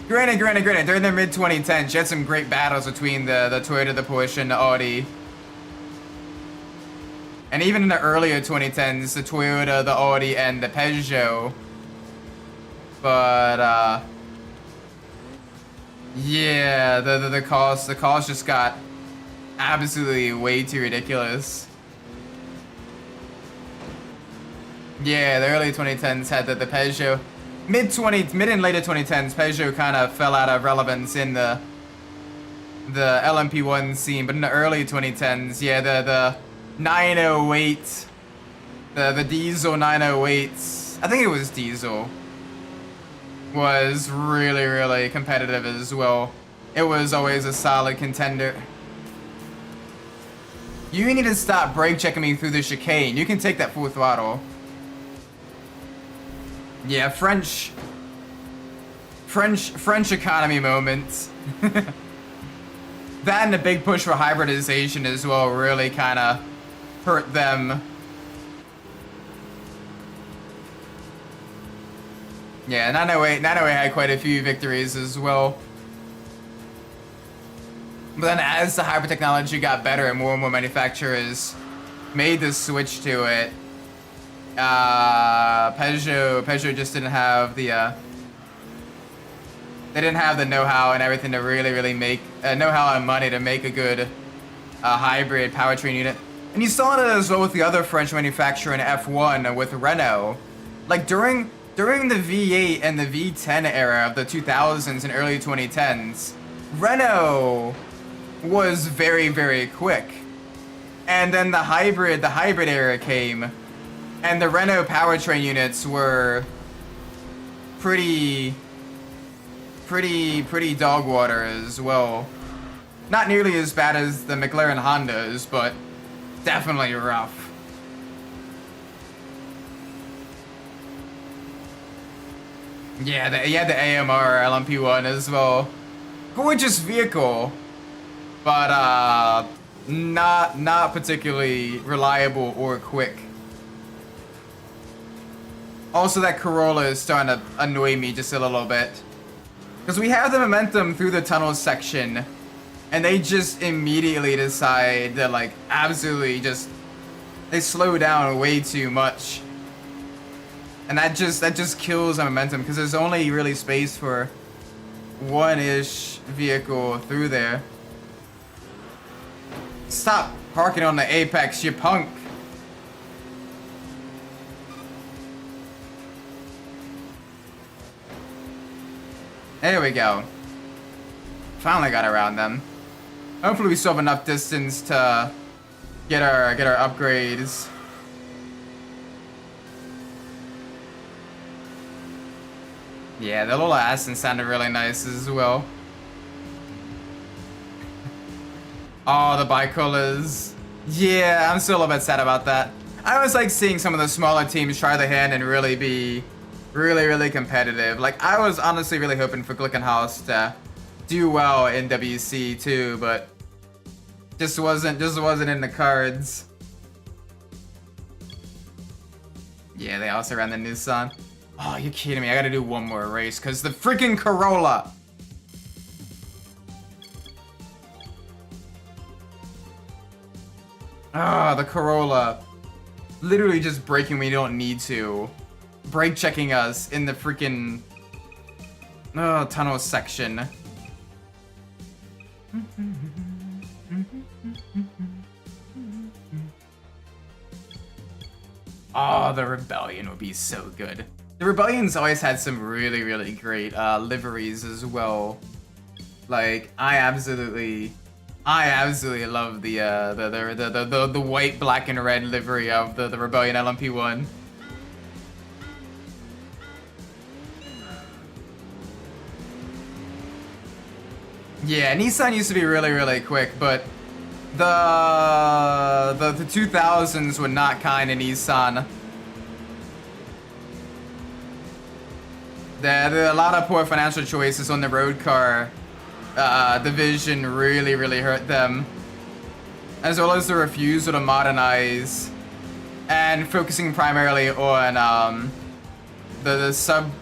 S1: granted, during the mid-2010s, you had some great battles between the Toyota, the Porsche, and the Audi. And even in the earlier 2010s, the Toyota, the Audi, and the Peugeot. But, yeah, the cost just got absolutely way too ridiculous. Yeah, the early 2010s had the Peugeot. Mid and later 2010s, Peugeot kind of fell out of relevance in the LMP1 scene, but in the early 2010s, yeah, the 908, the diesel 908s, I think it was diesel, was really competitive as well. It was always a solid contender. You need to stop brake checking me through the chicane. You can take that full throttle. Yeah, French economy moments. That and the big push for hybridization as well really kind of hurt them. Yeah, 908 had quite a few victories as well. But then as the hybrid technology got better and more manufacturers made the switch to it, Peugeot just didn't have the they didn't have the know-how and everything to really make know-how and money to make a good hybrid powertrain unit. And you saw it as well with the other French manufacturer in F1 with Renault. Like during the V8 and the V10 era of the 2000s and early 2010s, Renault was very quick. And then the hybrid era came, and the Renault powertrain units were pretty dog water as well. Not nearly as bad as the McLaren Hondas, but definitely rough. Yeah, the AMR LMP1 as well. Gorgeous vehicle, but not particularly reliable or quick. Also, that Corolla is starting to annoy me just a little bit. Because we have the momentum through the tunnel section, and they just immediately decide to, like, absolutely just... They slow down way too much. And that just kills our momentum, because there's only really space for one-ish vehicle through there. Stop parking on the apex, you punk! There we go. Finally got around them. Hopefully we still have enough distance to get our upgrades. Yeah, the little Aston sounded really nice as well. Oh, the bicolors. Yeah, I'm still a little bit sad about that. I always like seeing some of the smaller teams try their hand and really be really competitive. Like, I was honestly really hoping for Glickenhaus to do well in WC too, but just wasn't in the cards. Yeah, they also ran the Nissan. Oh, you're kidding me. I gotta do one more race because the freaking Corolla. Ah, the Corolla. Literally just braking when you don't need to. Brake checking us in the freaking tunnel section. Oh, the Rebellion would be so good. The Rebellion's always had some really great liveries as well. Like, I absolutely love the white, black, and red livery of the Rebellion LMP1. Yeah, Nissan used to be really quick, but the 2000s were not kind to Nissan. There are a lot of poor financial choices on the road car division really hurt them. As well as the refusal to modernize and focusing primarily on a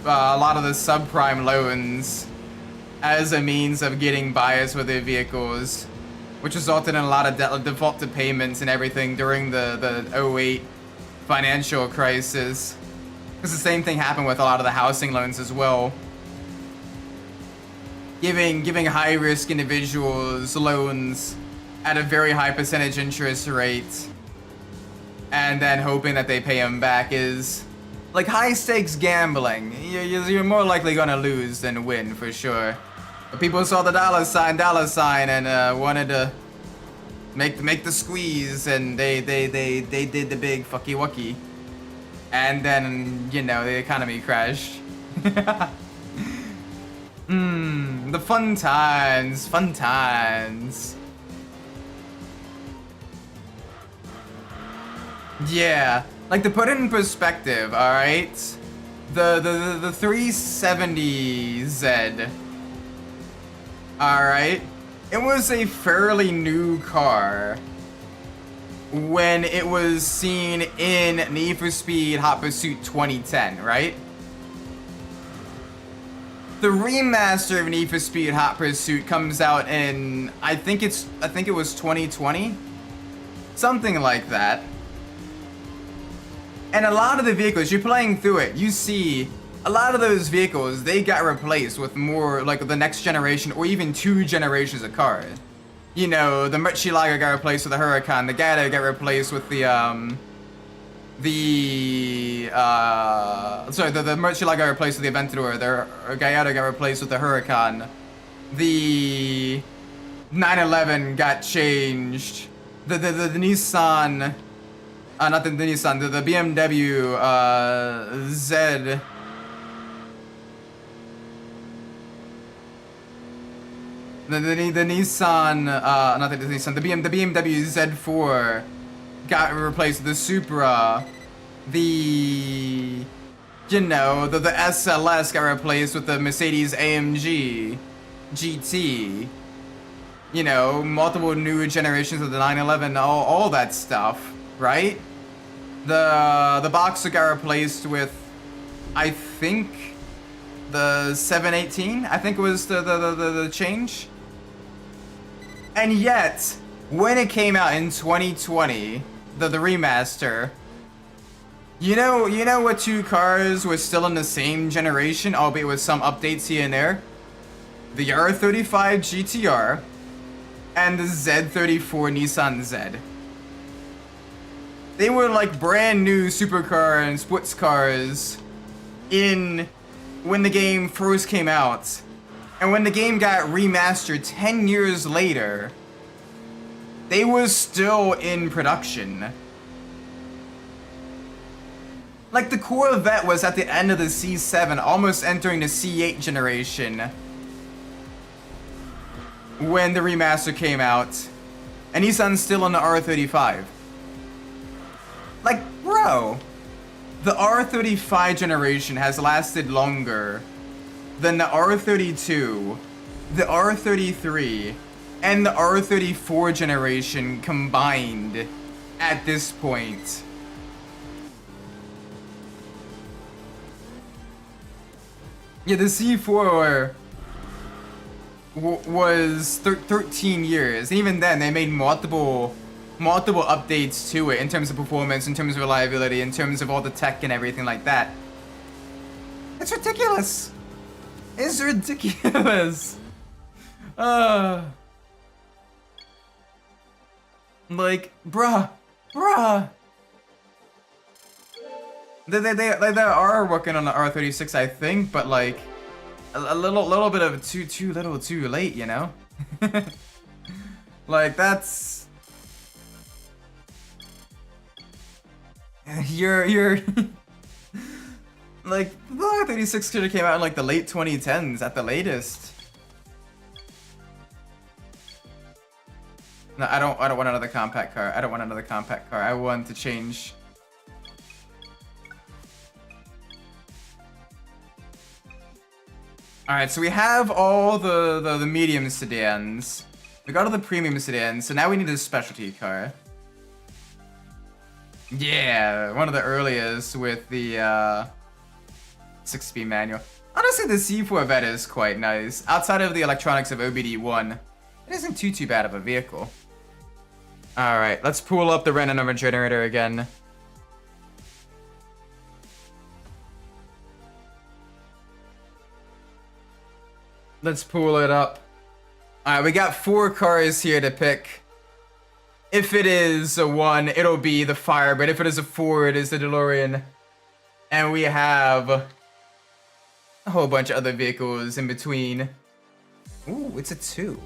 S1: lot of the subprime loans as a means of getting buyers for their vehicles, which resulted in a lot of defaulted payments and everything during the 08 financial crisis. Because the same thing happened with a lot of the housing loans as well. Giving high-risk individuals loans at a very high percentage interest rate, and then hoping that they pay them back is like high-stakes gambling. You're more likely gonna lose than win for sure. But people saw the dollar sign, and wanted to make the squeeze, and they did the big fucky wucky. And then, you know, the economy crashed. The fun times. Yeah, like to put it in perspective, all right? The 370Z, all right? It was a fairly new car when it was seen in Need for Speed Hot Pursuit 2010, right? The remaster of Need for Speed Hot Pursuit comes out in I think it was 2020, something like that. And a lot of the vehicles, you're playing through it, you see a lot of those vehicles, they got replaced with more like the next generation or even 2 generations of cars. You know, the Murcielago got replaced with the Huracan, the Gatto got replaced with the Murcielago got replaced with the Aventador, the Gallardo got replaced with the Huracan, the 911 got changed, the Nissan, not the Nissan, the BMW Z. The Nissan, not the Nissan, the BMW Z4 got replaced with the Supra. The SLS got replaced with the Mercedes AMG GT. You know, multiple new generations of the 911, all that stuff, right? The Boxer got replaced with, I think, the 718. I think it was the change. And yet, when it came out in 2020, the remaster, you know what 2 cars were still in the same generation, albeit with some updates here and there? The R35 GTR and the Z34 Nissan Z. They were like brand new supercar and sports cars when the game first came out. And when the game got remastered 10 years later, they were still in production. Like the Corvette was at the end of the C7, almost entering the C8 generation when the remaster came out. And Nissan's still on the R35. Like, bro, the R35 generation has lasted longer than the R32, the R33, and the R34 generation combined at this point. Yeah, the C4 was 13 years. Even then, they made multiple updates to it in terms of performance, in terms of reliability, in terms of all the tech and everything like that. It's ridiculous. It's ridiculous. Like, bruh. They are working on the R36, I think, but like a little bit of too little, too late, you know? Like that's you're like the R36 could have came out in like the late 2010s at the latest. No, I don't want another compact car. I don't want another compact car. I want to change. Alright, so we have all the medium sedans. We got all the premium sedans, so now we need a specialty car. Yeah, one of the earliest with the 6-speed manual. Honestly, the C4 Vette is quite nice. Outside of the electronics of OBD1, it isn't too bad of a vehicle. Alright, let's pull up the random number generator again. Let's pull it up. Alright, we got 4 cars here to pick. If it is a 1, it'll be the Firebird. If it is a 4, it is the DeLorean. And we have a whole bunch of other vehicles in between. Ooh, it's a 2.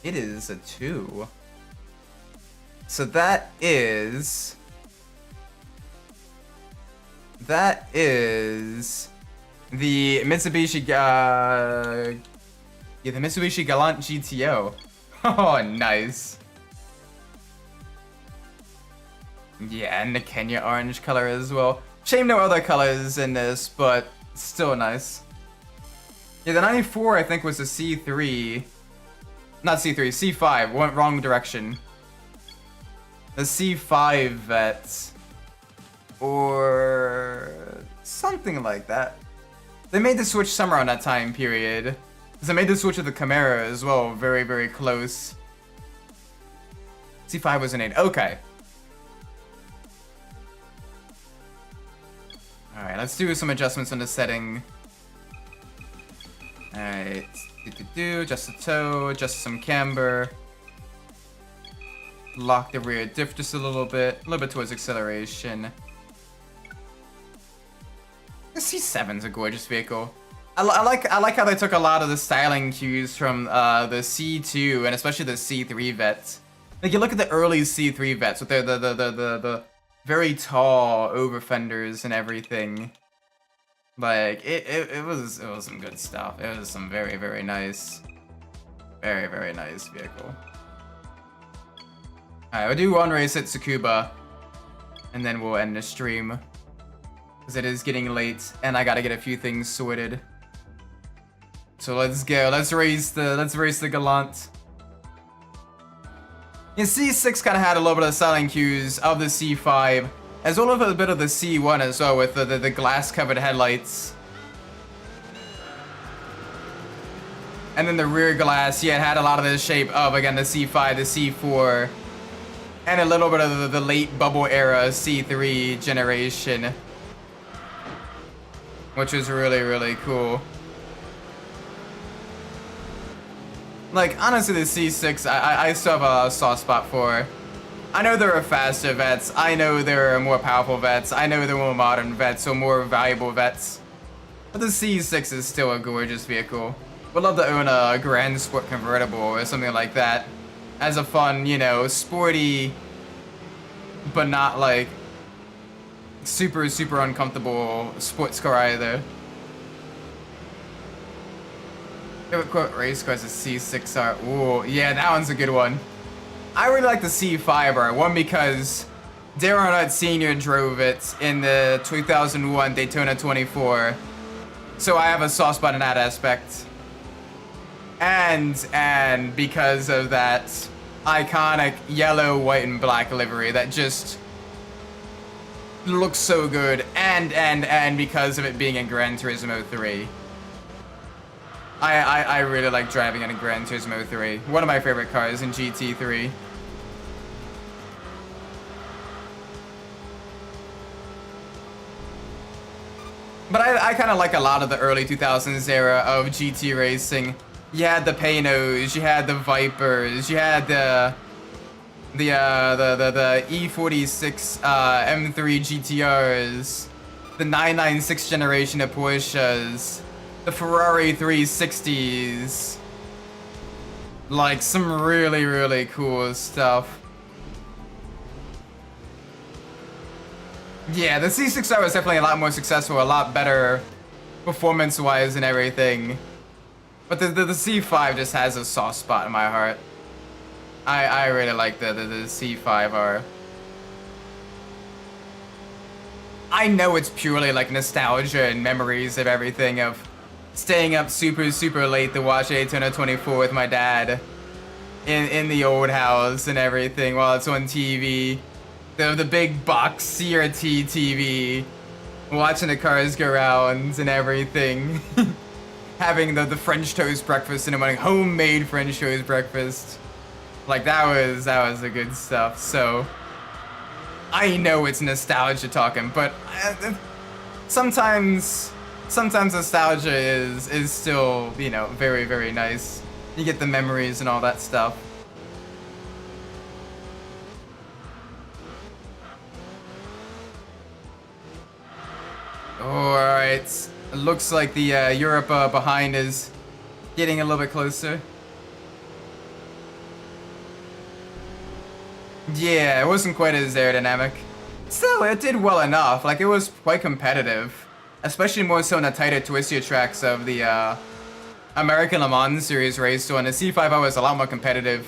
S1: It is a 2. So that is the Mitsubishi the Mitsubishi Galant GTO. Oh, nice. Yeah, and the Kenya orange color as well. Shame no other colors in this, but still nice. Yeah, the 94 I think was a C3. Not C3, C5. Went wrong direction. The C5 vet. Or something like that. They made the switch somewhere on that time period. They made the switch with the Camaro as well. Very, very close. C5 was an 8. Okay. Alright, let's do some adjustments on the setting. Alright. Adjust the toe, adjust some camber. Lock the rear diff just a little bit towards acceleration. The C7's a gorgeous vehicle. I like how they took a lot of the styling cues from the C2 and especially the C3 vets. Like you look at the early C3 vets with their the very tall over fenders and everything. Like it was some good stuff. It was some very, very nice vehicle. Alright, we'll do one race at Tsukuba and then we'll end the stream. Because it is getting late and I gotta get a few things sorted. So let's go. Let's race the Gallant. Yeah, C6 kind of had a little bit of the styling cues of the C5, as well as a bit of the C1 as well, with the glass-covered headlights. And then the rear glass, yeah, it had a lot of the shape of, again, the C5, the C4, and a little bit of the late bubble era C3 generation, which was really, really cool. Like, honestly, the C6, I still have a soft spot for. I know there are faster vets. I know there are more powerful vets. I know there are more modern vets or more valuable vets. But the C6 is still a gorgeous vehicle. Would love to own a Grand Sport convertible or something like that. As a fun, you know, sporty, but not like super, super uncomfortable sports car either. Favorite quote race cars is C6R. Ooh, yeah, that one's a good one. I really like the C5R. One, because Dale Earnhardt Sr. drove it in the 2001 Daytona 24. So I have a soft spot in that aspect. And because of that iconic yellow, white, and black livery that just looks so good. And because of it being in Gran Turismo 3. I really like driving in a Gran Turismo 3. One of my favorite cars in GT3. But I kind of like a lot of the early 2000s era of GT racing. You had the Panos, you had the Vipers, you had the E46 M3 GTRs, the 996 generation of Porsches, the Ferrari 360s, like some really, really cool stuff. Yeah, the C6R was definitely a lot more successful, a lot better performance-wise and everything. But the C5 just has a soft spot in my heart. I really like the C5R. I know it's purely like nostalgia and memories of everything, of staying up super, super late to watch Daytona 24 with my dad in the old house and everything while it's on TV. The big box CRT TV, watching the cars go around and everything. Having the French toast breakfast in the morning, homemade French toast breakfast. Like that was the good stuff. So I know it's nostalgia talking, but sometimes nostalgia is still, you know, very, very nice. You get the memories and all that stuff. Alright, it looks like the Europe behind is getting a little bit closer. Yeah, it wasn't quite as aerodynamic. Still, it did well enough. Like, it was quite competitive. Especially more so in the tighter, twistier tracks of the American Le Mans Series race. So on the C5, I was a lot more competitive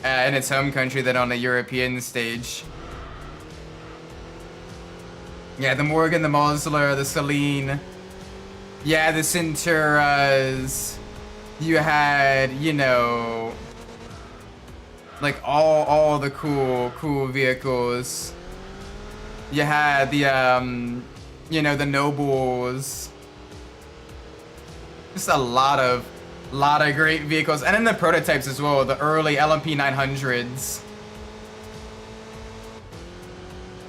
S1: in its home country than on the European stage. Yeah, the Morgan, the Mosler, the Celine. Yeah, the Centuras. You had, you know, like all the cool vehicles. You had the you know, the Nobles. Just a lot of great vehicles, and then the prototypes as well. The early LMP 900s.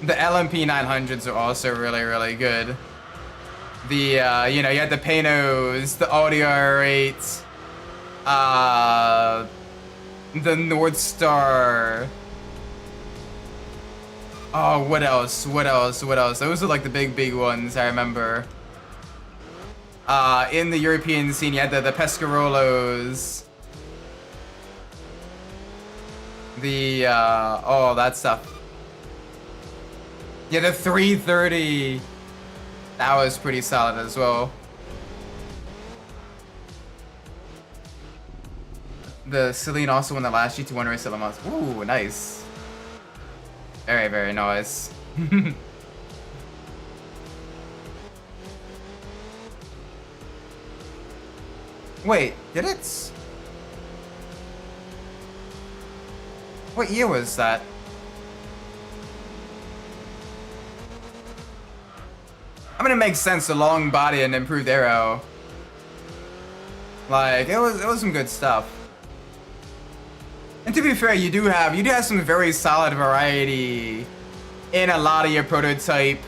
S1: The LMP 900s are also really good. The you know, you had the Panos, the Audi R8, the Northstar. Oh, what else? Those are like the big ones I remember. In the European scene, you had the Pescarolos. The, oh, that stuff. Yeah, the 330. That was pretty solid as well. The Celine also won the last GT1 race at Le Mans. Ooh, nice. Very nice. Wait, did it? What year was that? I mean, it makes sense, the long body and improved aero. Like, it was some good stuff. And to be fair, you do have some very solid variety in a lot of your prototype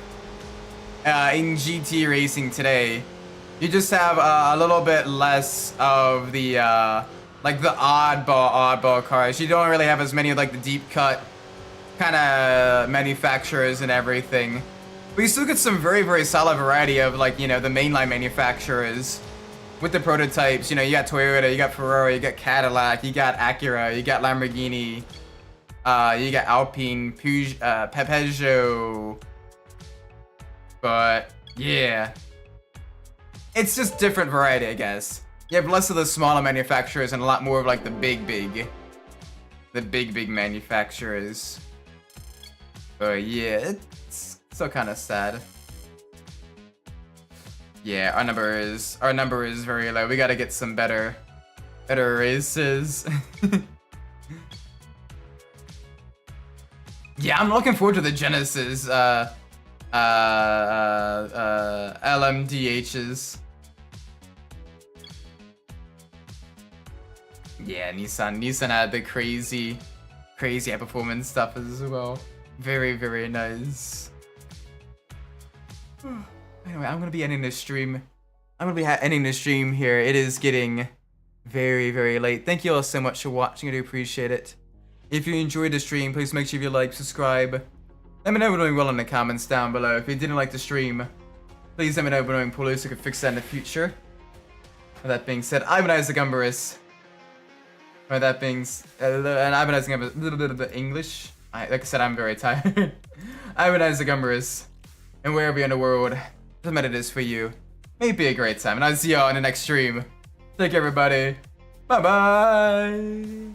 S1: in GT racing today. You just have a little bit less of the like the oddball cars. You don't really have as many of like the deep cut kind of manufacturers and everything. But you still get some very solid variety of, like, you know, the mainline manufacturers with the prototypes. You know, you got Toyota, you got Ferrari, you got Cadillac, you got Acura, you got Lamborghini, you got Alpine, Peugeot. But yeah, it's just different variety, I guess. You have less of the smaller manufacturers and a lot more of like the big manufacturers. But yeah, it's still kind of sad. Yeah, our number is very low. We gotta get some better races. Yeah, I'm looking forward to the Genesis LMDHs. Yeah, Nissan had the crazy high performance stuff as well. Very nice. Anyway, I'm gonna be ending this stream. Here. It is getting very late. Thank you all so much for watching. I do appreciate it. If you enjoyed the stream, please make sure you like, subscribe. Let me know if we're doing well in the comments down below. If you didn't like the stream, please let me know if we're doing poorly so I can fix that in the future. With that being said, I'm Isaac Umbras. With that being said, and I'm Isaac Umbras. A little bit of the English. Like I said, I'm very tired. I'm Isaac Umbras. And wherever you're in the world, doesn't matter it is for you. May be a great time. And I'll see y'all in the next stream. Take care, everybody. Bye-bye.